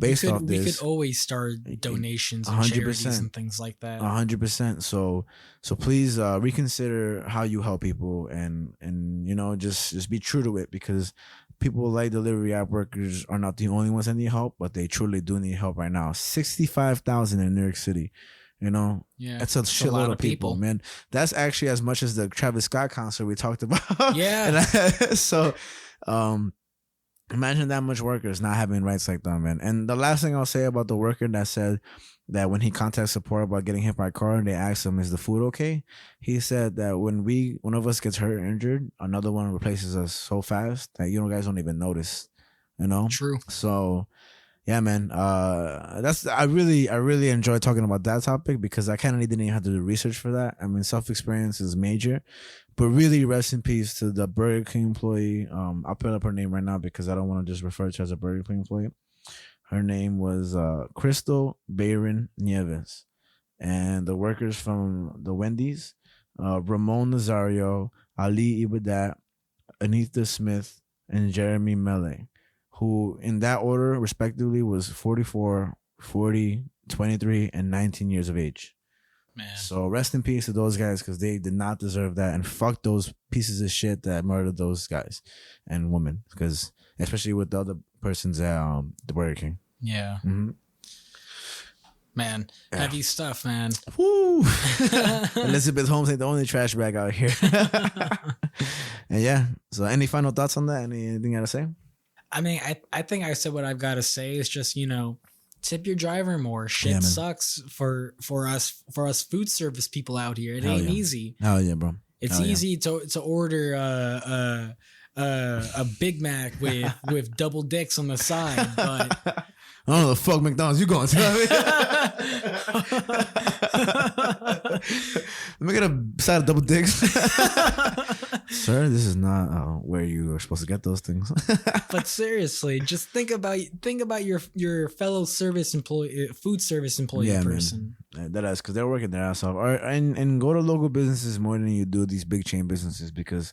based off this. We could always start donations and 100%, charities and things like that. 100%. So please reconsider how you help people and just be true to it, because people like delivery app workers are not the only ones that need help, but they truly do need help right now. 65,000 in New York City. Yeah, that's a shitload of people, man. That's actually as much as the Travis Scott concert we talked about. Yeah. So, imagine that much workers not having rights like that, man. And the last thing I'll say about the worker that said that when he contacted support about getting hit by a car and they asked him, "Is the food okay?" He said that when one of us gets hurt or injured, another one replaces us so fast that guys don't even notice. True. So. Yeah, man. I really enjoy talking about that topic, because I kind of didn't even have to do research for that. I mean, self-experience is major, but really rest in peace to the Burger King employee. I'll put up her name right now because I don't want to just refer to her as a Burger King employee. Her name was Crystal Bayron Nieves, and the workers from the Wendy's, Ramon Nazario, Ali Ibadat, Anita Smith, and Jeremy Mele, who in that order respectively was 44, 40, 23, and 19 years of age. Man. So rest in peace to those guys, because they did not deserve that, and fuck those pieces of shit that murdered those guys and women, because especially with the other persons at the Burger King. Yeah. Mm-hmm. Man, heavy stuff, man. Woo! Elizabeth Holmes ain't the only trash bag out here. And yeah, so any final thoughts on that? Anything you gotta say? I mean, I think I said what I've got to say. Is just, tip your driver more. Shit sucks for us food service people out here. It ain't easy. Hell yeah, bro. It's easy to order a Big Mac with double dicks on the side, but I don't know the fuck McDonald's you going to. Let me get a side of double dicks. Sir, this is not where you are supposed to get those things. But seriously, just think about your fellow service employee, food service employee person. Man. That is, because they're working their ass off. And go to local businesses more than you do these big chain businesses, because,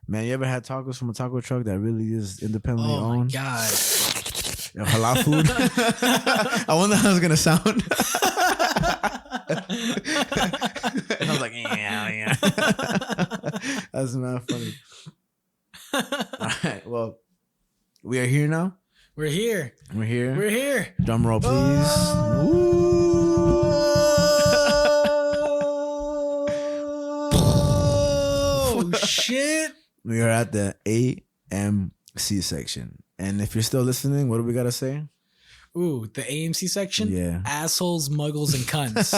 man, you ever had tacos from a taco truck that really is independently owned? Oh my God. Halal food. I wonder how it's gonna sound. I was like, yeah. That's not funny. All right, well, we are here now. We're here. Drum roll, please. Oh shit! We are at the A.M.C section. And if you're still listening, what do we gotta say? Ooh, the A.M.C section? Yeah. Assholes, muggles, and cunts.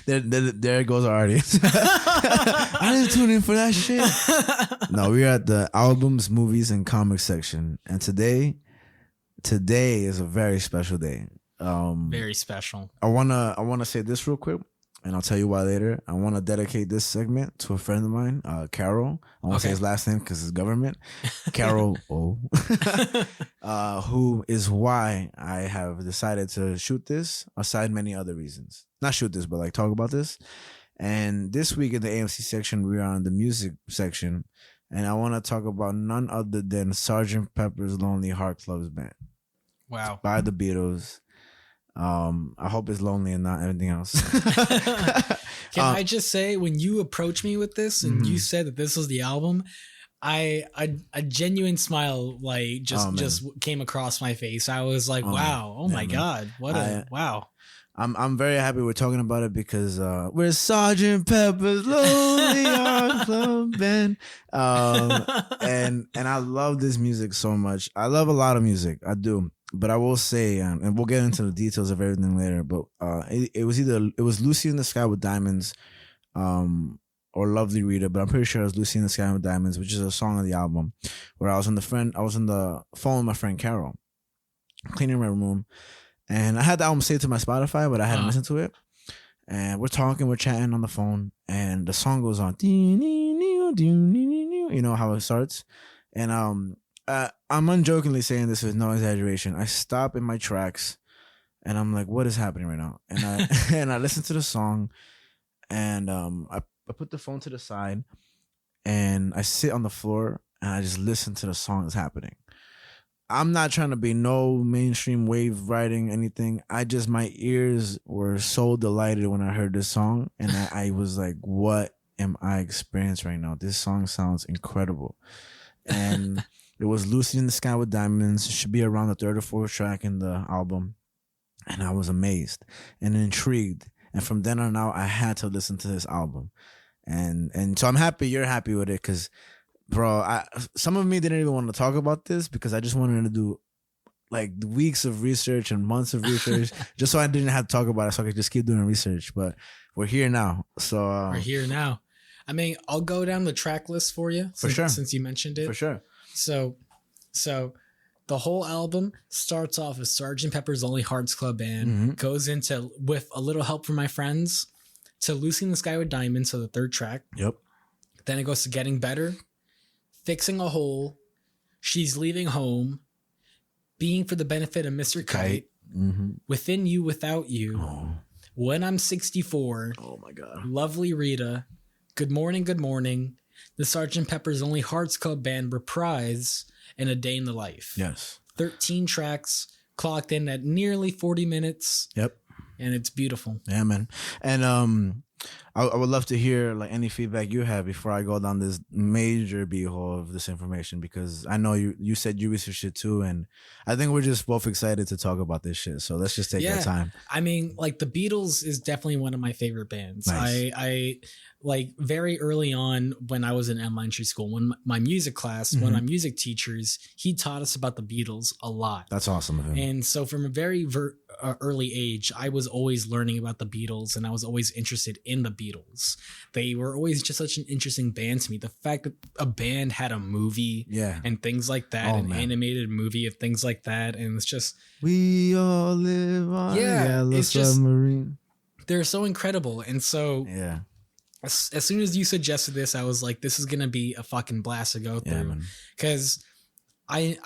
there goes our audience. I didn't tune in for that shit. No, we're at the albums, movies, and comics section. And today is a very special day. Very special. I wanna say this real quick, and I'll tell you why later. I want to dedicate this segment to a friend of mine, Carol. I won't say his last name because it's government. Carol O. Who is why I have decided to shoot this, aside many other reasons. Not shoot this, but like talk about this. And this week in the A.M.C section, we're on the music section. And I want to talk about none other than Sgt. Pepper's Lonely Heart Club Band. Wow. By the Beatles. I hope it's lonely and not anything else. Can I just say, when you approached me with this and you said that this was the album, a genuine smile just came across my face. I was like, wow, oh my God, wow. I'm very happy we're talking about it, because we're Sgt. Pepper's Lonely Heart Club Band. And I love this music so much. I love a lot of music. I do. But I will say, and we'll get into the details of everything later, but it was Lucy in the Sky with Diamonds, or Lovely Rita, but I'm pretty sure it was Lucy in the Sky with Diamonds, which is a song of the album, where I was on the phone with my friend Carol, cleaning my room, and I had the album saved to my Spotify, but I hadn't listened to it. And we're chatting on the phone, and the song goes on. You know how it starts? And I'm unjokingly saying this with no exaggeration. I stop in my tracks, and I'm like, what is happening right now? And I listen to the song, and I put the phone to the side, and I sit on the floor, and I just listen to the song that's happening. I'm not trying to be no mainstream wave writing anything. My ears were so delighted when I heard this song, and I was like, what am I experiencing right now? This song sounds incredible. And it was Lucy in the Sky with Diamonds. It should be around the third or fourth track in the album. And I was amazed and intrigued. And from then on out, I had to listen to this album. And so I'm happy you're happy with it, because, bro, some of me didn't even want to talk about this, because I just wanted to do like weeks of research and months of research just so I didn't have to talk about it, so I could just keep doing research. But we're here now. So we're here now. I mean, I'll go down the track list for you. Since you mentioned it. For sure. So the whole album starts off as Sgt. Pepper's Lonely Hearts Club Band, goes into, with a little help from my friends, to Lucy in the Sky with Diamonds, so the third track. Yep. Then it goes to Getting Better, Fixing a Hole, She's Leaving Home, Being for the Benefit of Mr. Kite, Within You, Without You, When I'm 64, oh my God, Lovely Rita, Good Morning, Good Morning, the Sgt. Pepper's Lonely Hearts Club Band reprise in A Day in the Life. Yes. 13 tracks clocked in at nearly 40 minutes. Yep. And it's beautiful. Yeah, man. And I would love to hear like any feedback you have before I go down this major beehole of this information, because I know you said you researched it too, and I think we're just both excited to talk about this shit. So let's just take our time. I mean, like the Beatles is definitely one of my favorite bands. Nice. I like very early on when I was in elementary school, when my music class, one of my music teachers, he taught us about the Beatles a lot. That's awesome of him. And so from a very early age, I was always learning about the Beatles, and I was always interested in the Beatles. They were always just such an interesting band to me. The fact that a band had a movie and things like that, an animated movie of things like that, and it's just... We all live on a yellow submarine. They're so incredible. And so... Yeah. As soon as you suggested this, I was like, this is going to be a fucking blast to go through. Because I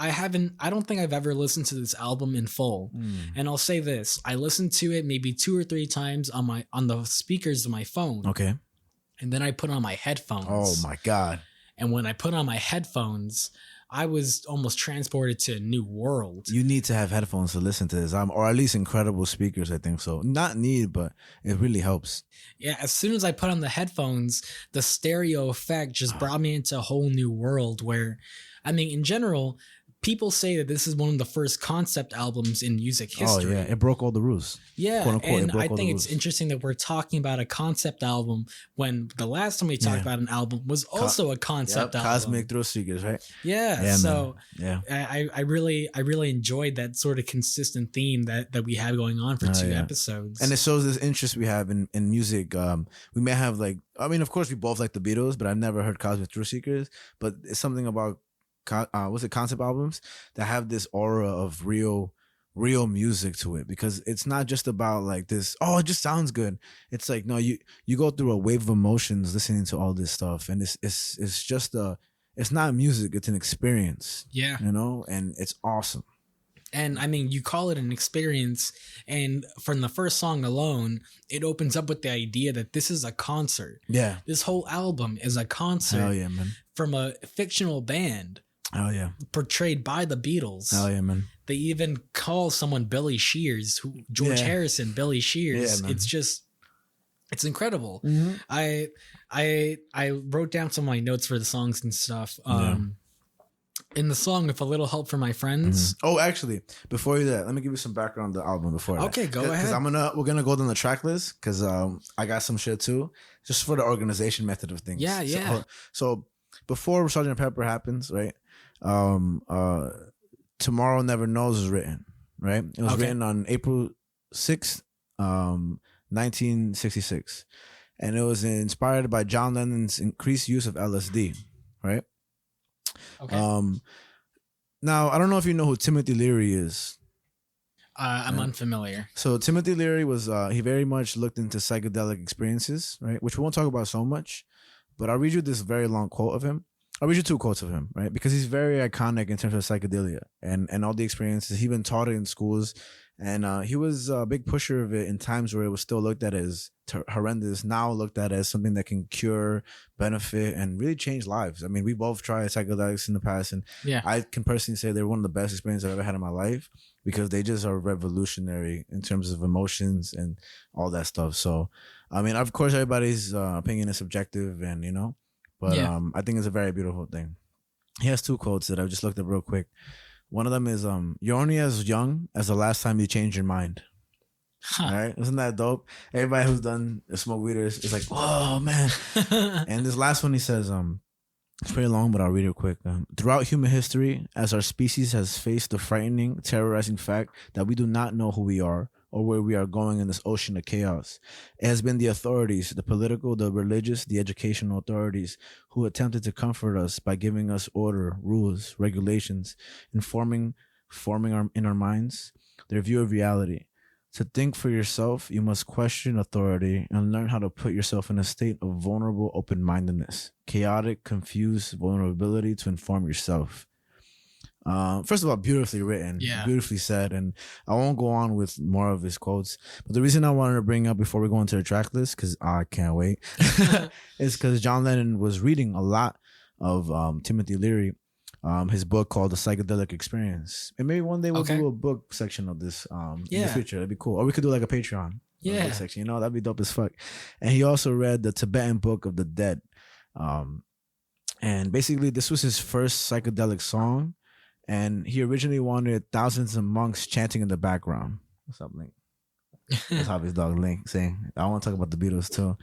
don't think I've ever listened to this album in full. And I'll say this, I listened to it maybe 2 or 3 times on the speakers of my phone. Okay. And then I put on my headphones. Oh my God. And when I put on my headphones, I was almost transported to a new world. You need to have headphones to listen to this, or at least incredible speakers, I think so. Not need, but it really helps. Yeah, as soon as I put on the headphones, the stereo effect just brought me into a whole new world where, I mean, in general, people say that this is one of the first concept albums in music history. Oh, yeah. It broke all the rules. Yeah. Quote, unquote, and I think it's interesting that we're talking about a concept album when the last time we talked about an album was also a concept album. Cosmic Thrill Seekers, right? Yeah. So I really enjoyed that sort of consistent theme that we have going on for 2 episodes. And it shows this interest we have in music. We may have like, I mean, of course we both like the Beatles, but I've never heard Cosmic Thrill Seekers. But it's something about concept albums that have this aura of real music to it, because it's not just about like this, oh, it just sounds good. It's like, no, you go through a wave of emotions listening to all this stuff, and it's just it's not music, it's an experience. Yeah, you know, and it's awesome. And I mean, you call it an experience, and from the first song alone, it opens up with the idea that this is a concert. Yeah, this whole album is a concert. Hell yeah, man. From a fictional band. Oh yeah, portrayed by the Beatles. Oh yeah, man. They even call someone Billy Shears, George Harrison, Billy Shears. Yeah, it's incredible. Mm-hmm. I wrote down some of my notes for the songs and stuff. In the song "With a Little Help from My Friends." Mm-hmm. Oh, actually, before you do that, let me give you some background on the album before. Okay, go ahead. Because we're gonna go down the track list, because I got some shit too, just for the organization method of things. Yeah. So before Sgt. Pepper happens, right? Tomorrow Never Knows was written, right? It was written on April 6th, 1966. And it was inspired by John Lennon's increased use of LSD, right? Okay. Now, I don't know if you know who Timothy Leary is. I'm unfamiliar. So Timothy Leary was, he very much looked into psychedelic experiences, right? Which we won't talk about so much, but I'll read you this very long quote of him. I'll read you 2 quotes of him, right? Because he's very iconic in terms of psychedelia and all the experiences. He even taught it in schools, and he was a big pusher of it in times where it was still looked at as horrendous, now looked at as something that can cure, benefit, and really change lives. I mean, we both tried psychedelics in the past, and I can personally say they're one of the best experiences I've ever had in my life, because they just are revolutionary in terms of emotions and all that stuff. So, I mean, of course, everybody's opinion is subjective, and you know. But I think it's a very beautiful thing. He has 2 quotes that I just looked up real quick. One of them is, "You're only as young as the last time you changed your mind." Huh. All right, isn't that dope? Everybody who's done smoke weed is like, "Whoa, man!" And this last one, he says, it's pretty long, but I'll read it quick. "Throughout human history, as our species has faced the frightening, terrorizing fact that we do not know who we are or where we are going in this ocean of chaos, it has been the authorities, the political, the religious, the educational authorities, who attempted to comfort us by giving us order, rules, regulations, and forming in our minds their view of reality. To think for yourself, you must question authority and learn how to put yourself in a state of vulnerable open-mindedness, chaotic, confused vulnerability to inform yourself." First of all, beautifully written, Yeah. beautifully said, and I won't go on with more of his quotes. But the reason I wanted to bring up before we go into the track list, because I can't wait, is because John Lennon was reading a lot of Timothy Leary, his book called The Psychedelic Experience, and maybe one day we'll do a book section of this in the future. That'd be cool, or we could do like a Patreon section. That'd be dope as fuck. And he also read the Tibetan Book of the Dead, and basically this was his first psychedelic song. And he originally wanted thousands of monks chanting in the background or something. That's how his dog Link saying. I want to talk about the Beatles too.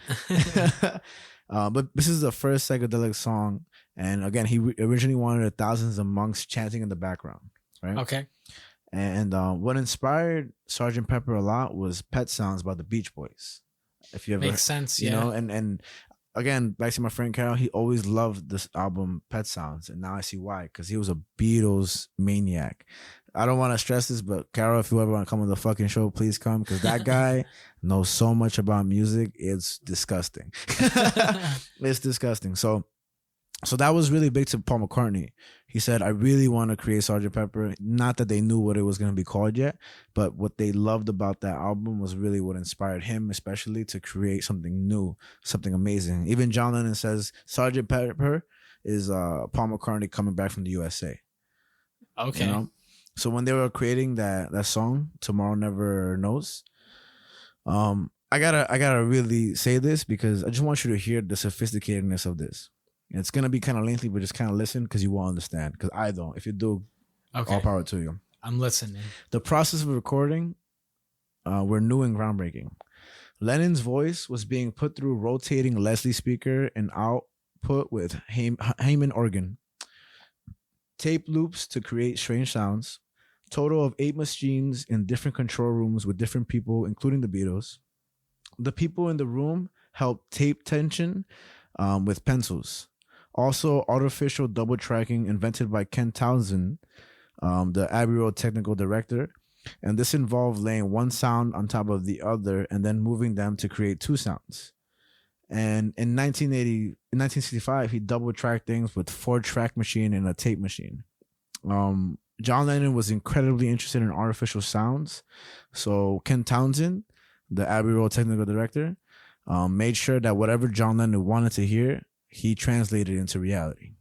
But this is the first psychedelic song. And again, he originally wanted thousands of monks chanting in the background. Right? Okay. And what inspired Sgt. Pepper a lot was Pet Sounds by the Beach Boys. If you ever Makes sense, you know, and again, back to my friend Carol, he always loved this album, Pet Sounds, and now I see why, because he was a Beatles maniac. I don't want to stress this, but Carol, if you ever want to come on the fucking show, please come, because that guy knows so much about music. It's disgusting. It's disgusting. So that was really big to Paul McCartney. He said, I really want to create Sgt. Pepper. Not that they knew what it was going to be called yet, but what they loved about that album was really what inspired him, especially to create something new, something amazing. Even John Lennon says Sgt. Pepper is Paul McCartney coming back from the USA. Okay. You know? So when they were creating that song, Tomorrow Never Knows, I gotta really say this because I just want you to hear the sophisticatedness of this. It's going to be kind of lengthy, but just kind of listen because you won't understand. Because I don't. If you do, all power to you. I'm listening. The process of recording were new and groundbreaking. Lennon's voice was being put through rotating Leslie speaker and output with Heyman organ. Tape loops to create strange sounds. Total of 8 machines in different control rooms with different people, including the Beatles. The people in the room helped tape tension with pencils. Also, artificial double tracking invented by Ken Townsend, the Abbey Road technical director. And this involved laying one sound on top of the other and then moving them to create 2 sounds. And in 1965, he double tracked things with 4-track machine and a tape machine. John Lennon was incredibly interested in artificial sounds. So Ken Townsend, the Abbey Road technical director, made sure that whatever John Lennon wanted to hear, he translated into reality.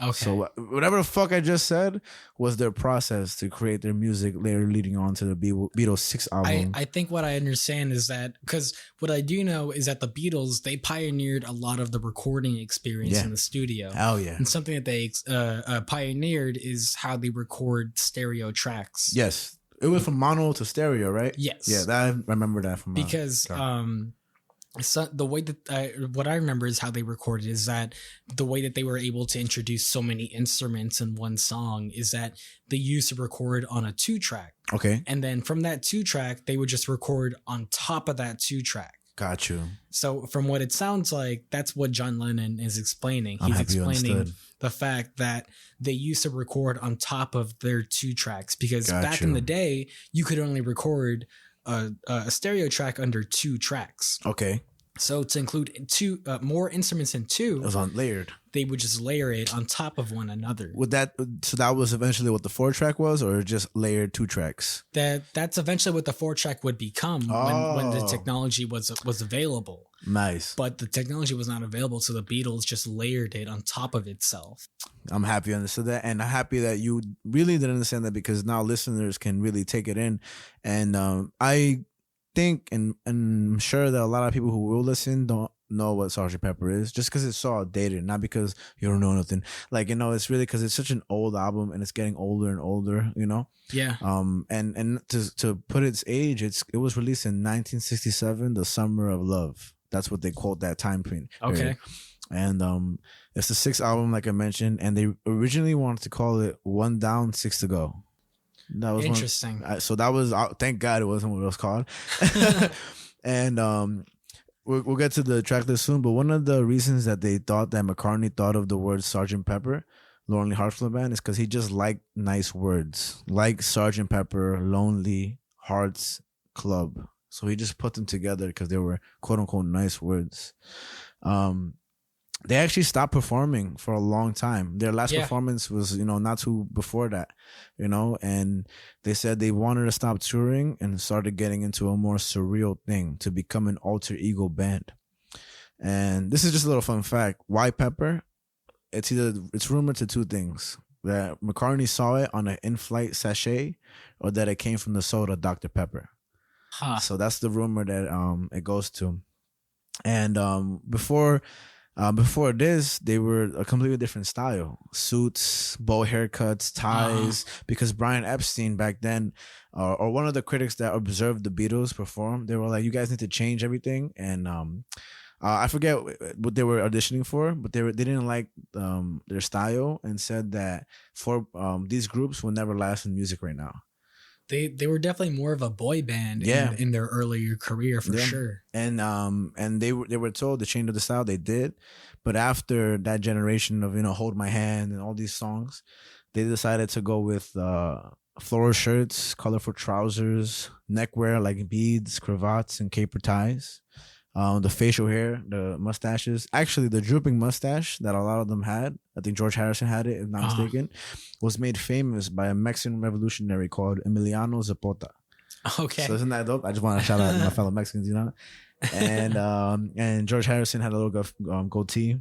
Okay. So whatever the fuck I just said was their process to create their music later leading on to the Beatles 6th album. I think what I understand is that, because what I do know is that the Beatles, they pioneered a lot of the recording experience in the studio. Hell yeah. And something that they pioneered is how they record stereo tracks. Yes. It went from mono to stereo, right? Yes. Yeah, I remember that from because so the way that what I remember is how they recorded is that the way that they were able to introduce so many instruments in one song is that they used to record on a 2-track. Okay. And then from that 2-track, they would just record on top of that 2-track. Got you. So from what it sounds like, that's what John Lennon is explaining. I'm He's happy you explaining understood. the fact that they used to record on top of their 2 tracks because back in the day, you could only record a stereo track under 2 tracks. Okay. So to include 2 more instruments in 2, it was on layered. They would just layer it on top of one another. So that was eventually what the 4-track was, or just layered 2 tracks? That's eventually what the 4-track would become when the technology was available. Nice. But the technology was not available, so the Beatles just layered it on top of itself. I'm happy you understood that, and I'm happy that you really did understand that, because now listeners can really take it in. And I think, and I'm sure that a lot of people who will listen don't know what Sgt. Pepper is, just because it's so outdated, not because you don't know nothing. Like, it's really because it's such an old album and it's getting older and older, Yeah. And to put its age, it was released in 1967, the Summer of Love. That's what they quote that time period. Okay. And it's the 6th album, like I mentioned, and they originally wanted to call it One Down, 6 to Go. That was interesting. So that was, thank God it wasn't what it was called. And we'll get to the track list soon, but one of the reasons that they thought that McCartney thought of the word Sgt. Pepper, Lonely Hearts Club Band, is because he just liked nice words, like Sgt. Pepper, Lonely Hearts Club. So he just put them together because they were quote unquote nice words. they actually stopped performing for a long time. Their last Yeah. performance was, not too before that, and they said they wanted to stop touring and started getting into a more surreal thing to become an alter ego band. And this is just a little fun fact. Why Pepper? It's rumored to two things: that McCartney saw it on an in-flight sachet, or that it came from the soda Dr. Pepper. Huh. So that's the rumor that it goes to. And before this, they were a completely different style: suits, bow haircuts, ties. Because Brian Epstein back then, or one of the critics that observed the Beatles perform, they were like, "You guys need to change everything." And I forget what they were auditioning for, but they didn't like their style, and said that for these groups will never last in music right now. They were definitely more of a boy band in their earlier career for sure. And they were told to change the style. They did, but after that generation of Hold My Hand and all these songs, they decided to go with floral shirts, colorful trousers, neckwear like beads, cravats, and caper ties. The facial hair, the mustaches. Actually, the drooping mustache that a lot of them had, I think George Harrison had it, if not mistaken, was made famous by a Mexican revolutionary called Emiliano Zapata. Okay. So isn't that dope? I just want to shout out my fellow Mexicans, And George Harrison had a little goatee.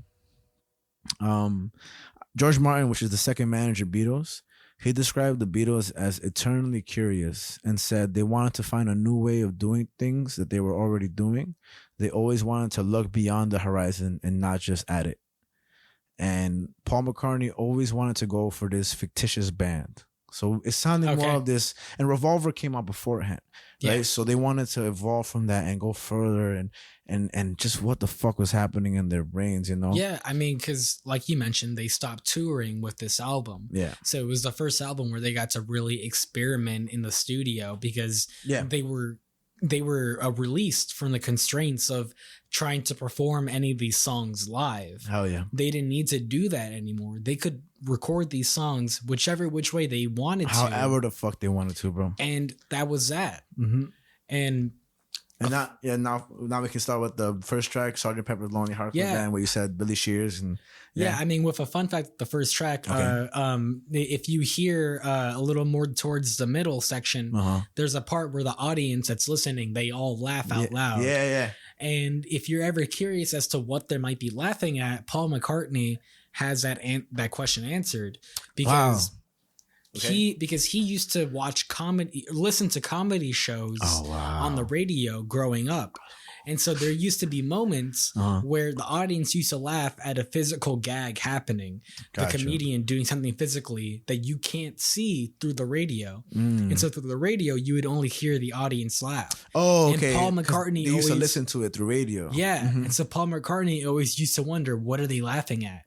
George Martin, which is the second manager of Beatles, he described the Beatles as eternally curious and said they wanted to find a new way of doing things that they were already doing. They always wanted to look beyond the horizon and not just at it. And Paul McCartney always wanted to go for this fictitious band. So it sounded more of this, and Revolver came out beforehand, right? Yeah. So they wanted to evolve from that and go further and just what the fuck was happening in their brains, Yeah, I mean, because like you mentioned, they stopped touring with this album. Yeah. So it was the first album where they got to really experiment in the studio because they were released from the constraints of trying to perform any of these songs live. Hell yeah. They didn't need to do that anymore. They could record these songs which way they wanted to. However the fuck they wanted to, bro. And that was that. Mm-hmm. And now we can start with the first track, Sgt. Pepper's Lonely Hearts Club Band, where you said Billy Shears and I mean, with a fun fact, the first track, if you hear a little more towards the middle section, there's a part where the audience that's listening, they all laugh out loud. Yeah. And if you're ever curious as to what they might be laughing at, Paul McCartney has that question answered because he used to listen to comedy shows on the radio growing up. And so there used to be moments where the audience used to laugh at a physical gag happening. Gotcha. The comedian doing something physically that you can't see through the radio. And so through the radio, you would only hear the audience laugh. Oh, okay. And Paul McCartney used to listen to it through radio. Yeah. Mm-hmm. And so Paul McCartney always used to wonder, what are they laughing at?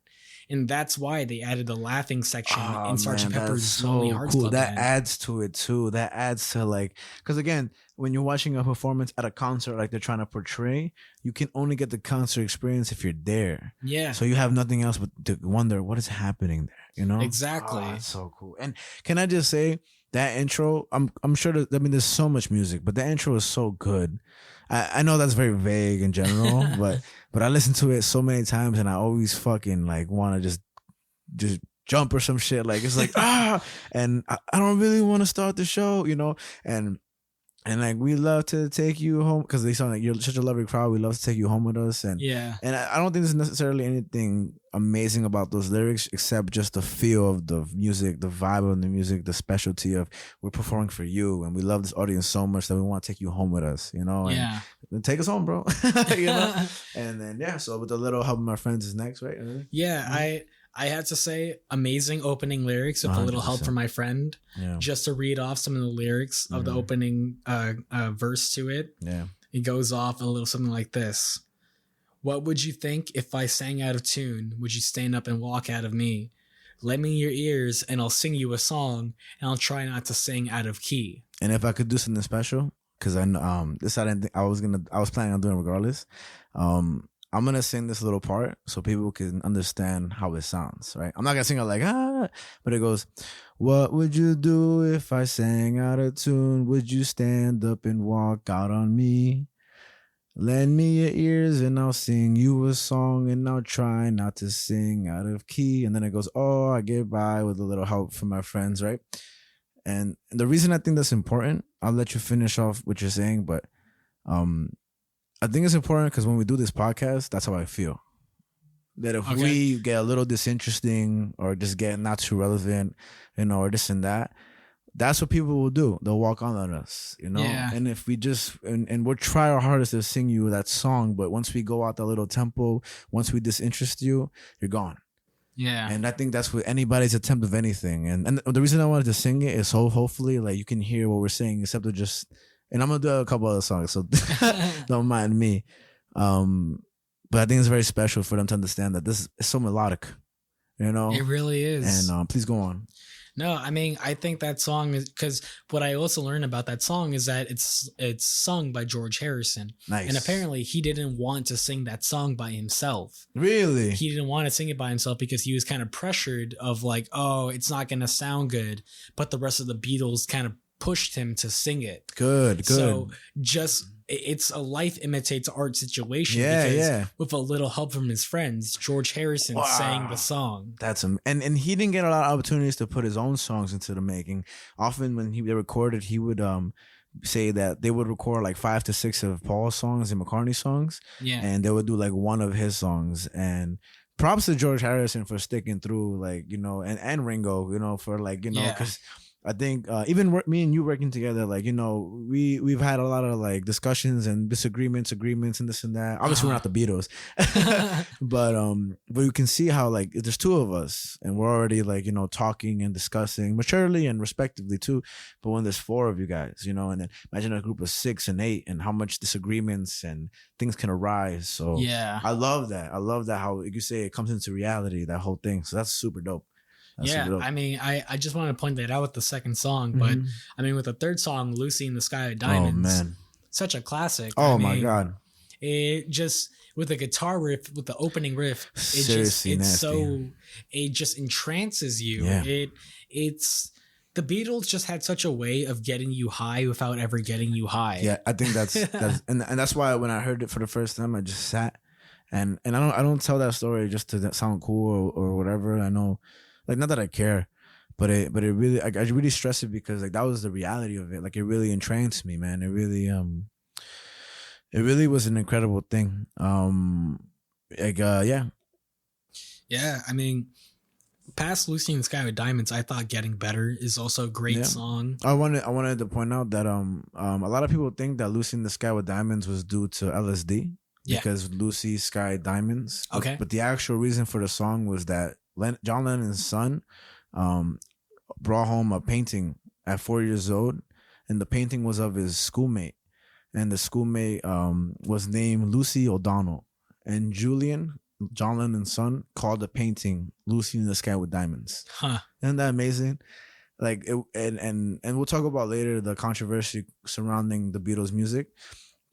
And that's why they added the laughing section in Sgt. Pepper's Lonely Hearts Club That Band. adds to it too. That adds to because again, when you're watching a performance at a concert like they're trying to portray, you can only get the concert experience if you're there. Yeah. So you have nothing else but to wonder what is happening there. Exactly. That's so cool. And can I just say that intro? I'm sure there's so much music, but the intro is so good. I know that's very vague in general, but I listen to it so many times and I always fucking want to just jump or some shit. Like it's and I don't really want to start the show, and we love to take you home because they sound like you're such a lovely crowd. We love to take you home with us, and I don't think there's necessarily anything amazing about those lyrics except just the feel of the music, the vibe of the music, the specialty of we're performing for you, and we love this audience so much that we want to take you home with us, and take us home, bro. And then so with the little help of my friends is next, right? I had to say, amazing opening lyrics with 100%. A little help from my friend. Yeah. Just to read off some of the lyrics of the opening verse to it. Yeah. It goes off a little something like this. What would you think if I sang out of tune? Would you stand up and walk out of me? Lend me your ears and I'll sing you a song and I'll try not to sing out of key. And if I could do something special, because I was planning on doing it regardless. I'm going to sing this little part so people can understand how it sounds, right? I'm not going to sing it but it goes, what would you do if I sang out of tune? Would you stand up and walk out on me? Lend me your ears and I'll sing you a song and I'll try not to sing out of key. And then it goes, oh, I get by with a little help from my friends, right? And the reason I think that's important, I'll let you finish off what you're saying, but I think it's important because when we do this podcast, that's how I feel. That if we get a little disinteresting or just get not too relevant, or this and that, that's what people will do. They'll walk on us, Yeah. And if we just and we'll try our hardest to sing you that song, but once we go out that little tempo, once we disinterest you, you're gone. Yeah. And I think that's what anybody's attempt of anything. And the reason I wanted to sing it is so hopefully like you can hear what we're saying, except to just. And I'm gonna do a couple other songs, so don't mind me. But I think it's very special for them to understand that this is so melodic, It really is. And please go on. No, I mean, I think that song is because what I also learned about that song is that it's sung by George Harrison. Nice. And apparently he didn't want to sing that song by himself. Really? He didn't want to sing it by himself because he was kind of pressured of like, oh, it's not going to sound good. But the rest of the Beatles kind of pushed him to sing it. Good. So it's a life imitates art situation. Yeah. With a little help from his friends, George Harrison sang the song. That's him. And he didn't get a lot of opportunities to put his own songs into the making. Often when they recorded, he would say that they would record like 5 to 6 of Paul's songs and McCartney's songs. Yeah. And they would do like one of his songs. And props to George Harrison for sticking through, like, and Ringo, for like, because I think even me and you working together, like, we've had a lot of like discussions and disagreements, agreements, and this and that. Obviously, we're not the Beatles, but you can see how like there's 2 of us, and we're already like talking and discussing maturely and respectively too. But when there's 4 of you guys, and then imagine a group of 6 and 8, and how much disagreements and things can arise. So yeah, I love that. I love that how you say it comes into reality, that whole thing. So that's super dope. I mean, I just want to point that out with the second song, but I mean, with the third song, Lucy in the Sky with Diamonds, oh man, such a classic. Oh my God. It just, with the guitar riff, with the opening riff, it just entrances you. Yeah. It's the Beatles just had such a way of getting you high without ever getting you high. Yeah, I think that's and that's why when I heard it for the first time, I just sat and I don't tell that story just to sound cool or whatever. I know. Like, not that I care, but it really, I really stress it because like that was the reality of it. Like, it really entranced me, man. It really was an incredible thing. Yeah. I mean, past Lucy in the Sky with Diamonds, I thought Getting Better is also a great song. I wanted to point out that a lot of people think that Lucy in the Sky with Diamonds was due to LSD because Lucy Sky Diamonds. Okay, but the actual reason for the song was that John Lennon's son brought home a painting at 4 years old, and the painting was of his schoolmate, and the schoolmate was named Lucy O'Donnell, and Julian, John Lennon's son, called the painting Lucy in the Sky with Diamonds. Isn't that amazing? Like it, and we'll talk about later the controversy surrounding the Beatles' music.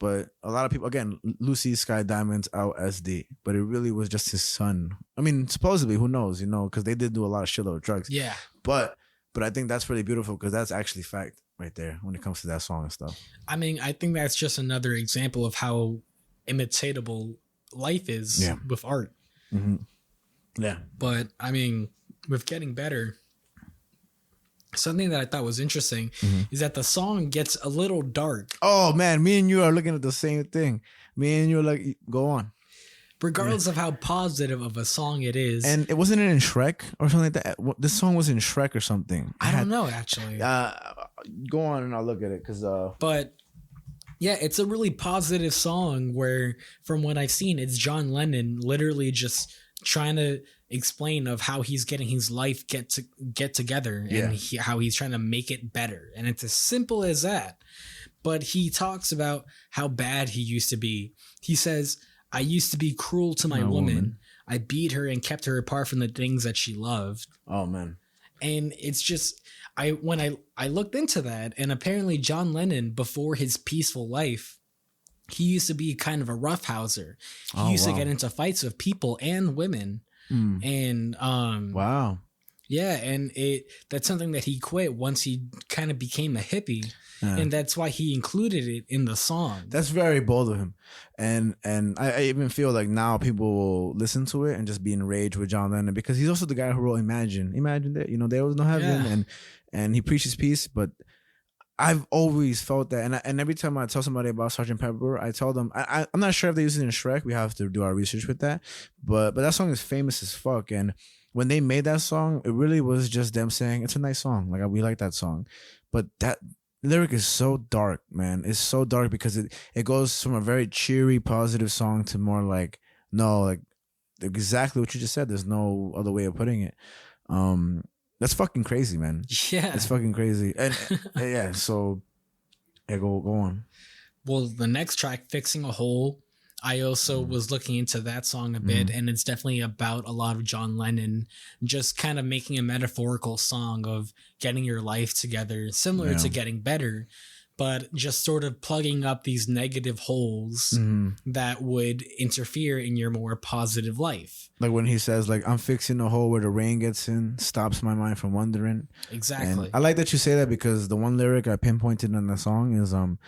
But a lot of people, again, Lucy Sky Diamonds LSD, but it really was just his son. I mean, supposedly, who knows, because they did do a lot of shitload of drugs. Yeah. But I think that's really beautiful because that's actually fact right there when it comes to that song and stuff. I mean, I think that's just another example of how imitatable life is with art. Mm-hmm. Yeah. But I mean, with Getting Better, something that I thought was interesting is that the song gets a little dark. Oh man, me and you are looking at the same thing. Me and you are like, go on. Regardless of how positive of a song it is. And it wasn't in Shrek or something like that. This song was in Shrek or something. I don't know, actually. Go on and I'll look at it. But yeah, it's a really positive song where, from what I've seen, it's John Lennon literally just trying to explain of how he's getting his life get together and how he's trying to make it better. And it's as simple as that. But he talks about how bad he used to be. He says, I used to be cruel to my woman. I beat her and kept her apart from the things that she loved. Oh, man. And it's just, when I looked into that, and apparently John Lennon, before his peaceful life, he used to be kind of a roughhouser. He used to get into fights with people and women. And wow. Yeah, and that's something that he quit once he kind of became a hippie. and that's why he included it in the song. That's very bold of him, and I even feel like now people will listen to it and just be enraged with John Lennon because he's also the guy who wrote Imagine that, you know, there was no heaven, and he preaches peace. But I've always felt that, and every time I tell somebody about Sgt. Pepper, I tell them I'm not sure if they use it in Shrek. We have to do our research with that, but that song is famous as fuck. And when they made that song, it really was just them saying it's a nice song, like we like that song, but that lyric is so dark, man. It's so dark because it goes from a very cheery, positive song to more like exactly what you just said. There's no other way of putting it. That's fucking crazy, man. Yeah, it's fucking crazy. And yeah, so yeah, go on. Well, the next track, Fixing a Hole, I also was looking into that song a bit, and it's definitely about a lot of John Lennon just kind of making a metaphorical song of getting your life together, similar to Getting Better, but just sort of plugging up these negative holes that would interfere in your more positive life. Like when he says, like, I'm fixing a hole where the rain gets in, stops my mind from wondering. Exactly. And I like that you say that because the one lyric I pinpointed in the song is, I'm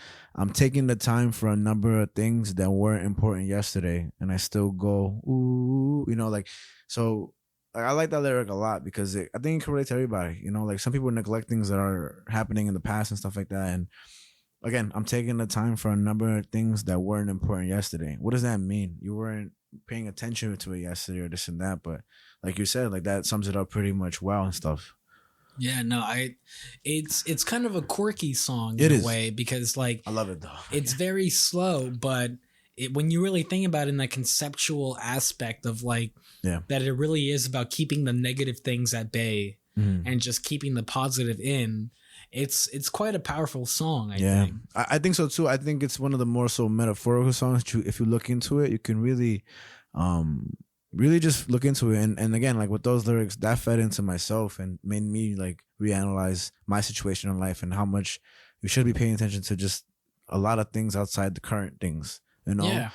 taking the time for a number of things that weren't important yesterday, and I still go, ooh, you know, like, so I like that lyric a lot because I think it can relate to everybody, you know, like some people neglect things that are happening in the past and stuff like that. And again, I'm taking the time for a number of things that weren't important yesterday. What does that mean? You weren't paying attention to it yesterday or this and that, but like you said, like that sums it up pretty much well and stuff. Yeah, no, it's kind of a quirky song in a way because like I love it though. It's very slow, but when you really think about it in that conceptual aspect of like that it really is about keeping the negative things at bay and just keeping the positive in, it's quite a powerful song. I think. I think so too. I think it's one of the more so metaphorical songs. If you look into it, you can really just look into it. And again, like with those lyrics, that fed into myself and made me like reanalyze my situation in life and how much you should be paying attention to just a lot of things outside the current things, you know?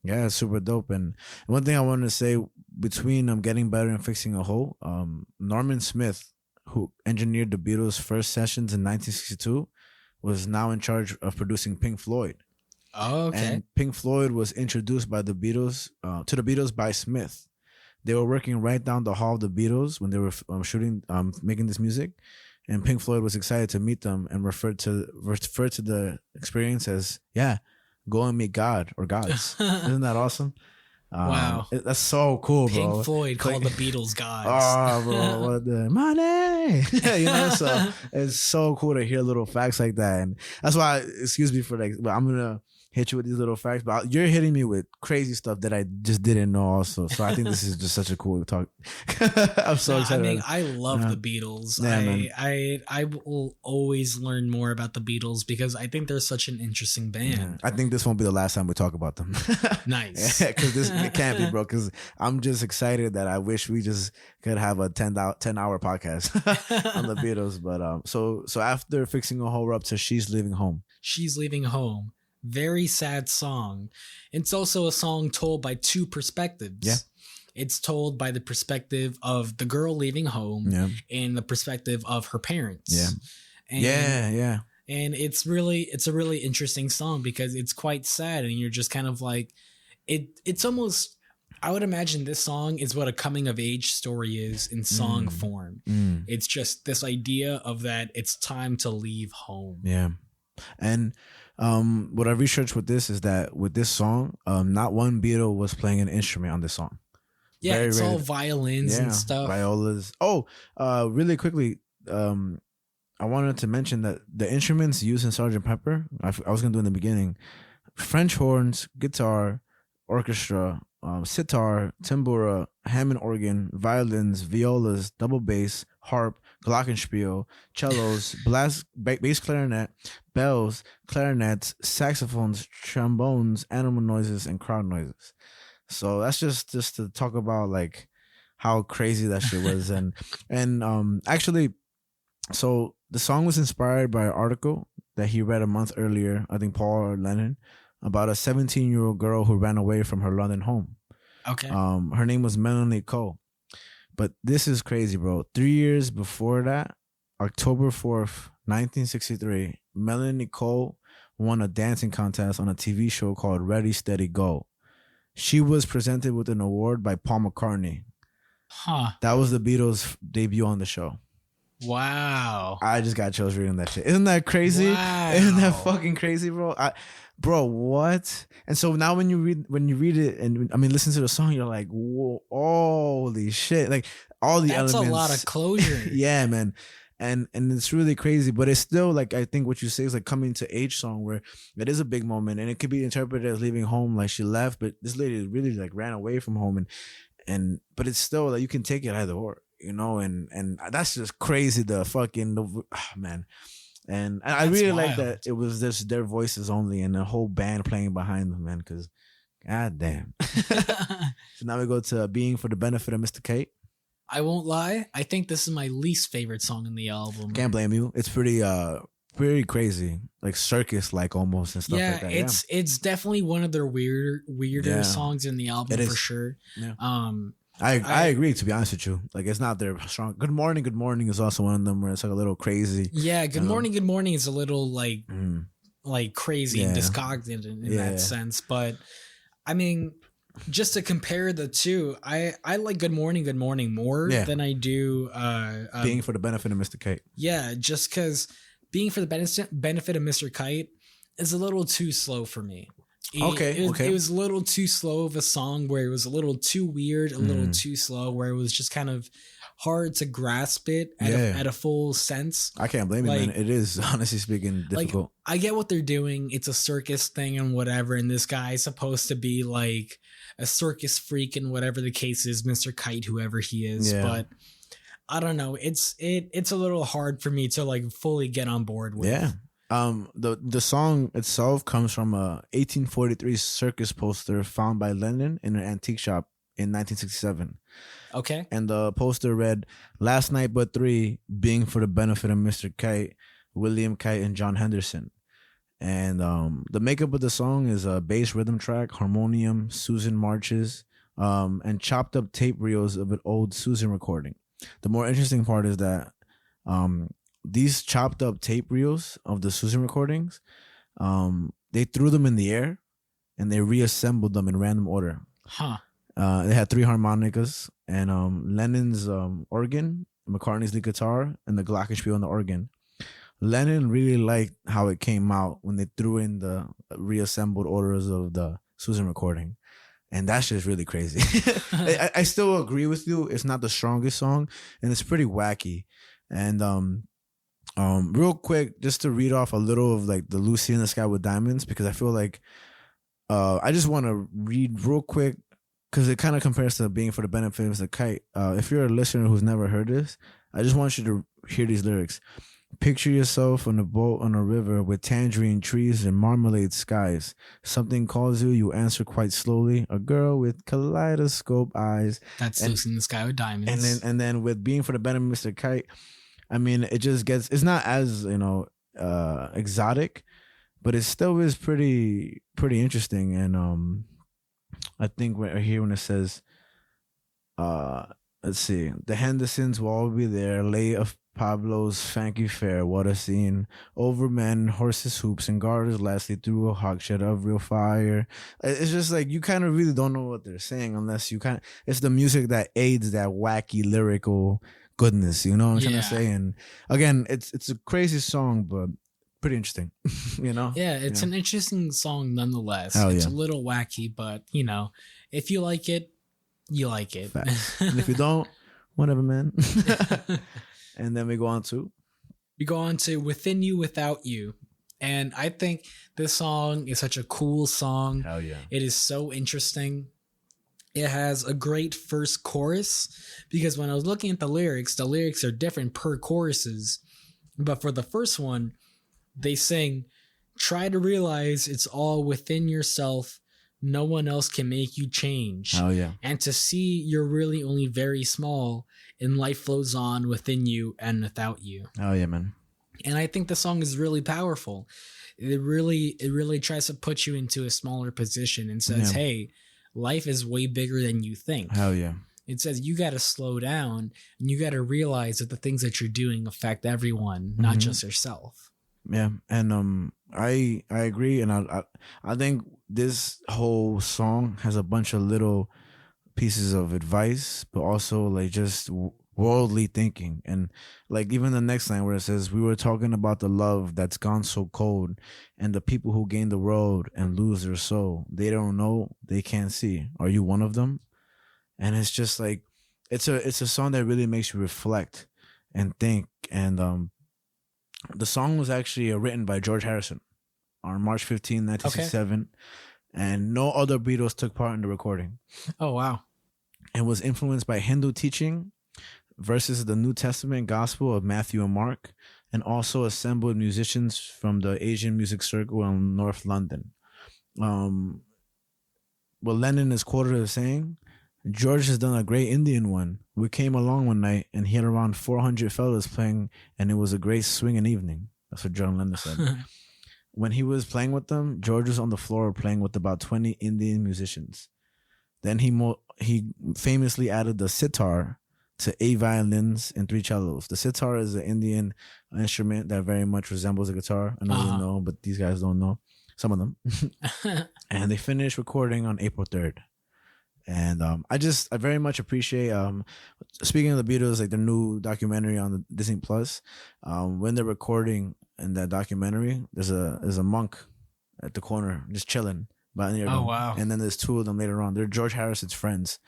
It's super dope. And one thing I wanted to say between Getting Better and Fixing a Hole, Norman Smith, who engineered the Beatles' first sessions in 1962, was now in charge of producing Pink Floyd. Oh, okay. And Pink Floyd was introduced by the Beatles to the Beatles by Smith. They were working right down the hall of the Beatles when they were making this music, and Pink Floyd was excited to meet them and referred to the experience as go and meet God or gods. Isn't that awesome? Wow, that's so cool, bro. Pink Floyd called the Beatles gods. Oh, bro, what the money? You know, so it's so cool to hear little facts like that, and that's why. Excuse me for but I'm gonna hit you with these little facts, but you're hitting me with crazy stuff that I just didn't know also. So I think this is just such a cool talk. I'm so excited. I mean, I love the Beatles. I will always learn more about the Beatles because I think they're such an interesting band. I think this won't be the last time we talk about them. Nice. Because it can't be, bro, because I'm just excited that I wish we just could have a 10-hour podcast on the Beatles. But so after Fixing a Hole, we're up to She's Leaving Home. She's Leaving Home. Very sad song. It's also a song told by two perspectives. Yeah. It's told by the perspective of the girl leaving home and the perspective of her parents. Yeah. And it's a really interesting song because it's quite sad and you're just kind of like it's almost, I would imagine this song is what a coming of age story is in song form. It's just this idea of that it's time to leave home. Yeah. And what I researched with this is that with this song, not one Beatle was playing an instrument on this song. Yeah, it's all violins and stuff. Violas. Oh, really quickly, I wanted to mention that the instruments used in Sgt. Pepper, I was going to do in the beginning, French horns, guitar, orchestra, sitar, tambura, Hammond organ, violins, violas, double bass, harp, glockenspiel, cellos, bass clarinet, bells, clarinets, saxophones, trombones, animal noises, and crowd noises. So that's just to talk about like how crazy that shit was. and actually, so the song was inspired by an article that he read a month earlier, I think Paul Lennon, about a 17-year-old girl who ran away from her London home. Okay. Her name was Melanie Cole. But this is crazy, bro. 3 years before that, October 4th, 1963, Melanie Cole won a dancing contest on a TV show called Ready, Steady, Go. She was presented with an award by Paul McCartney. Huh. That was the Beatles' debut on the show. Wow. I just got chills reading that shit. Isn't that crazy? Wow. Isn't that fucking crazy, bro? Bro, what? And so now when you read it and I mean listen to the song, you're like, whoa, holy shit! Like all the elements. That's a lot of closure. Yeah, man. And it's really crazy, but it's still like I think what you say is like coming to age song where it is a big moment and it could be interpreted as leaving home, like she left, but this lady really like ran away from home and but it's still like you can take it either or, you know, and that's just crazy. Man. And I really like that it was just their voices only and the whole band playing behind them, man, because god damn. So now we go to Being for the Benefit of Mr. Kate. I won't lie. I think this is my least favorite song in the album. Can't blame you. It's pretty crazy, like circus like almost and stuff like that. It's definitely one of their weirder songs in the album for sure. Yeah. I agree, to be honest with you. Like it's not their strong. Good Morning is also one of them where it's like a little crazy. Yeah, Good Morning is a little like crazy and discographic in that sense. But I mean, just to compare the two, I like Good Morning more than I do Being for the Benefit of Mr. Kite. Yeah, just because Being for the Benefit of Mr. Kite is a little too slow for me. It was a little too slow of a song where it was a little too weird, a little too slow, where it was just kind of hard to grasp it at a full sense. I can't blame you, man. It is, honestly speaking, difficult. Like, I get what they're doing. It's a circus thing and whatever, and this guy's supposed to be like a circus freak and whatever the case is, Mr. Kite, whoever he is. Yeah. But I don't know. It's a little hard for me to like fully get on board with. Yeah. The song itself comes from a 1843 circus poster found by Lennon in an antique shop in 1967. Okay. And the poster read, "Last night but three, being for the benefit of Mr. Kite, William Kite, and John Henderson." And the makeup of the song is a bass rhythm track, harmonium, Susan marches, and chopped up tape reels of an old Susan recording. The more interesting part is that these chopped up tape reels of the Susan recordings, they threw them in the air and they reassembled them in random order. Huh. They had three harmonicas and Lennon's organ, McCartney's lead guitar, and the glockenspiel on the organ. Lennon really liked how it came out when they threw in the reassembled orders of the Susan recording. And that's just really crazy. I still agree with you. It's not the strongest song and it's pretty wacky. And real quick, just to read off a little of like the Lucy in the Sky with Diamonds, because I feel like I just want to read real quick because it kind of compares to Being for the Benefit of the Kite. If you're a listener who's never heard this, I just want you to hear these lyrics. "Picture yourself on a boat on a river with tangerine trees and marmalade skies. Something calls you, you answer quite slowly. A girl with kaleidoscope eyes." That's Lucy in the Sky with Diamonds. And then with Being for the Benefit of Mr. Kite, I mean, it just gets, it's not as, exotic, but it still is pretty interesting. And I think right here when it says, let's see, "The Hendersons will all be there, lay of Pablo's Franky Fair, what a scene. Over men, horses, hoops, and garters, lastly through a hogshed of real fire." It's just like, you kind of really don't know what they're saying unless you kind of, it's the music that aids that wacky lyrical goodness, you know what I'm trying to say? And again, it's a crazy song, but pretty interesting, you know? Yeah, it's an interesting song nonetheless. Hell it's yeah. a little wacky, but if you like it, you like it. And if you don't, whatever, man. And then we go on to Within You, Without You. And I think this song is such a cool song. Hell yeah. It is so interesting. It has a great first chorus because when I was looking at the lyrics are different per choruses. But for the first one, they sing, "Try to realize it's all within yourself. No one else can make you change. Oh yeah. And to see you're really only very small and life flows on within you and without you." Oh yeah, man. And I think the song is really powerful. It really tries to put you into a smaller position and says, hey, life is way bigger than you think. Hell yeah. It says you got to slow down and you got to realize that the things that you're doing affect everyone, not just yourself. Yeah, and I agree, and I think this whole song has a bunch of little pieces of advice, but also like just worldly thinking, and like even the next line where it says, "We were talking about the love that's gone so cold, and the people who gain the world and lose their soul. They don't know, they can't see. Are you one of them?" And it's just like it's a song that really makes you reflect and think, and the song was actually written by George Harrison on March 15, 1967, and no other Beatles took part in the recording. Oh, wow. It was influenced by Hindu teaching versus the New Testament gospel of Matthew and Mark, and also assembled musicians from the Asian music circle in North London. What Lennon is quoted as saying, "George has done a great Indian one. We came along one night and he had around 400 fellas playing, and it was a great swinging evening." That's what John Lennon said. When he was playing with them, George was on the floor playing with about 20 Indian musicians. Then he famously added the sitar to 8 violins and 3 cellos. The sitar is an Indian instrument that very much resembles a guitar. I know you know, but these guys don't know. Some of them. And they finished recording on April 3rd. And I very much appreciate, speaking of the Beatles, like their new documentary on the Disney Plus, when they're recording in that documentary, there's a monk at the corner just chilling. Oh, wow. And then there's 2 of them later on. They're George Harrison's friends.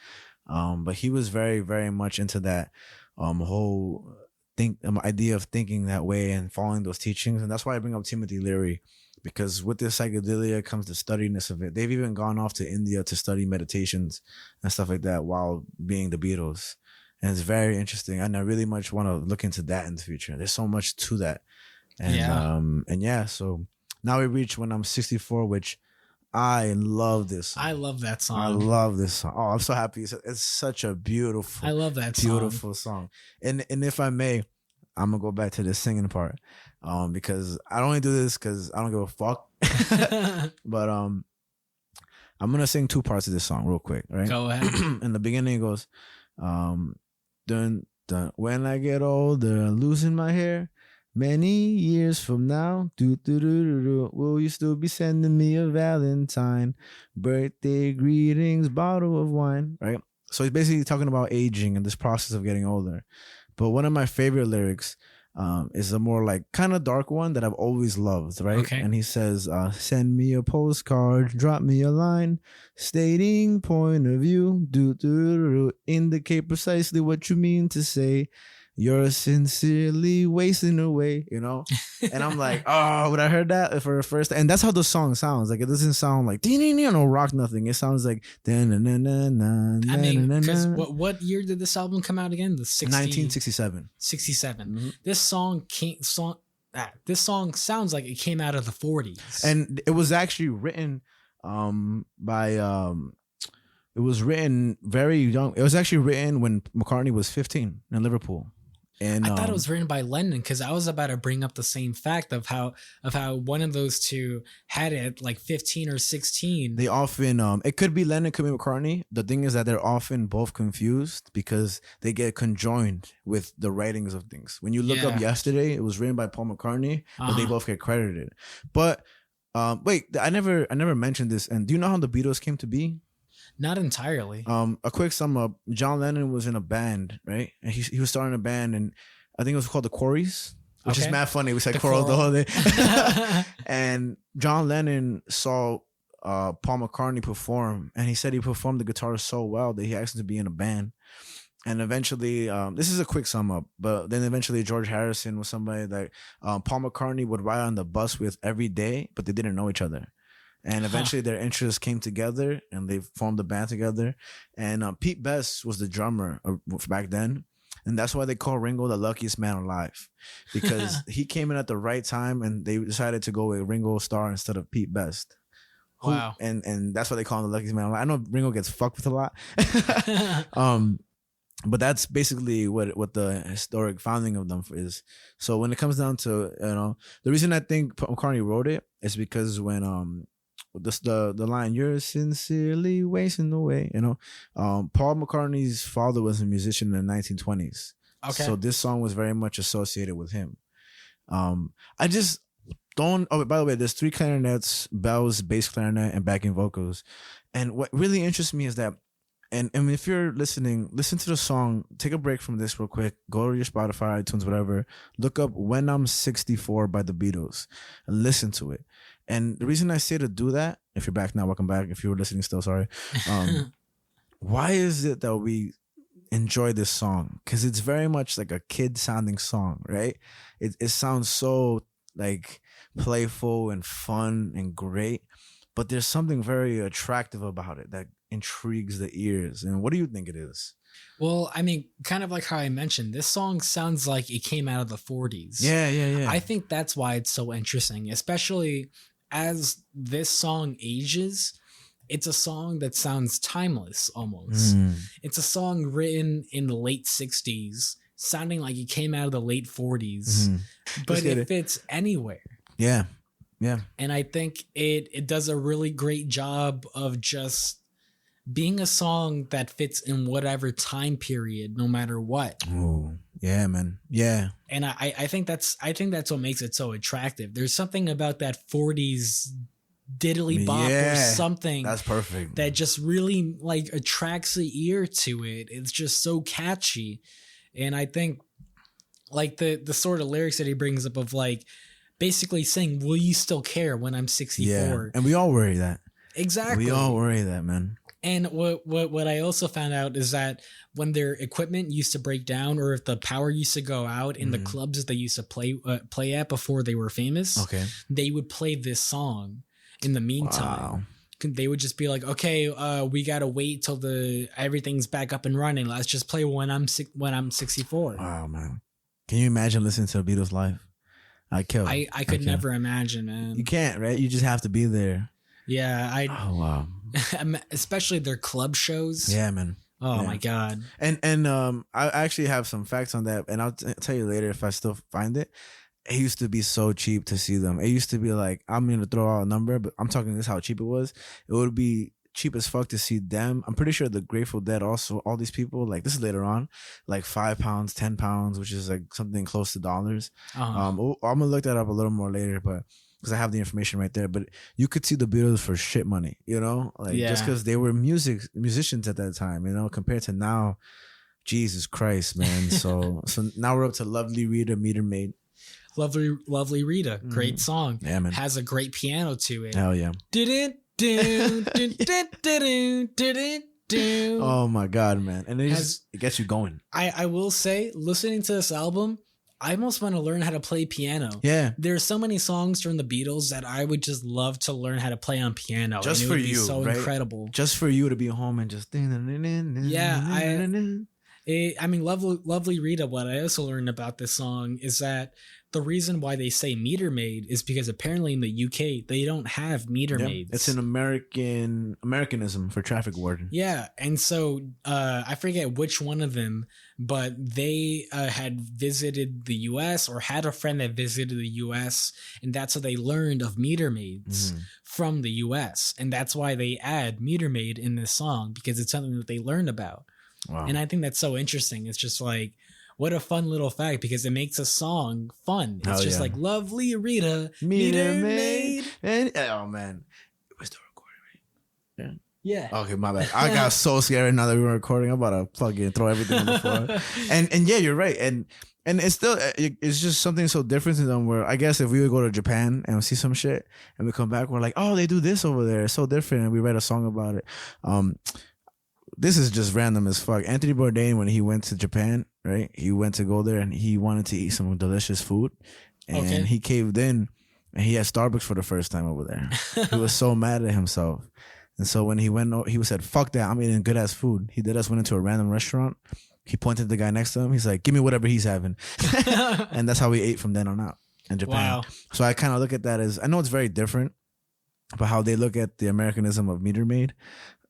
But he was very, very much into that whole idea of thinking that way and following those teachings. And that's why I bring up Timothy Leary, because with this psychedelia comes the studiness of it. They've even gone off to India to study meditations and stuff like that while being the Beatles. And it's very interesting. And I really much want to look into that in the future. There's so much to that. And so now we reach When I'm 64, which I love this song. I love that song. I love this song. Oh, I'm so happy. It's such a beautiful, I love that beautiful song. And if I may, I'm gonna go back to the singing part, because I only do this because I don't give a fuck. But I'm gonna sing 2 parts of this song real quick. Right? Go ahead. In the beginning, it goes, dun, dun, when I get older, losing my hair. Many years from now, will you still be sending me a Valentine, birthday greetings, bottle of wine, right? So he's basically talking about aging and this process of getting older. But one of my favorite lyrics is a more like kind of dark one that I've always loved, right? Okay. And he says, send me a postcard, drop me a line, stating point of view, indicate precisely what you mean to say. You're sincerely wasting away, you know? And I'm like, oh, when I heard that for the first time, and that's how the song sounds. Like, it doesn't sound like, no rock, nothing. It sounds like, I mean, because what year did this album come out again? 1967. 67. Mm-hmm. This song sounds like it came out of the 40s. And it was actually written it was written very young. It was actually written when McCartney was 15 in Liverpool. And I thought it was written by Lennon, because I was about to bring up the same fact of how one of those two had it like 15 or 16. They often it could be Lennon, it could be McCartney. The thing is that they're often both confused because they get conjoined with the writings of things. When you look up Yesterday, it was written by Paul McCartney, but they both get credited. But wait, I never mentioned this. And do you know how the Beatles came to be? Not entirely. A quick sum up. John Lennon was in a band, right? And he was starting a band, and I think it was called the Quarries, which is mad funny. We said Coral the whole day. And John Lennon saw Paul McCartney perform, and he said he performed the guitar so well that he asked him to be in a band. And eventually, this is a quick sum up, but then eventually George Harrison was somebody that Paul McCartney would ride on the bus with every day, but they didn't know each other. And eventually their interests came together and they formed a band together. And Pete Best was the drummer back then. And that's why they call Ringo the luckiest man alive, because he came in at the right time and they decided to go with Ringo Starr instead of Pete Best. Wow. And that's why they call him the luckiest man alive. I know Ringo gets fucked with a lot. But that's basically what the historic founding of them is. So when it comes down to, the reason I think McCartney wrote it is because when the line, "You're sincerely wasting away." Paul McCartney's father was a musician in the 1920s. Okay. So this song was very much associated with him. I just don't. Oh, by the way, there's 3 clarinets, bells, bass clarinet, and backing vocals. And what really interests me is that, and if you're listening, listen to the song. Take a break from this real quick. Go to your Spotify, iTunes, whatever. Look up "When I'm 64" by the Beatles and listen to it. And the reason I say to do that, if you're back now, welcome back. If you were listening still, sorry. Why is it that we enjoy this song? Because it's very much like a kid sounding song, right? It sounds so like playful and fun and great, but there's something very attractive about it that intrigues the ears. And what do you think it is? Well, I mean, kind of like how I mentioned, this song sounds like it came out of the 40s. Yeah. I think that's why it's so interesting, especially as this song ages. It's a song that sounds timeless almost. It's a song written in the late 60s, sounding like it came out of the late 40s, but it fits anywhere. Yeah. And I think it does a really great job of just being a song that fits in whatever time period, no matter what. Oh, yeah, man. Yeah. And I think that's what makes it so attractive. There's something about that 40s diddly bop or something that's perfect that just really like attracts the ear to it. It's just so catchy. And I think like the sort of lyrics that he brings up of like basically saying, will you still care when I'm 64? Yeah. And we all worry that. Exactly. We all worry that, man. And what I also found out is that when their equipment used to break down, or if the power used to go out in the clubs that they used to play at before they were famous, they would play this song in the meantime. Wow. They would just be like, okay, we gotta wait till everything's back up and running. Let's just play when I'm 64. Wow, man. Can you imagine listening to the Beatles live? I could never imagine, man. You can't, right? You just have to be there. Yeah, oh wow. Especially their club shows. Yeah, man. Oh my god. And I actually have some facts on that, and I'll tell you later if I still find it. It used to be so cheap to see them. It used to be like, I'm going to throw out a number, but I'm talking this how cheap it was. It would be cheap as fuck to see them. I'm pretty sure the Grateful Dead also, all these people, like this is later on, like £5, £10, which is like something close to dollars. I'm going to look that up a little more later, but because I have the information right there. But you could see the Beatles for shit money, just because they were musicians at that time, compared to now. Jesus Christ, man. So now we're up to Lovely Rita, Meter Maid. Lovely Rita. Great song. Yeah, man. Has a great piano to it. Hell yeah. Oh my God, man. And it gets you going. I will say, listening to this album, I almost want to learn how to play piano. Yeah. There's so many songs from the Beatles that I would just love to learn how to play on piano. Just and for it would you, be so right? Incredible. Just for you to be home and just... Yeah, I mean, Lovely Rita, what I also learned about this song is that the reason why they say meter maid is because apparently in the UK, they don't have meter maids. It's an Americanism for traffic warden. Yeah. And so I forget which one of them, but they had visited the US or had a friend that visited the US. And that's how they learned of meter maids from the US. And that's why they add meter maid in this song, because it's something that they learned about. Wow. And I think that's so interesting. It's just like, what a fun little fact, because it makes a song fun. It's just like Lovely Rita, meter maid. And oh man, we're still recording, right? Yeah. Okay, my bad. I got so scared now that we were recording. I'm about to plug in, throw everything on the floor. And yeah, you're right. And it's still, it's just something so different to them. Where I guess if we would go to Japan and see some shit and we come back, we're like, oh, they do this over there. It's so different. And we write a song about it. This is just random as fuck. Anthony Bourdain, when he went to Japan, right? He went to go there and he wanted to eat some delicious food. And he caved in and he had Starbucks for the first time over there. He was so mad at himself. And so when he went, he said, fuck that, I'm eating good ass food. He went into a random restaurant. He pointed at the guy next to him. He's like, give me whatever he's having. And that's how we ate from then on out in Japan. Wow. So I kind of look at that as, I know it's very different, but how they look at the Americanism of meter maid.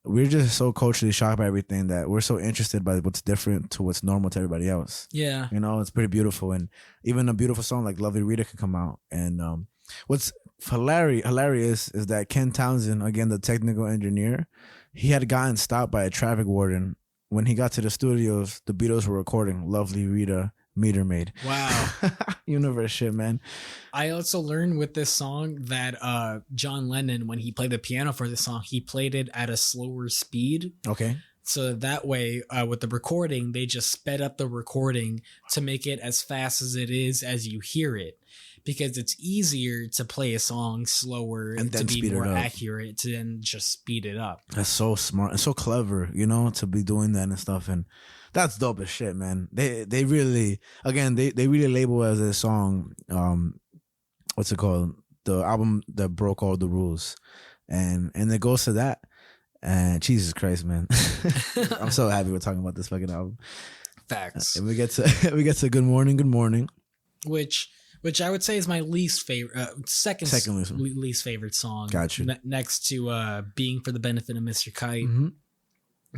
We're just so culturally shocked by everything that we're so interested by what's different to what's normal to everybody else. Yeah. It's pretty beautiful. And even a beautiful song like Lovely Rita can come out. And what's hilarious is that Ken Townsend, again the technical engineer, he had gotten stopped by a traffic warden when he got to the studios. The Beatles were recording "Lovely Rita, Meter Maid." Wow. Universe shit, man. I also learned with this song that John Lennon, when he played the piano for this song, he played it at a slower speed. Okay. So that way, with the recording, they just sped up the recording to make it as fast as it is as you hear it. Because it's easier to play a song slower and to be more accurate to then just speed it up. That's so smart and so clever, you know, to be doing that and stuff. And that's dope as shit, man. They really, again, they really label as a song, what's it called? The album that broke all the rules. And it goes to that. And Jesus Christ, man. I'm so happy we're talking about this fucking album. Facts. And we get to Good Morning. Which I would say is my least favorite, second least favorite song. Gotcha. Next to Being for the Benefit of Mr. Kite. Mm-hmm.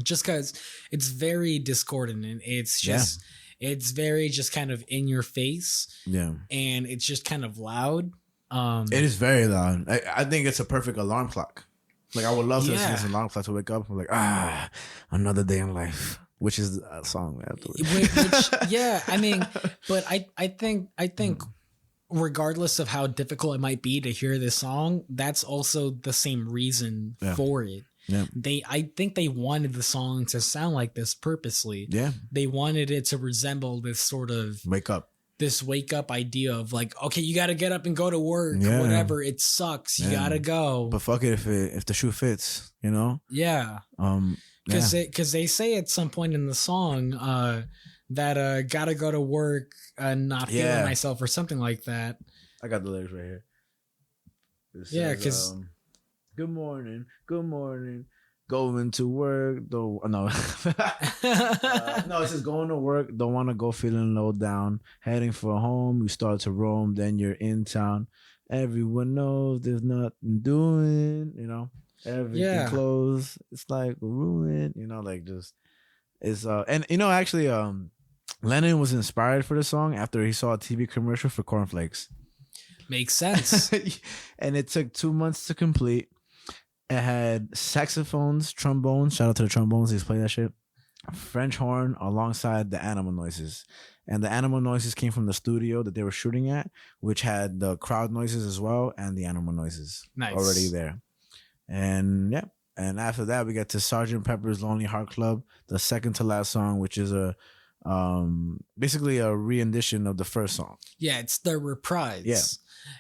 Just because it's very discordant and it's just, it's very just kind of in your face. Yeah. And it's just kind of loud. It is very loud. I think it's a perfect alarm clock. Like, I would love to listen to this alarm clock to wake up. I'm like, another day in life. Which is a song, man. Yeah, I mean, but I think regardless of how difficult it might be to hear this song, that's also the same reason for it. Yeah. I think they wanted the song to sound like this purposely. Yeah. They wanted it to resemble this sort of wake up idea of like, okay, you got to get up and go to work, whatever. It sucks. You got to go. But fuck it if the shoe fits, you know? Yeah. Because they say at some point in the song that gotta go to work, not feeling myself or something like that. I got the lyrics right here. Because good morning, going to work. No, no, it says going to work. Don't want to go feeling low down. Heading for home, you start to roam. Then you're in town. Everyone knows there's nothing doing. You know. Everything closed. It's like a ruin, you know, like just it's and you know actually Lennon was inspired for the song after he saw a TV commercial for cornflakes. Makes sense. And it took 2 months to complete. It had saxophones, trombones, shout out to the trombones, he's playing that shit. French horn alongside the animal noises. And the animal noises came from the studio that they were shooting at, which had the crowd noises as well and the animal noises already there. And and after that we get to Sgt. Pepper's Lonely Heart Club, the second to last song, which is a basically a rendition of the first song. Yeah, it's the reprise. Yeah.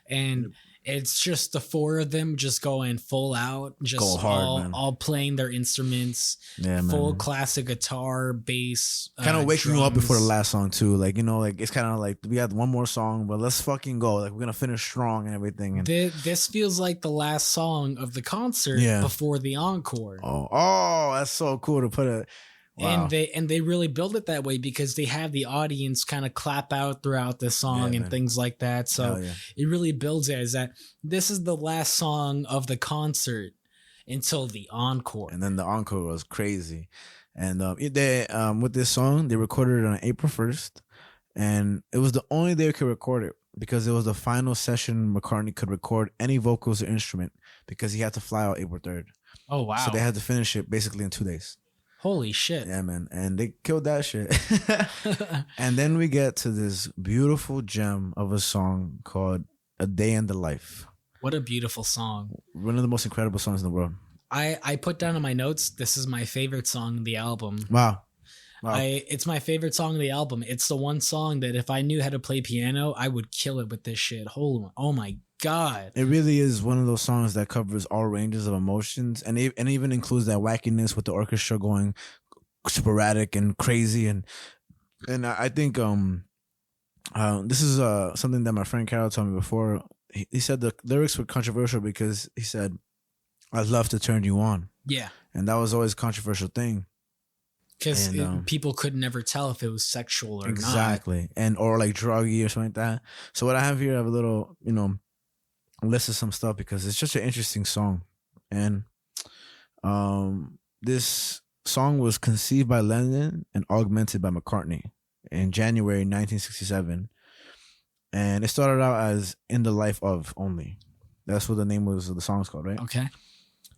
And it's just the four of them just going full out, just go hard, all playing their instruments. Yeah, full classic guitar, bass. Kind of waking you up before the last song too. Like, you know, like it's kind of like we had one more song, but let's fucking go. Like we're gonna finish strong and everything. And this feels like the last song of the concert before the encore. Oh, that's so cool to put it. Wow. And they really build it that way because they have the audience kind of clap out throughout the song and things like that. So it really builds it as that this is the last song of the concert until the encore. And then the encore was crazy. And they with this song, they recorded it on April 1st. And it was the only day they could record it because it was the final session McCartney could record any vocals or instrument because he had to fly out April 3rd. Oh, wow. So they had to finish it basically in 2 days. Holy shit. Yeah, man. And they killed that shit. And then we get to this beautiful gem of a song called A Day in the Life. What a beautiful song. One of the most incredible songs in the world. I put down in my notes, this is my favorite song in the album. Wow. It's my favorite song of the album. It's the one song that if I knew how to play piano, I would kill it with this shit. Oh my God. It really is one of those songs that covers all ranges of emotions and even includes that wackiness with the orchestra going sporadic and crazy. And I think this is something that my friend Carol told me before. He said the lyrics were controversial because he said, I'd love to turn you on. Yeah. And that was always a controversial thing. Because people could never tell if it was sexual or not. Exactly. Or like druggy or something like that. So what I have here, I have a little, list of some stuff because it's just an interesting song. And this song was conceived by Lennon and augmented by McCartney in January 1967. And it started out as In the Life of only. That's what the name was of the song's called, right? Okay.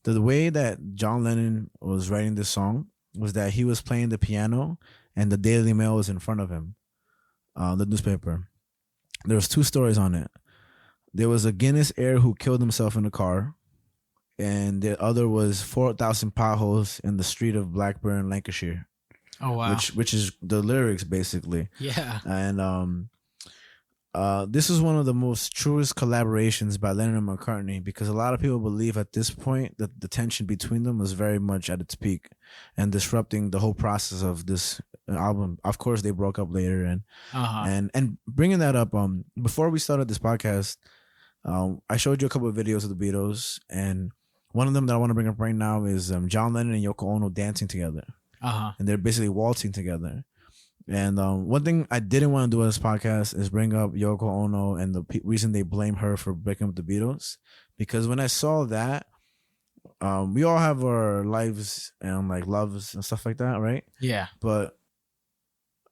The way that John Lennon was writing this song was that he was playing the piano and the Daily Mail was in front of him, the newspaper. There was 2 stories on it. There was a Guinness heir who killed himself in a car, and the other was 4,000 potholes in the street of Blackburn, Lancashire. Oh wow. Which is the lyrics basically. Yeah. And this is one of the most truest collaborations by Lennon and McCartney, because a lot of people believe at this point that the tension between them was very much at its peak and disrupting the whole process of this album. Of course, they broke up later, and bringing that up, before we started this podcast, I showed you a couple of videos of the Beatles, and one of them that I want to bring up right now is John Lennon and Yoko Ono dancing together, and they're basically waltzing together. And one thing I didn't want to do on this podcast is bring up Yoko Ono and the reason they blame her for breaking up the Beatles, because when I saw that, we all have our lives and like loves and stuff like that, right? Yeah. But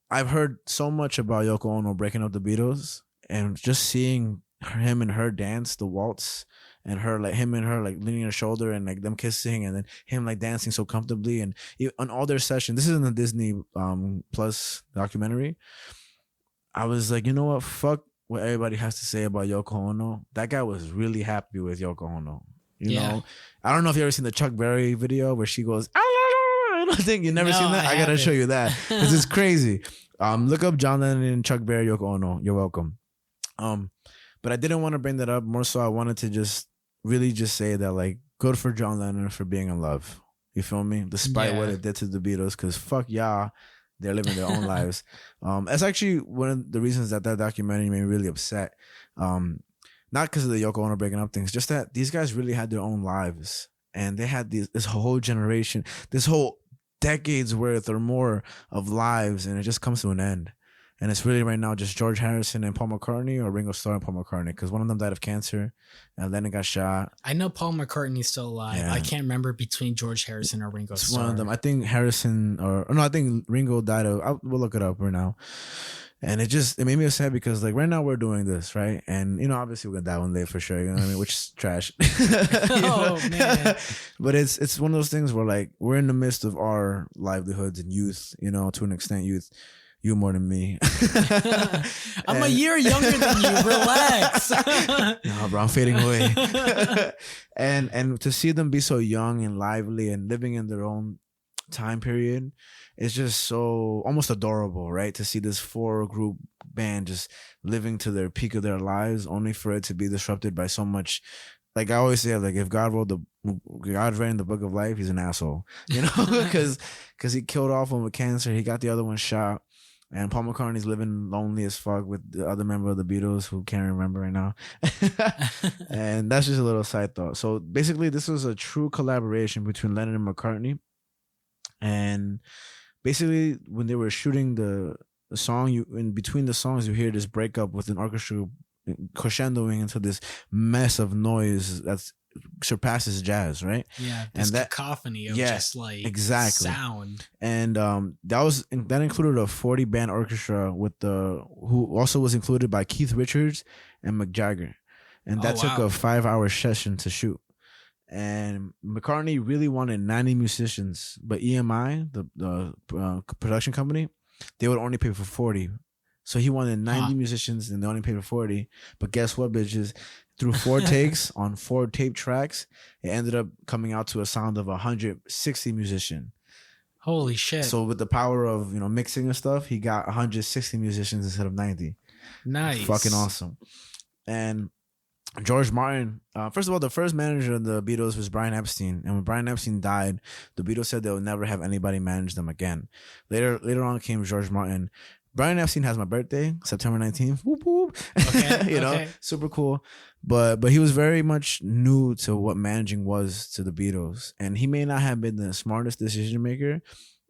I've heard so much about Yoko Ono breaking up the Beatles, and just seeing him and her dance the waltz, and him and her like leaning on her shoulder and like them kissing, and then him like dancing so comfortably, and on all their sessions. This is in the Disney Plus documentary. I was like, you know what? Fuck what everybody has to say about Yoko Ono. That guy was really happy with Yoko Ono. You know, I don't know if you ever seen the Chuck Berry video where she goes, I think you never seen that. I gotta show you that because it's crazy. Look up John Lennon and Chuck Berry, Yoko Ono. You're welcome. But I didn't want to bring that up. More so, I wanted to just really just say that, like, good for John Lennon for being in love. You feel me? Despite what it did to the Beatles, because fuck y'all, they're living their own lives. That's actually one of the reasons that documentary made me really upset. Not because of the Yoko Ono breaking up things, just that these guys really had their own lives, and they had this whole generation, this whole decades worth or more of lives, and it just comes to an end. And it's really right now just George Harrison and Paul McCartney, or Ringo Starr and Paul McCartney, because one of them died of cancer and Lennon got shot. I know Paul McCartney's still alive. Yeah. I can't remember between George Harrison or Ringo Starr. One of them. I think Harrison I think Ringo died of. We'll look it up right now. And it made me sad because like right now we're doing this, right? And you know, obviously we're gonna die one day for sure. You know what I mean? Which is trash. Man. But it's one of those things where like we're in the midst of our livelihoods and youth, you know, to an extent, youth. You more than me. I'm a year younger than you. Relax. No, bro, I'm fading away. and to see them be so young and lively and living in their own time period, it's just so almost adorable, right? To see this 4-group band just living to their peak of their lives, only for it to be disrupted by so much. Like I always say, like if God writing the book of life, he's an asshole, you know, because he killed off one with cancer, he got the other one shot. And Paul McCartney's living lonely as fuck with the other member of the Beatles who can't remember right now. And that's just a little side thought. So basically, this was a true collaboration between Lennon and McCartney. And basically, when they were shooting the song, in between the songs, you hear this breakup with an orchestra crescendoing into this mess of noise that's surpasses jazz, right? Yeah, this and that cacophony of just like sound. And that included a 40-band orchestra who also was included by Keith Richards and Mick Jagger, and that took a 5-hour session to shoot. And McCartney really wanted 90 musicians, but EMI, the production company, they would only pay for 40. So he wanted 90 musicians, and they only paid for 40. But guess what, bitches? Through 4 takes on 4 tape tracks, it ended up coming out to a sound of 160 musicians. Holy shit. So with the power of, you know, mixing and stuff, he got 160 musicians instead of 90. Nice. Fucking awesome. And George Martin, first of all, the first manager of the Beatles was Brian Epstein. And when Brian Epstein died, the Beatles said they would never have anybody manage them again. Later on came George Martin. Brian Epstein has my birthday, September 19th. Whoop, whoop. Okay, you know, super cool. But he was very much new to what managing was to the Beatles. And he may not have been the smartest decision maker,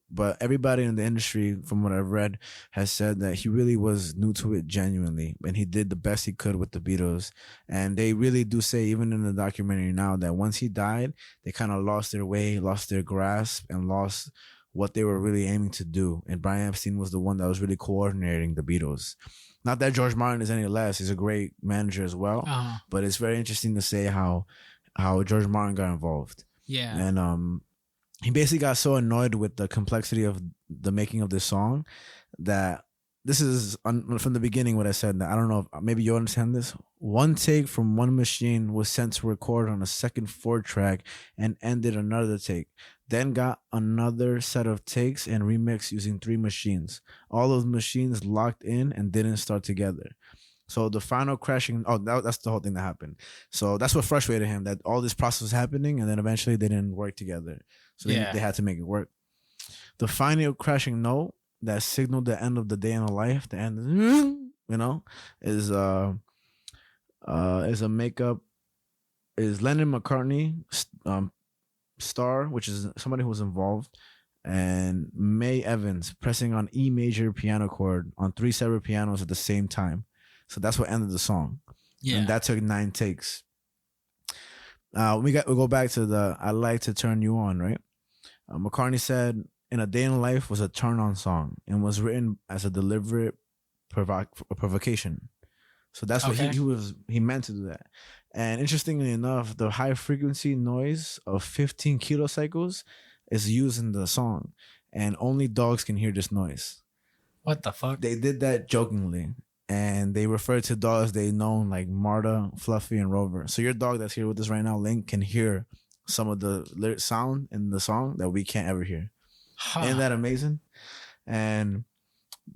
but everybody in the industry, from what I've read, has said that he really was new to it genuinely. And he did the best he could with the Beatles. And they really do say, even in the documentary now, that once he died, they kind of lost their way, lost their grasp, and lost what they were really aiming to do. And Brian Epstein was the one that was really coordinating the Beatles. Not that George Martin is any less. He's a great manager as well. But it's very interesting to say how George Martin got involved. Yeah. And he basically got so annoyed with the complexity of the making of this song that this is from the beginning what I said. That I don't know if maybe you understand this. One take from one machine was sent to record on a second 4-track and ended another take. Then got another set of takes and remixed using 3 machines. All those machines locked in and didn't start together. So the final crashing, that's the whole thing that happened. So that's what frustrated him, that all this process was happening and then eventually they didn't work together. So they had to make it work. The final crashing note that signaled the end of the day in a life, the end, is a makeup, is Lennon McCartney, star, which is somebody who was involved, and May Evans pressing on E major piano chord on 3 separate pianos at the same time. So that's what ended the song. Yeah. And that took 9 takes. We go back to the I Like to Turn You On, right? McCartney said, In a Day in Life was a turn-on song and was written as a deliberate provocation. So that's what he meant to do that. And interestingly enough, the high frequency noise of 15 kilocycles is used in the song, and only dogs can hear this noise. What the fuck? They did that jokingly, and they refer to dogs they know like Marta, Fluffy, and Rover. So your dog that's here with us right now, Link, can hear some of the lyric sound in the song that we can't ever hear. Ain't that amazing? And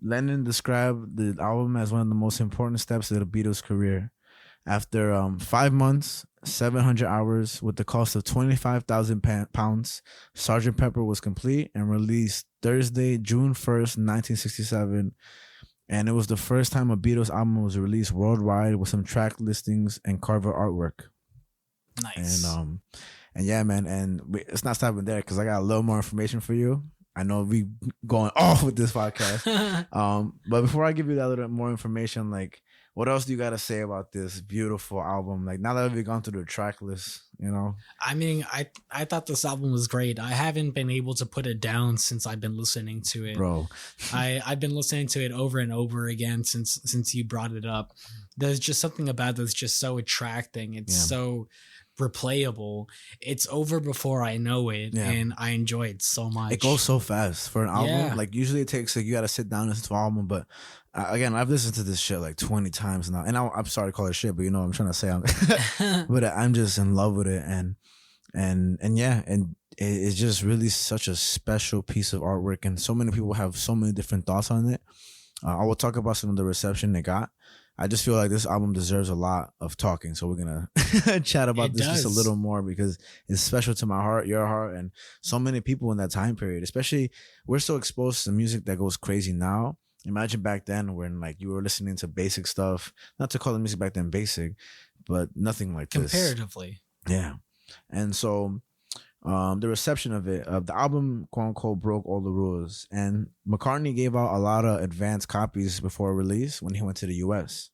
Lennon described the album as one of the most important steps of the Beatles' career. After 5 months, 700 hours, with the cost of £25,000, Sgt. Pepper was complete and released Thursday, June 1st, 1967. And it was the first time a Beatles album was released worldwide with some track listings and cover artwork. Nice. And yeah, man, and it's not stopping there because I got a little more information for you. I know we going off with this podcast. But before I give you that little more information, like, what else do you got to say about this beautiful album? Like, now that we've gone through the track list, I mean, I thought this album was great. I haven't been able to put it down since I've been listening to it. Bro. I've been listening to it over and over again since you brought it up. There's just something about it that's just so attracting. It's so replayable. It's over before I know it, and I enjoy it so much. It goes so fast for an album. Like, usually it takes, like, you got to sit down and listen to an album, but again, I've listened to this shit like 20 times now, and I'm sorry to call it shit, but I'm trying to say, but I'm just in love with it, and it's just really such a special piece of artwork, and so many people have so many different thoughts on it. I will talk about some of the reception they got. I just feel like this album deserves a lot of talking, so we're gonna chat about this just a little more because it's special to my heart, your heart, and so many people in that time period. Especially, we're so exposed to music that goes crazy now. Imagine back then when, like, you were listening to basic stuff. Not to call the music back then basic, but nothing like this. Comparatively. Yeah. And so the reception of it, the album, quote unquote, broke all the rules. And McCartney gave out a lot of advanced copies before release when he went to the US.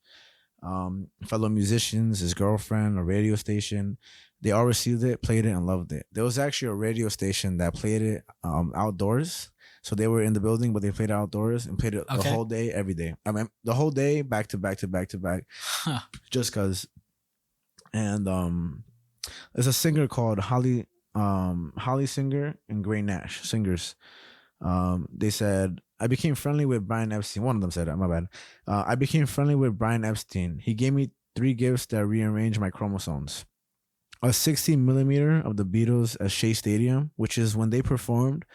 Fellow musicians, his girlfriend, a radio station, they all received it, played it, and loved it. There was actually a radio station that played it outdoors. So they were in the building, but they played it outdoors and played it the whole day, every day. I mean, the whole day, back to back to back to back, just because. And there's a singer called Holly Singer and Gray Nash, singers. They said, I became friendly with Brian Epstein. One of them said that, my bad. I became friendly with Brian Epstein. He gave me 3 gifts that rearranged my chromosomes. A 16 millimeter of the Beatles at Shea Stadium, which is when they performed.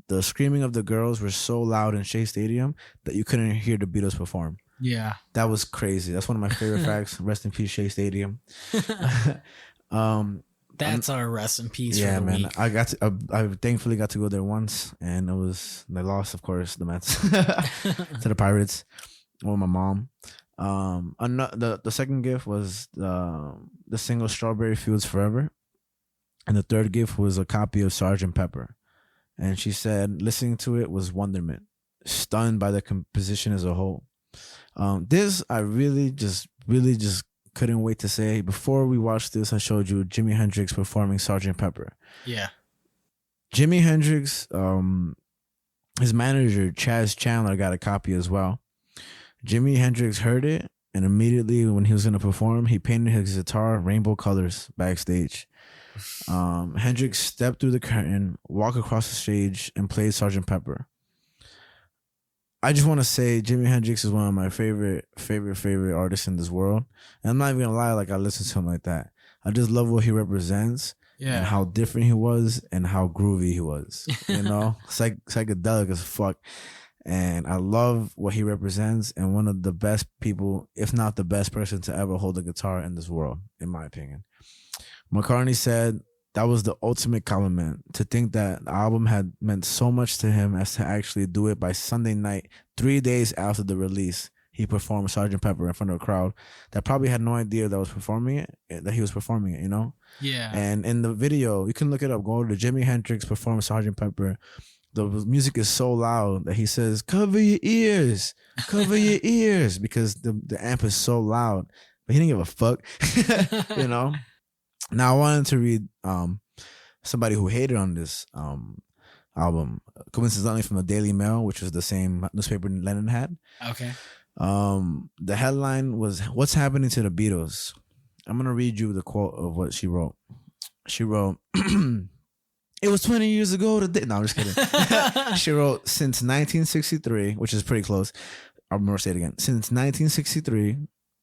The screaming of the girls were so loud in Shea Stadium that you couldn't hear the Beatles perform. Yeah. That was crazy. That's one of my favorite facts. Rest in peace, Shea Stadium. That's our rest in peace. Yeah, for the man. week. I thankfully got to go there once, and they lost, of course, the Mets to the Pirates with my mom. The second gift was the single Strawberry Fields Forever, and the third gift was a copy of Sgt. Pepper. And she said listening to it was wonderment, stunned by the composition as a whole. This I really just couldn't wait to say. Before we watched this, I showed you Jimi Hendrix performing Sgt. Pepper. Yeah. Jimi Hendrix, his manager Chaz Chandler got a copy as well. Jimi Hendrix heard it, and immediately when he was going to perform, he painted his guitar rainbow colors backstage. Hendrix stepped through the curtain, walked across the stage, and played Sgt. Pepper. I just want to say Jimi Hendrix is one of my favorite artists in this world. And I'm not even going to lie, like I listen to him like that. I just love what he represents. Yeah. And how different he was and how groovy he was. You know? Psychedelic as fuck. And I love what he represents, and one of the best people, if not the best person to ever hold a guitar in this world, in my opinion. McCartney said that was the ultimate compliment, to think that the album had meant so much to him as to actually do it by Sunday night, 3 days after the release. He performed Sgt. Pepper in front of a crowd that probably had no idea that he was performing it, you know? Yeah. And in the video, you can look it up, go to Jimi Hendrix perform Sgt. Pepper. The music is so loud that he says, cover your ears, because the amp is so loud. But he didn't give a fuck, you know? Now, I wanted to read somebody who hated on this album, coincidentally from the Daily Mail, which was the same newspaper Lennon had. Okay. The headline was, "What's happening to the Beatles?" I'm going to read you the quote of what she wrote. She wrote, "It was 20 years ago today." No, I'm just kidding. She wrote, "Since 1963, which is pretty close. I'm going to say it again. Since 1963,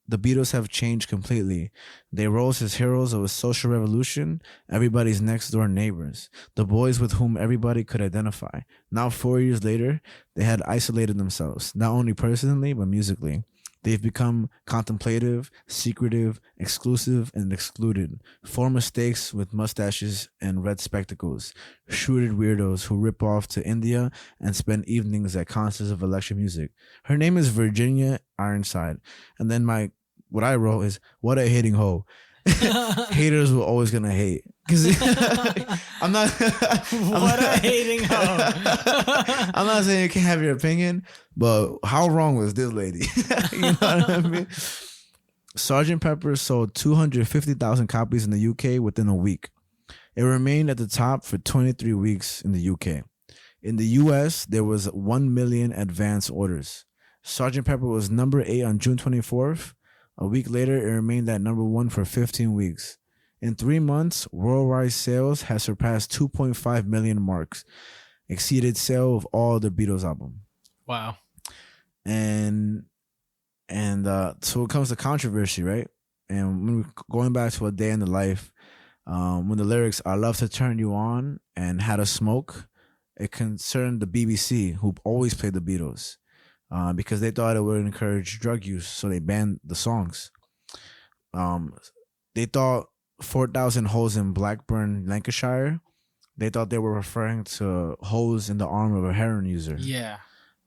the Beatles have changed completely. They rose as heroes of a social revolution, everybody's next door neighbors, the boys with whom everybody could identify. Now, 4 years later, they had isolated themselves, not only personally, but musically. They've become contemplative, secretive, exclusive, and excluded. Four mistakes with mustaches and red spectacles. Shrewd weirdos who rip off to India and spend evenings at concerts of electric music. Her name is Virginia Ironside." And then what I wrote is, "What a hating hoe." Haters were always gonna hate. Cause I'm not. What a hating hoe. I'm not saying you can't have your opinion, but how wrong was this lady? You know what I mean? Sgt. Pepper sold 250,000 copies in the UK within a week. It remained at the top for 23 weeks in the UK. In the US, there was 1 million advance orders. Sgt. Pepper was number 8 on June 24th. A week later, it remained at number 1 for 15 weeks. In 3 months, worldwide sales has surpassed 2.5 million marks, exceeded sale of all the Beatles album. Wow. And so it comes to controversy, right? And when we're going back to A Day in the Life, when the lyrics "I love to turn you on" and "Had a smoke," it concerned the BBC, who always played the Beatles. Because they thought it would encourage drug use, so they banned the songs. They thought 4,000 holes in Blackburn, Lancashire, they thought they were referring to holes in the arm of a heroin user. Yeah.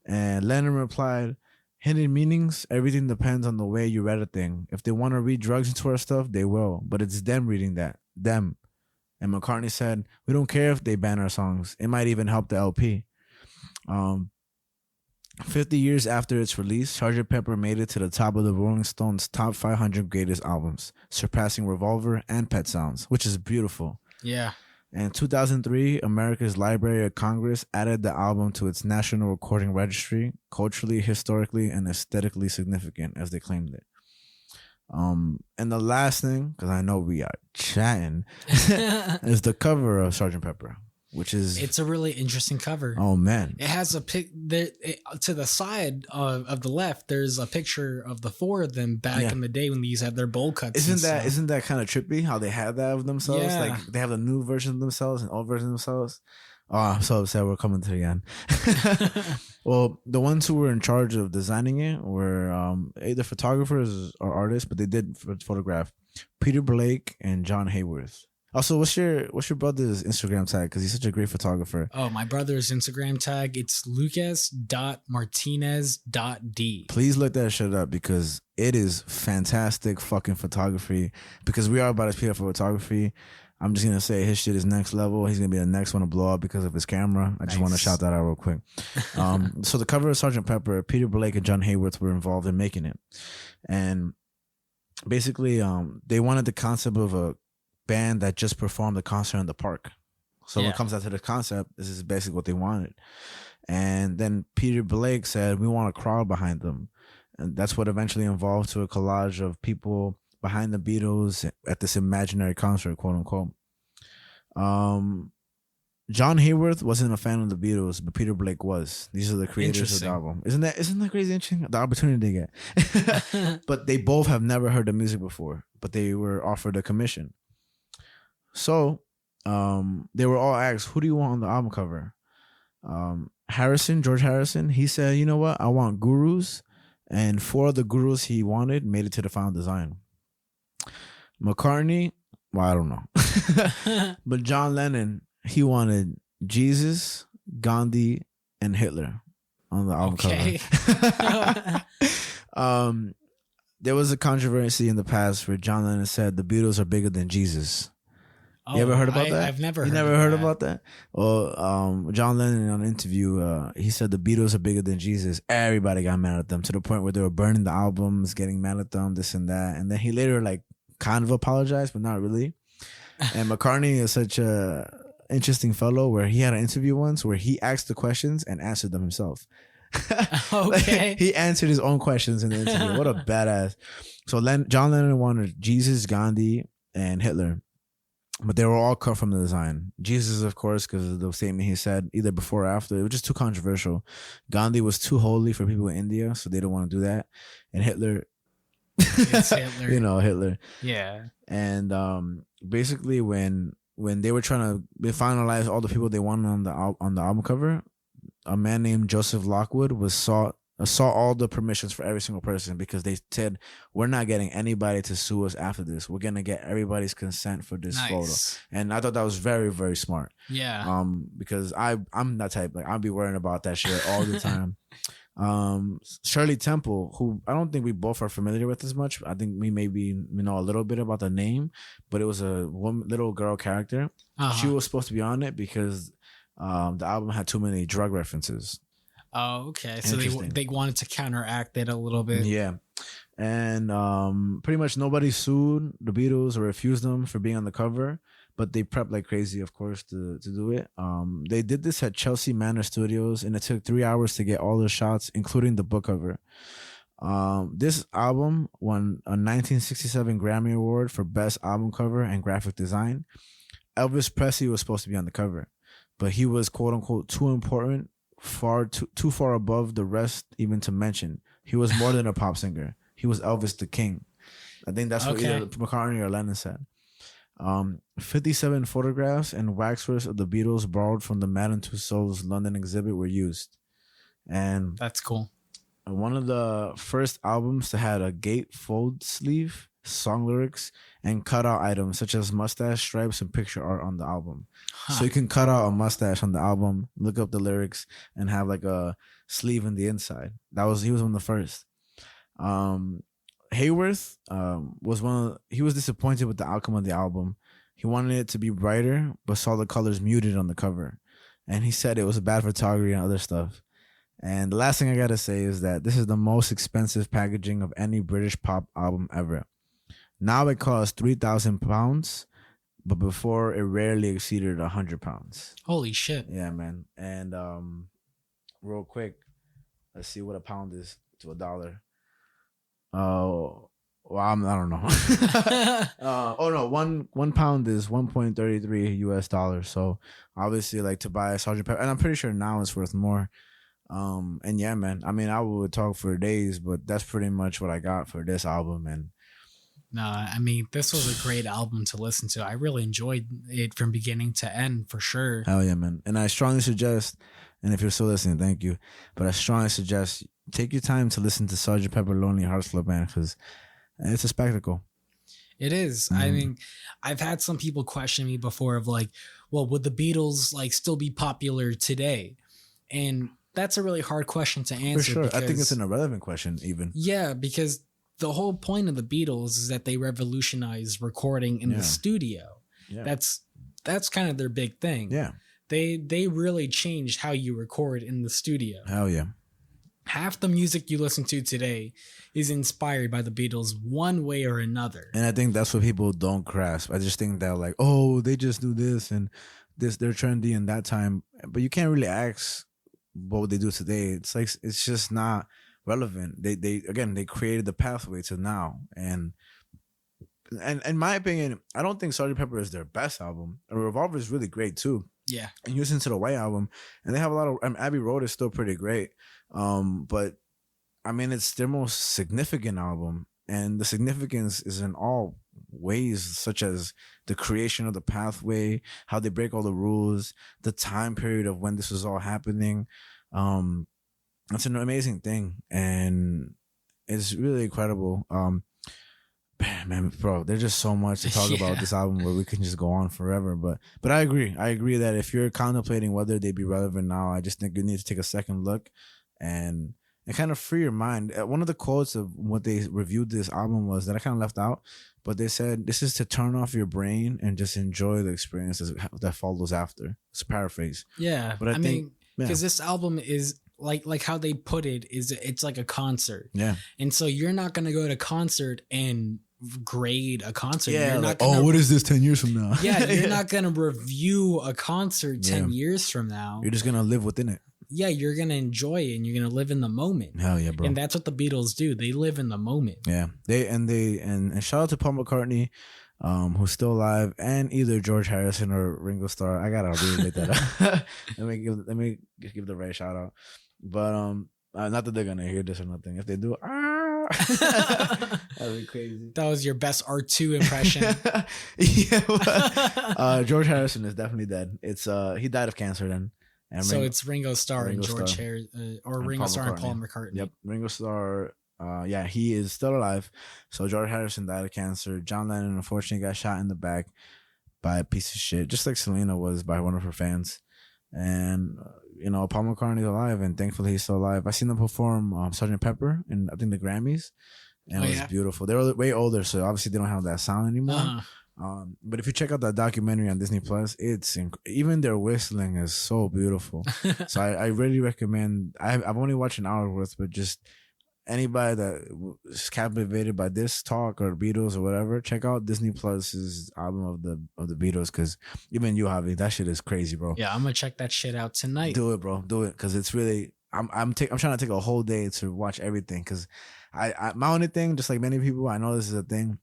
And Lennon replied, "Hidden meanings, everything depends on the way you read a thing. If they want to read drugs into our stuff, they will. But it's them reading that. Them." And McCartney said, "We don't care if they ban our songs. It might even help the LP." 50 years after its release, Sgt. Pepper made it to the top of the Rolling Stones top 500 greatest albums, surpassing Revolver and Pet Sounds, which is beautiful. Yeah. In 2003, America's Library of Congress added the album to its National Recording Registry, culturally, historically, and aesthetically significant, as they claimed it. And the last thing, because I know we are chatting, is the cover of Sgt. Pepper. It's a really interesting cover. Oh man! It has a to the side of the left. There's a picture of the four of them back in the day when these had their bowl cuts. Isn't that kind of trippy how they had that of themselves? Yeah. Like they have a new version of themselves and old version of themselves. Oh, I'm so upset. We're coming to the end. Well, the ones who were in charge of designing it were either photographers or artists, but they did photograph Peter Blake and John Hayworth. Also, what's your brother's Instagram tag? Because he's such a great photographer. Oh, my brother's Instagram tag, it's lucas.martinez.d. Please look that shit up because it is fantastic fucking photography. Because we are about to speed up for photography. I'm just going to say his shit is next level. He's going to be the next one to blow up because of his camera. I just want to shout that out real quick. So the cover of Sgt. Pepper, Peter Blake and John Hayworth were involved in making it. And basically, they wanted the concept of a band that just performed the concert in the park. So when it comes out to the concept, this is basically what they wanted. And then Peter Blake said, we want a crowd behind them. And that's what eventually evolved to a collage of people behind the Beatles at this imaginary concert, quote unquote. John Hayworth wasn't a fan of the Beatles, but Peter Blake was. These are the creators of the album. Isn't that crazy interesting? The opportunity they get. But they both have never heard the music before, but they were offered a commission. So they were all asked, who do you want on the album cover? George Harrison, he said, you know what? I want gurus. And 4 of the gurus he wanted made it to the final design. McCartney, well, I don't know. But John Lennon, he wanted Jesus, Gandhi, and Hitler on the album cover. There was a controversy in the past where John Lennon said the Beatles are bigger than Jesus. You ever heard about that? I've never heard. You never heard about that? Well, John Lennon on an interview, he said the Beatles are bigger than Jesus. Everybody got mad at them to the point where they were burning the albums, getting mad at them, this and that. And then he later kind of apologized, but not really. And McCartney is such a interesting fellow where he had an interview once where he asked the questions and answered them himself. Okay. He answered his own questions in the interview. What a badass. So John Lennon wanted Jesus, Gandhi, and Hitler. But they were all cut from the design. Jesus, of course, because of the statement he said either before or after. It was just too controversial. Gandhi was too holy for people in India, so they don't want to do that. And Hitler, It's Hitler. Hitler. Yeah. And basically, when they were trying to finalize all the people they wanted on the album cover, a man named Joseph Lockwood saw all the permissions for every single person because they said, we're not getting anybody to sue us after this. We're going to get everybody's consent for this photo. And I thought that was very, very smart. Yeah. Because I'm that type, I'll be worrying about that shit all the time. Shirley Temple, who I don't think we both are familiar with as much. I think we maybe know a little bit about the name, but it was a little girl character. She was supposed to be on it because the album had too many drug references. Oh, okay. So they wanted to counteract it a little bit. Yeah. And pretty much nobody sued the Beatles or refused them for being on the cover, but they prepped like crazy, of course, to do it. They did this at Chelsea Manor Studios, and it took 3 hours to get all the shots, including the book cover. This album won a 1967 Grammy Award for Best Album Cover and Graphic Design. Elvis Presley was supposed to be on the cover, but he was, quote unquote, too important, too far above the rest even to mention. He was more than a pop singer. He was Elvis the King. I think that's what either McCartney or Lennon said. 57 photographs and waxworks of the Beatles borrowed from the Madame Tussauds London exhibit were used. And that's cool. One of the first albums to have a gatefold sleeve, song lyrics, and cutout items such as mustache stripes and picture art on the album. So you can cut out a mustache on the album, look up the lyrics, and have like a sleeve in the inside. He was one of the first. Hayworth he was disappointed with the outcome of the album. He wanted it to be brighter, but saw the colors muted on the cover. And he said it was bad photography and other stuff. And the last thing I gotta say is that this is the most expensive packaging of any British pop album ever. Now it costs £3,000, but before it rarely exceeded £100. Holy shit! Yeah, man. And real quick, let's see what a pound is to a dollar. Well, I don't know. Oh no, one pound is $1.33 US. So obviously, like to buy a Sgt. Pepper, and I'm pretty sure now it's worth more. And yeah, man. I mean, I would talk for days, but that's pretty much what I got for this album. And no, I mean, this was a great album to listen to. I really enjoyed it from beginning to end, for sure. Hell yeah, man. And I strongly suggest, and if you're still listening, thank you, but I strongly suggest take your time to listen to Sgt. Pepper Lonely Hearts Club Band, because it's a spectacle. It is. I mean, I've had some people question me before of like, well, would the Beatles like still be popular today? And that's a really hard question to answer. For sure. I think it's an irrelevant question even. Yeah, because the whole point of the Beatles is that they revolutionized recording in the studio. Yeah. That's kind of their big thing. Yeah. They really changed how you record in the studio. Hell yeah. Half the music you listen to today is inspired by the Beatles one way or another. And I think that's what people don't grasp. I just think that like, oh, they just do this and they're trendy in that time, but you can't really ask what would they do today. It's like it's just not relevant. They created the pathway to now, and in my opinion, I don't think Sgt. Pepper is their best album. Revolver is really great too. Yeah, and you listen to the White Album, and they have a lot of. Abbey Road is still pretty great, but I mean it's their most significant album, and the significance is in all ways, such as the creation of the pathway, how they break all the rules, the time period of when this was all happening. That's an amazing thing, and it's really incredible. Man, bro, there's just so much to talk about this album where we can just go on forever. But I agree that if you're contemplating whether they be relevant now, I just think you need to take a second look and kind of free your mind. One of the quotes of what they reviewed this album was that I kind of left out, but they said this is to turn off your brain and just enjoy the experiences that follows after. It's a paraphrase. Yeah, but I think because this album is like how they put it is it's like a concert. Yeah, and so you're not gonna go to concert and grade a concert. Yeah, you're like, not gonna, what is this 10 years from now? Yeah, you're not gonna review a concert 10 years from now. You're just gonna live within it. Yeah, you're gonna enjoy it and you're gonna live in the moment. Hell yeah, bro. And that's what the Beatles do. They live in the moment. Yeah, and shout out to Paul McCartney, who's still alive, and either George Harrison or Ringo Starr. I gotta really make that up. let me give the right shout out. But not that they're gonna hear this or nothing. If they do, that'd be crazy. That was your best R2 impression. Yeah, George Harrison is definitely dead. It's he died of cancer then. And so it's Ringo Starr and George Harrison, or Ringo Starr and Paul McCartney. Yep, Ringo Starr. Yeah, he is still alive. So George Harrison died of cancer. John Lennon unfortunately got shot in the back by a piece of shit, just like Selena was by one of her fans. And Paul McCartney's alive, and thankfully he's still alive. I seen them perform Sgt. Pepper in I think the Grammys, and it was beautiful. They were way older, so obviously they don't have that sound anymore. But if you check out that documentary on Disney Plus, it's even their whistling is so beautiful. So I really recommend. I've only watched an hour worth, but just anybody that is captivated by this talk or Beatles or whatever, check out Disney Plus's album of the Beatles, because even you, Javi, that shit is crazy, bro. Yeah, I'm gonna check that shit out tonight. Do it, bro. Do it, because it's really. I'm trying to take a whole day to watch everything, because I my only thing, just like many people, I know this is a thing.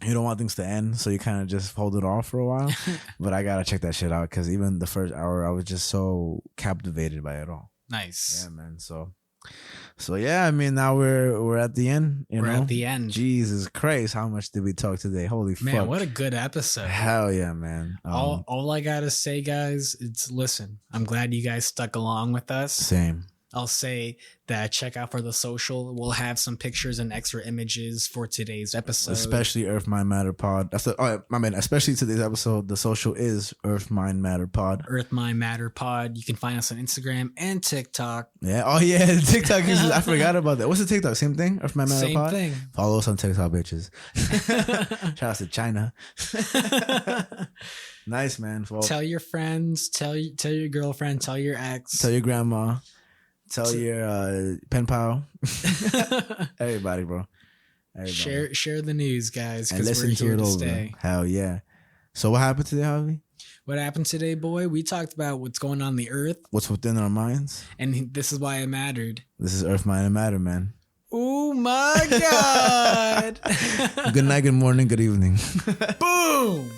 You don't want things to end, so you kind of just hold it off for a while. But I gotta check that shit out, because even the first hour, I was just so captivated by it all. Nice. Yeah, man. So yeah, I mean, now we're at the end. We're at the end. Jesus Christ, how much did we talk today? Holy fuck. Man, what a good episode. Hell yeah, man. All I gotta say, guys, listen, I'm glad you guys stuck along with us. Same. I'll say that check out for the social. We'll have some pictures and extra images for today's episode. Especially Earth, Mind, Matter Pod. Especially today's episode, the social is Earth, Mind, Matter Pod. Earth, Mind, Matter Pod. You can find us on Instagram and TikTok. Yeah. Oh, yeah. TikTok is, I forgot about that. What's the TikTok? Same thing? Earth, Mind, Matter Pod? Same thing. Follow us on TikTok, bitches. Shout out to China. Nice, man. Well, tell your friends, tell your girlfriend, tell your ex. Tell your grandma. Tell your pen pal. Everybody, bro. Everybody. Share the news, guys, and listen we're to here it to over. Stay. Hell yeah. So what happened today, Javi? What happened today, boy? We talked about what's going on the earth. What's within our minds. And this is why it mattered. This is Earth, Mind, and Matter, man. Oh my God. Good night, good morning, good evening. Boom.